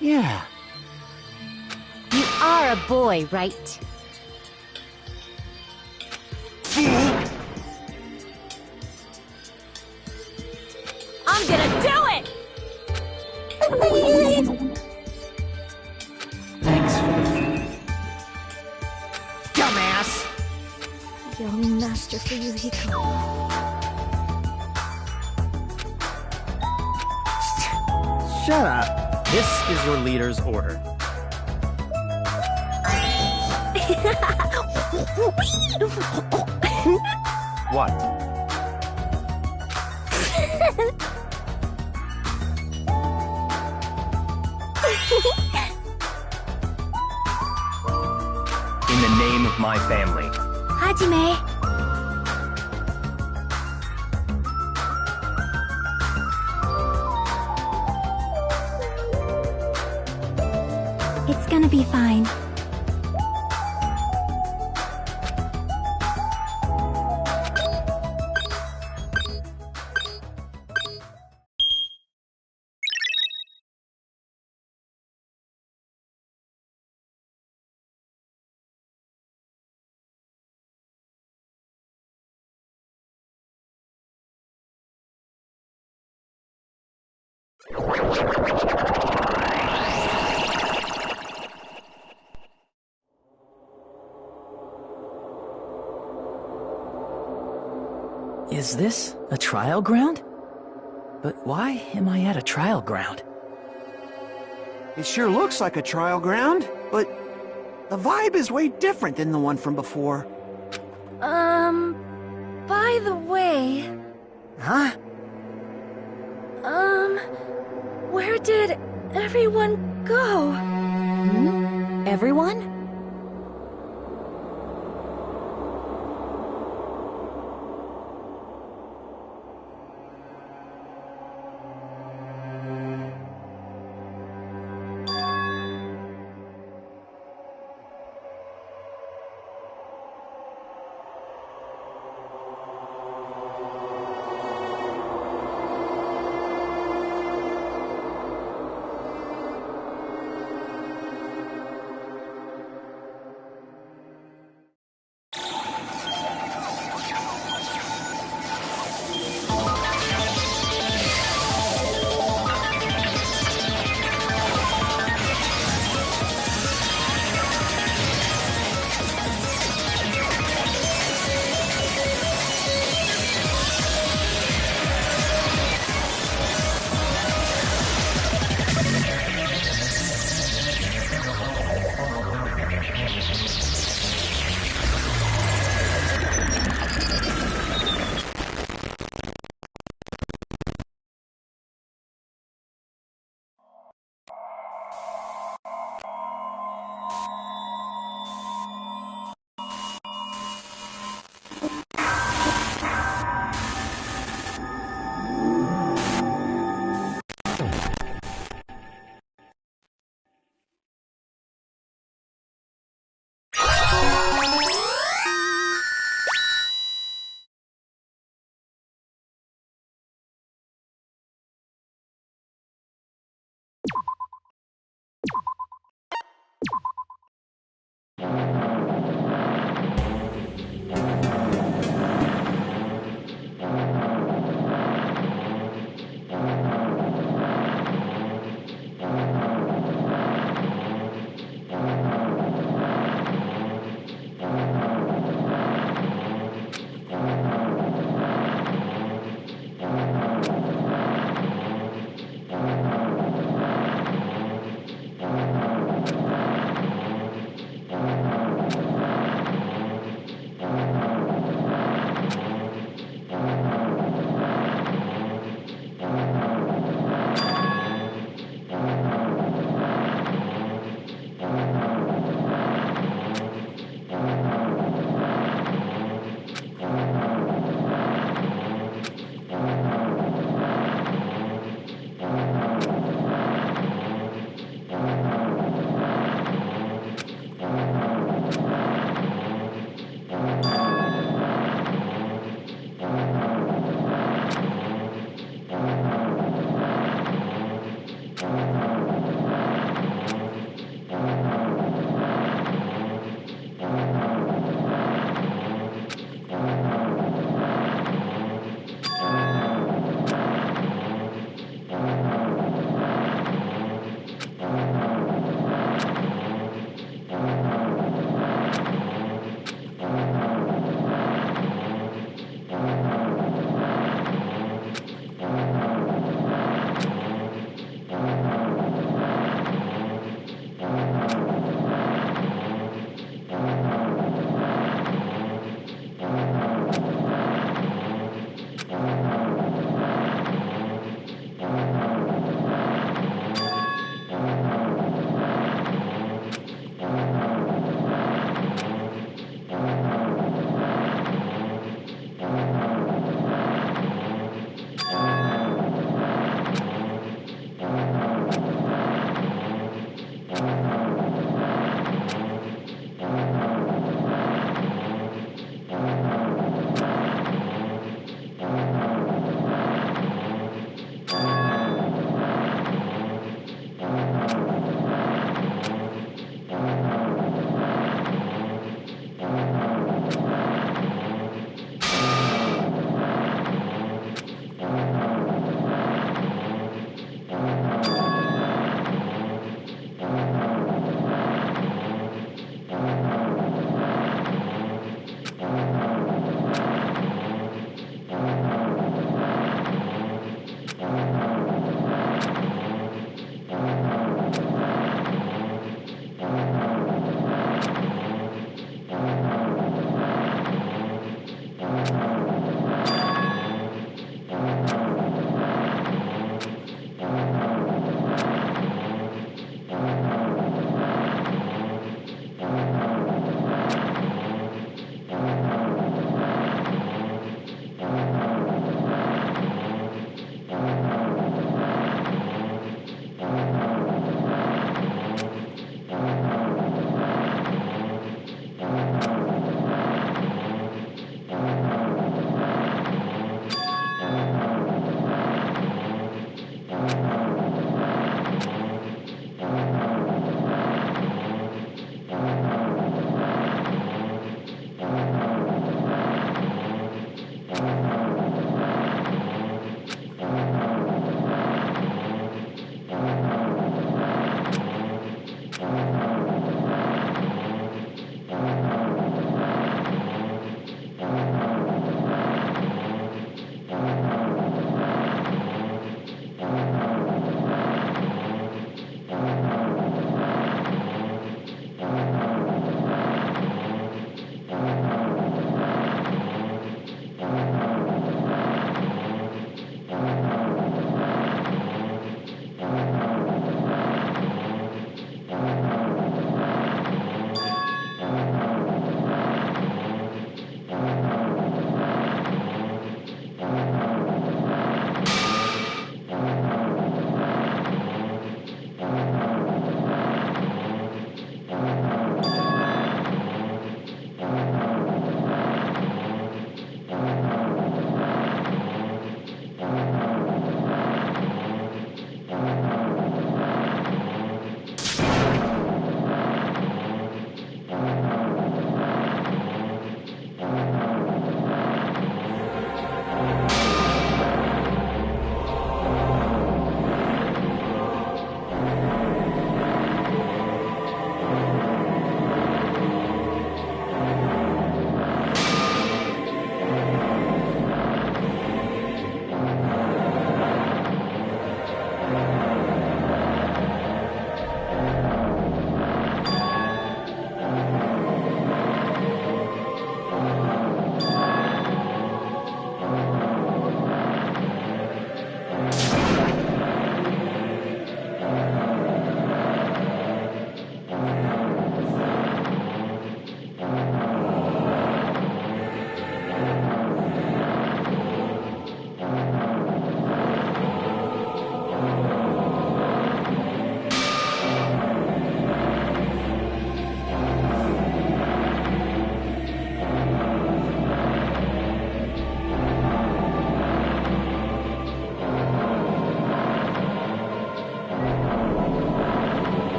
Yeah. You are a boy, right? I'm gonna do it! Thanks for the food. Dumbass! Yummy master for you, Hiko. Shut up. This is your leader's order. What? In the name of my family. Hajime. It's gonna be fine. Is this a trial ground? But why am I at a trial ground? It sure looks like a trial ground, but the vibe is way different than the one from before. By the way... Huh? Where did everyone go? Everyone?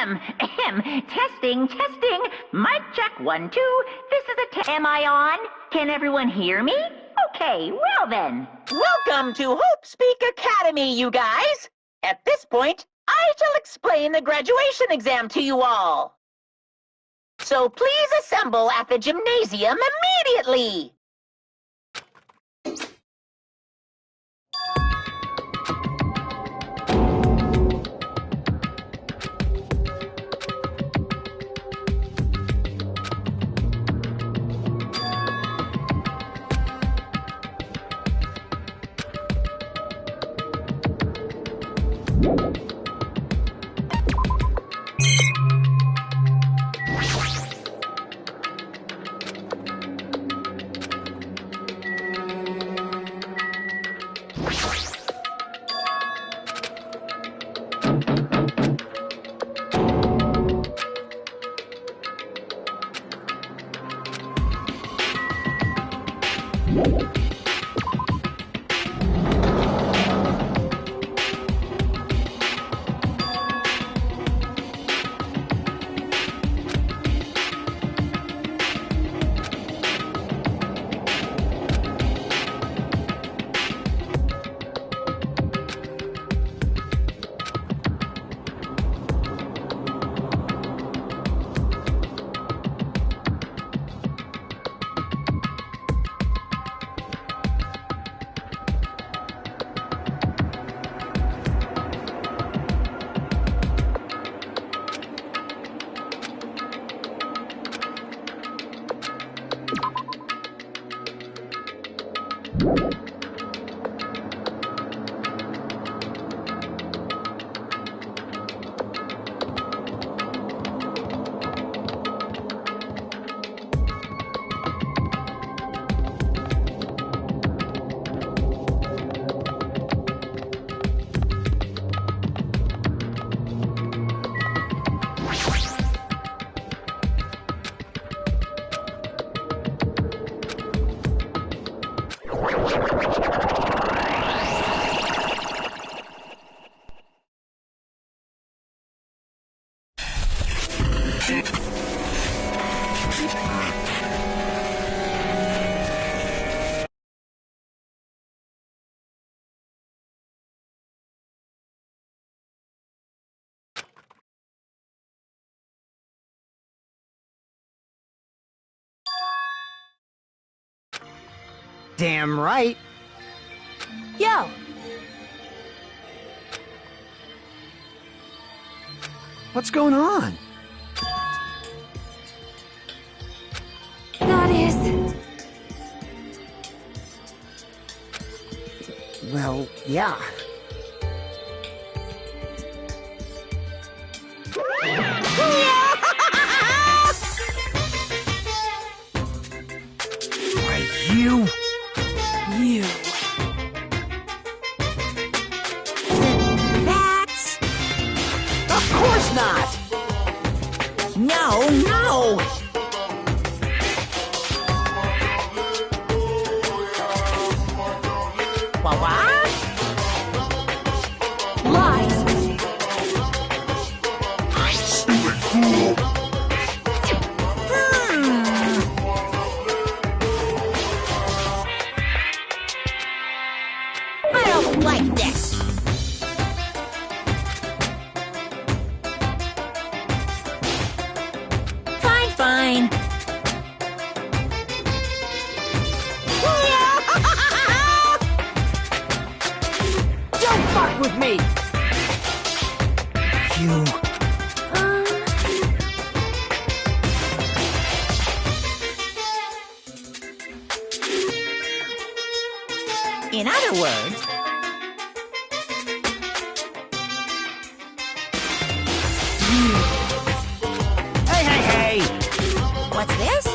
Testing, testing. Mic check, 1, 2. This is a am I on? Can everyone hear me? Okay, well then. Welcome to Hope Speak Academy, you guys. At this point, I shall explain the graduation exam to you all. So please assemble at the gymnasium immediately. Damn right. Yo! What's going on? That is... Well, yeah. Why, you... You. That's... Of course not! No, no! What? Lies! I don't like this. Fine, fine. Don't fuck with me! You... In other words, Hey, hey, hey! what's this?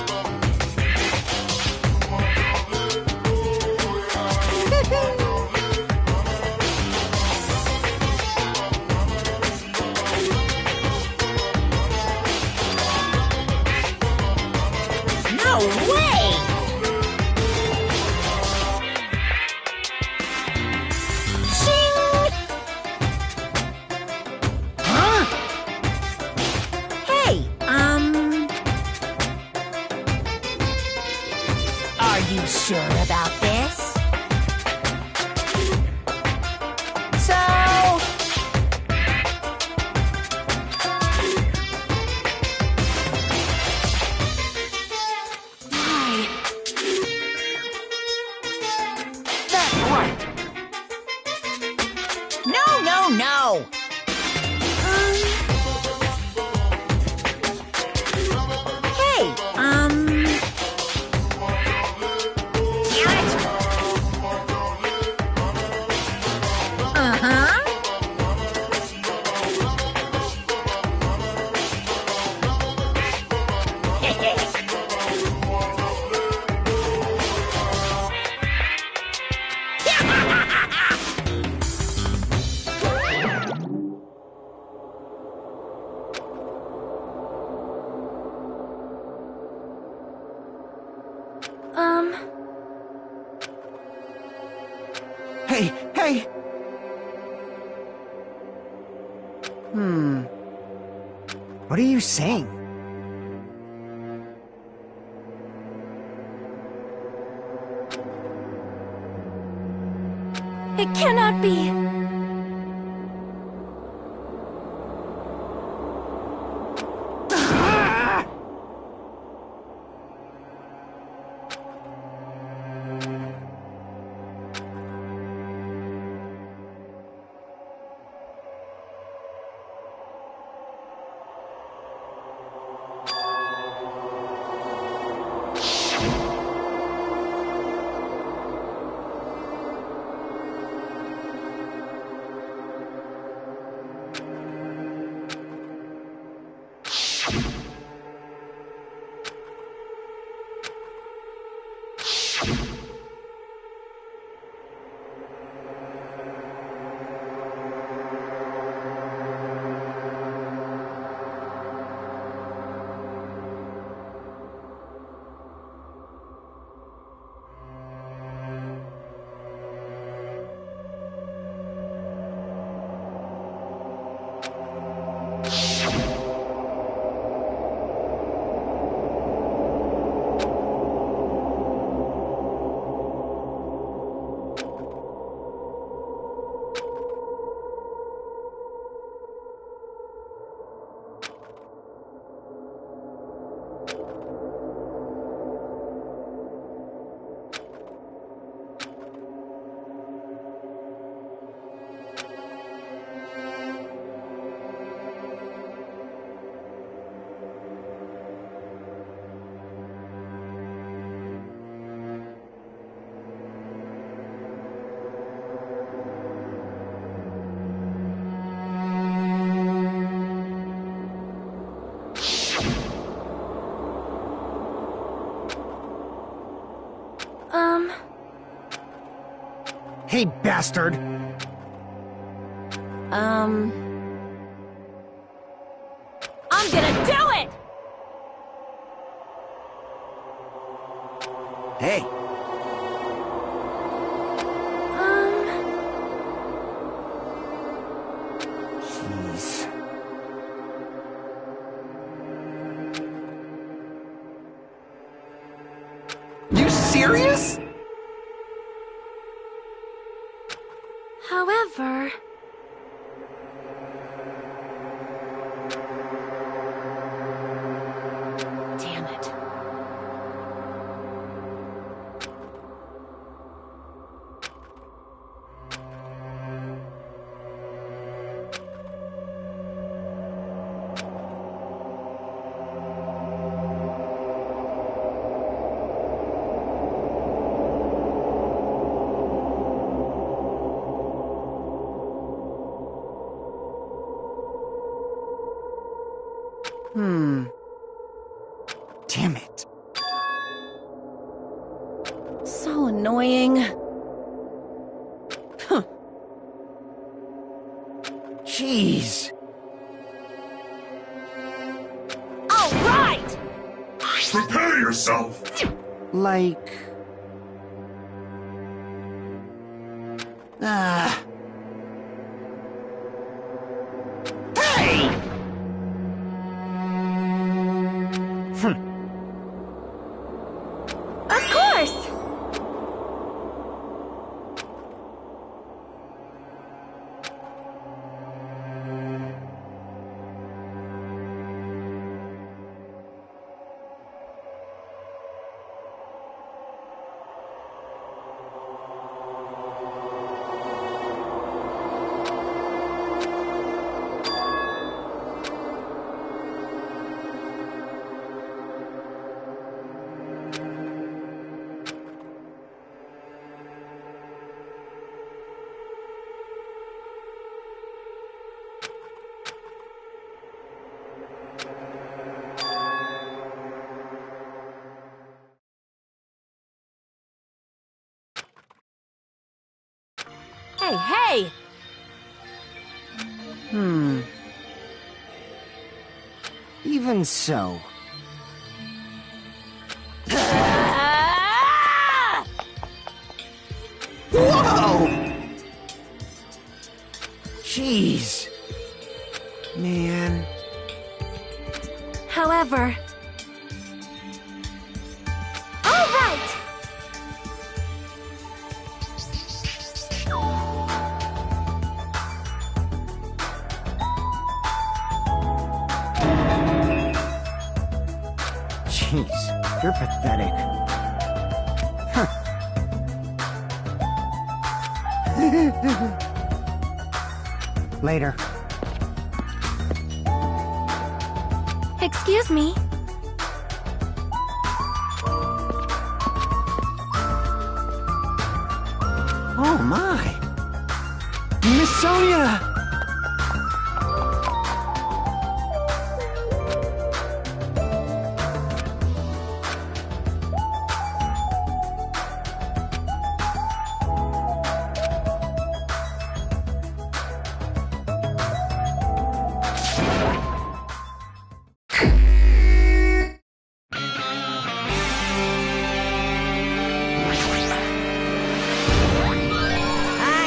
No way! Shing! Huh? Are you sure about this? So... Why? That's right! No, no, no! Hey, damn it! Uh-huh. Hey, hey! What are you saying? It cannot be. Hey, bastard! I'm gonna do it! Hey, Jeez. you serious? However... Damn it. Damn it. So annoying. Jeez. All right! Prepare yourself! Like... Hey! Of course! lie! Even so. Ah! Whoa! Jeez. Man. However... All right! Jeez, you're pathetic. Later. Excuse me. Oh my. Miss Sonia!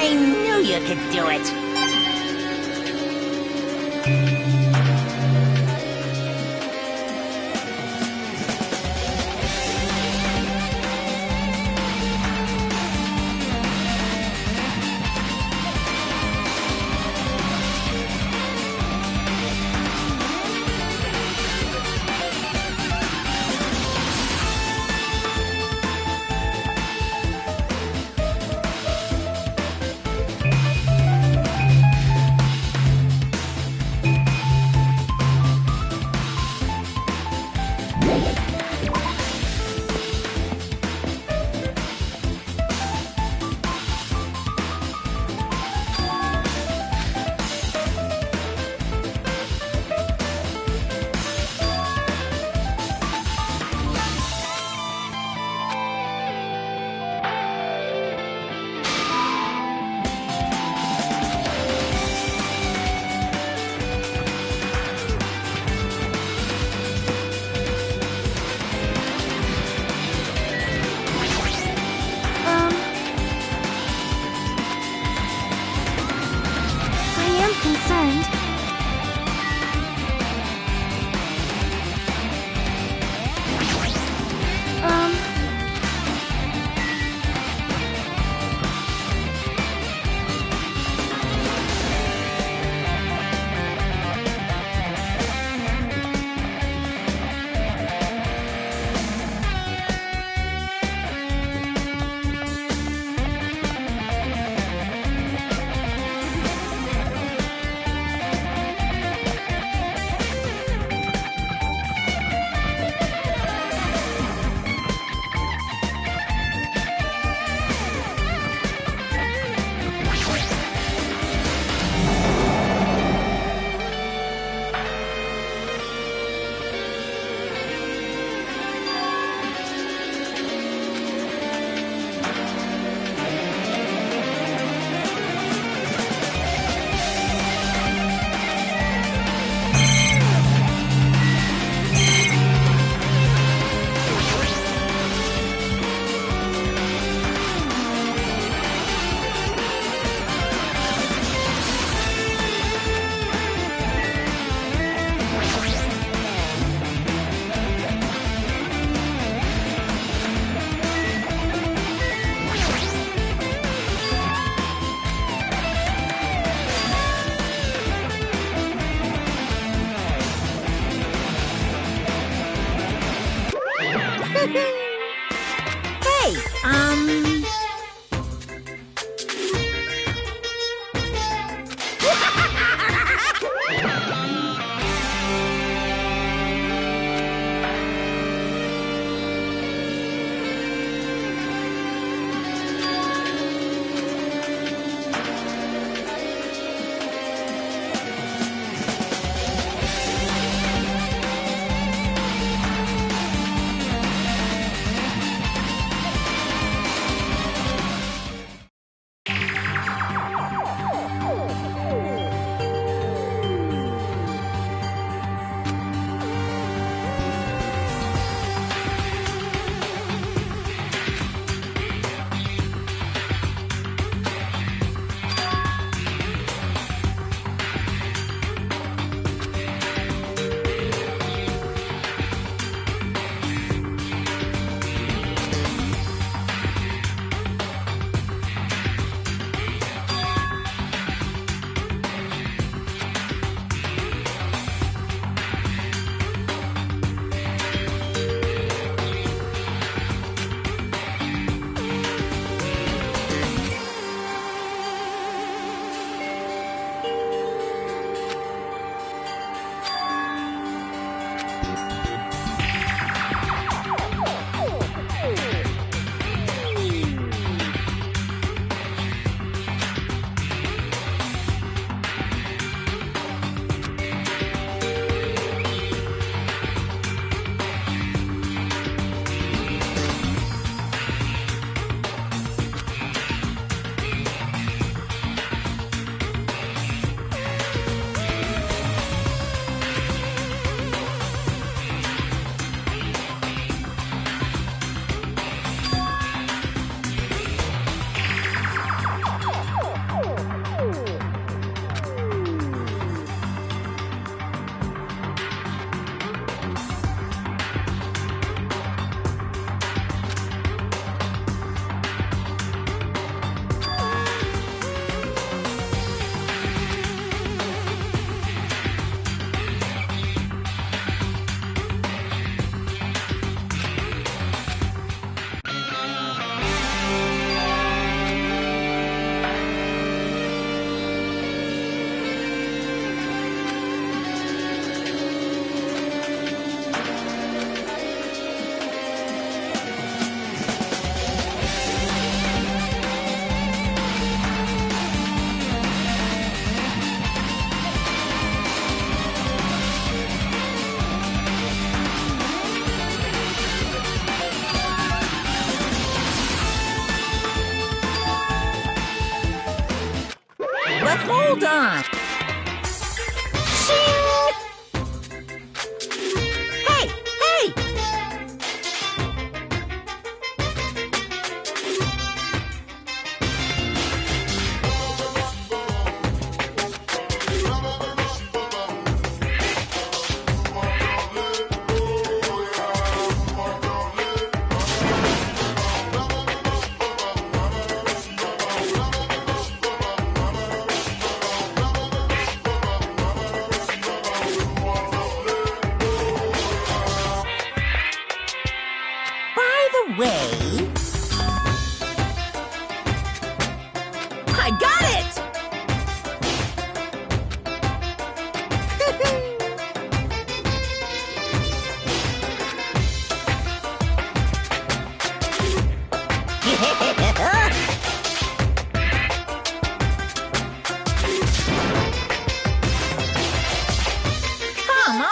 I knew you could do it. I am concerned. Hey, Hold on. Ching! Hey, hey! By the way, I got it! Come on!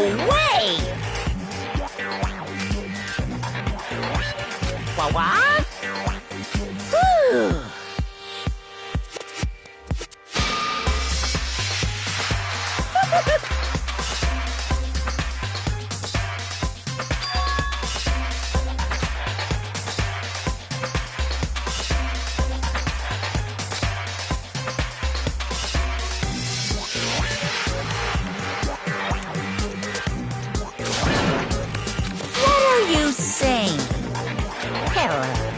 No way! What? Whew. What are you saying? Hello.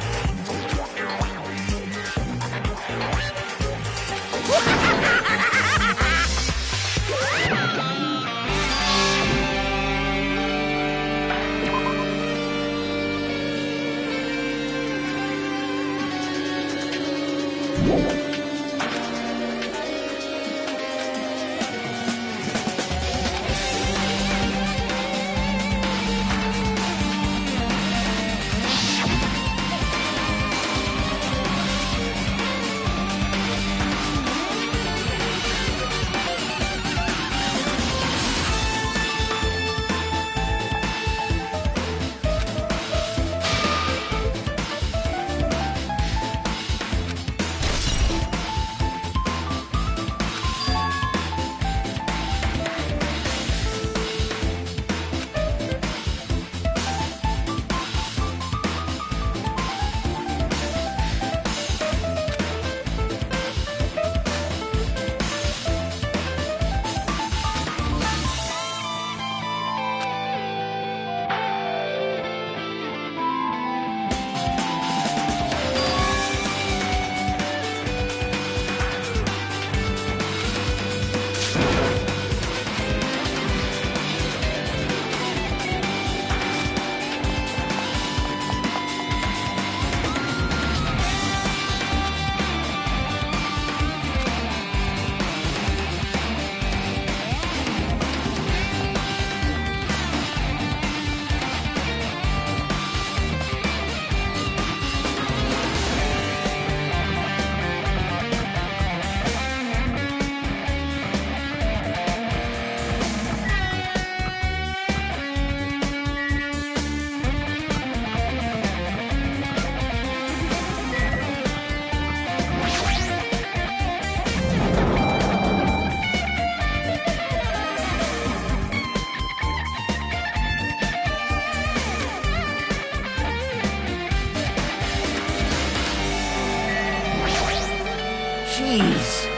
Jeez.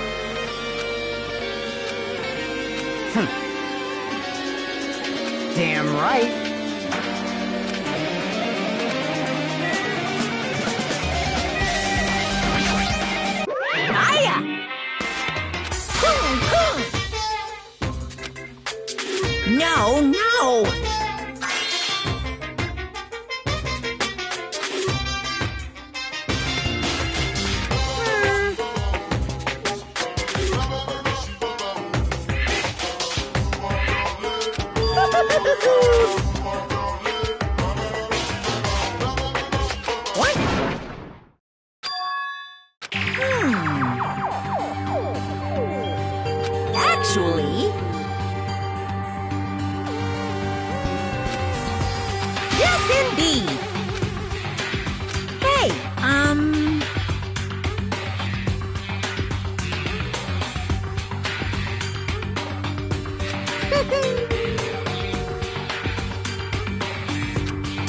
Damn right. Hiya! No, no! What? Actually, yes, indeed. Hey,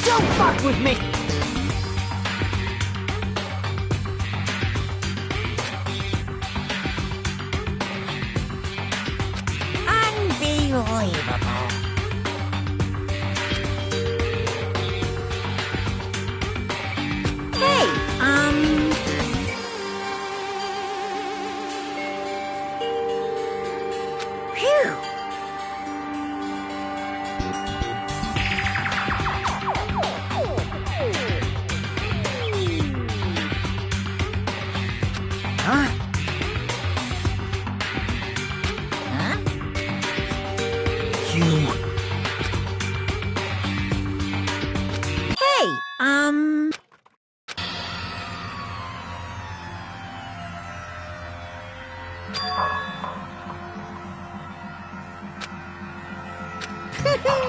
Don't fuck with me! unbelievable. Hey, phew. Huh? Huh? You... Hey, What?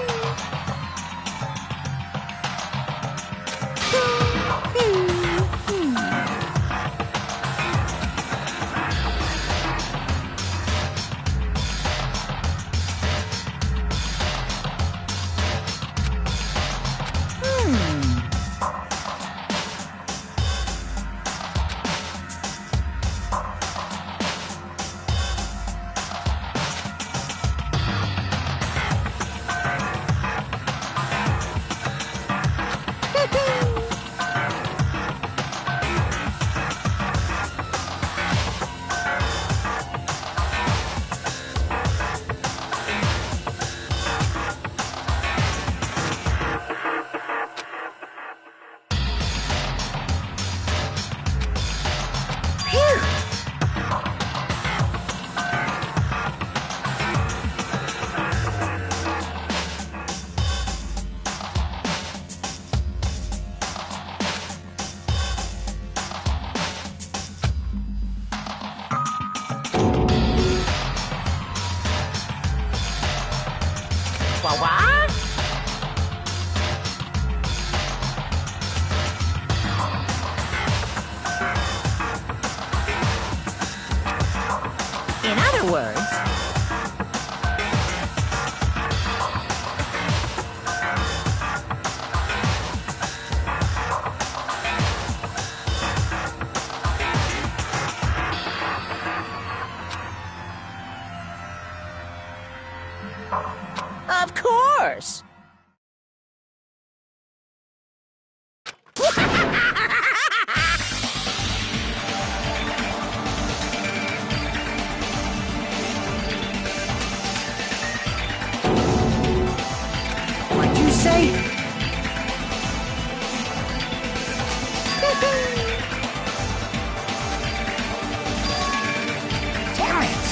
In other words, of course. What'd you say? Damn it!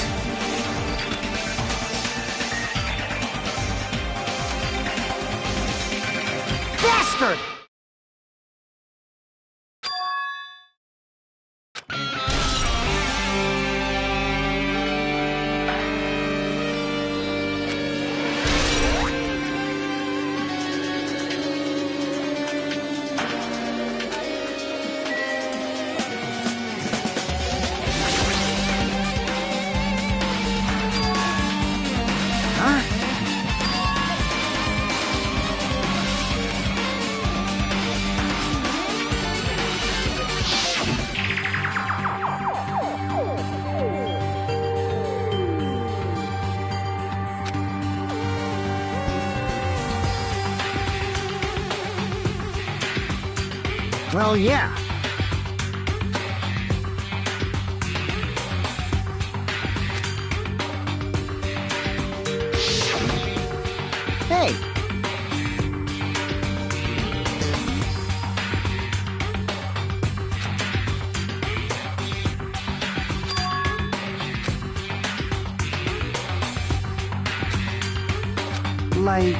Bastard! Well, yeah. Hey! Like...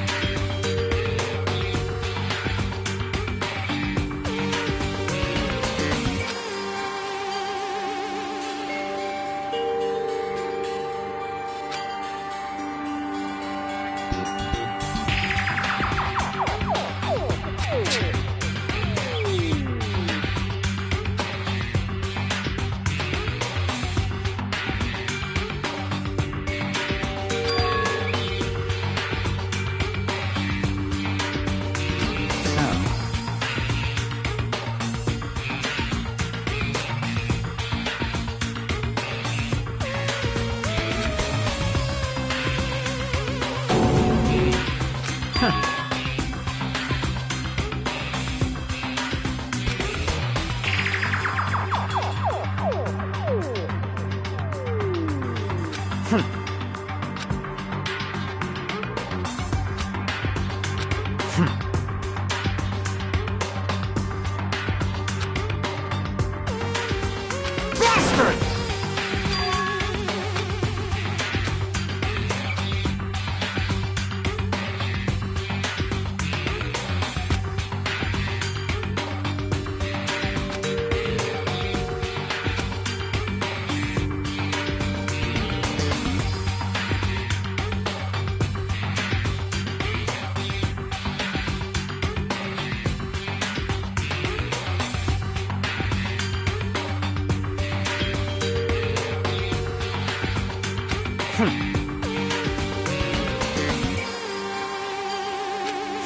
Bastard!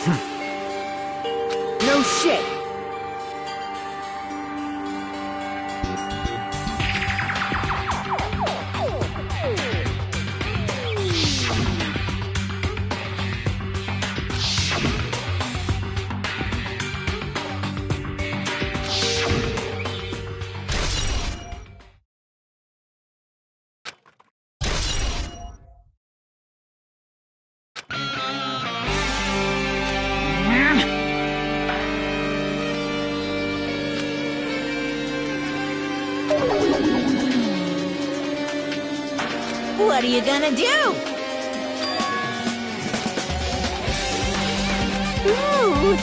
No shit! What are you gonna do? Ooh,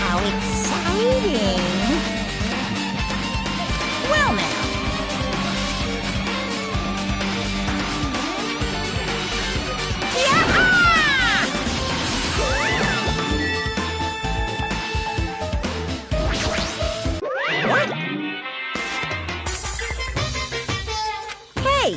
how exciting! Well now. What? Hey,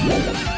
You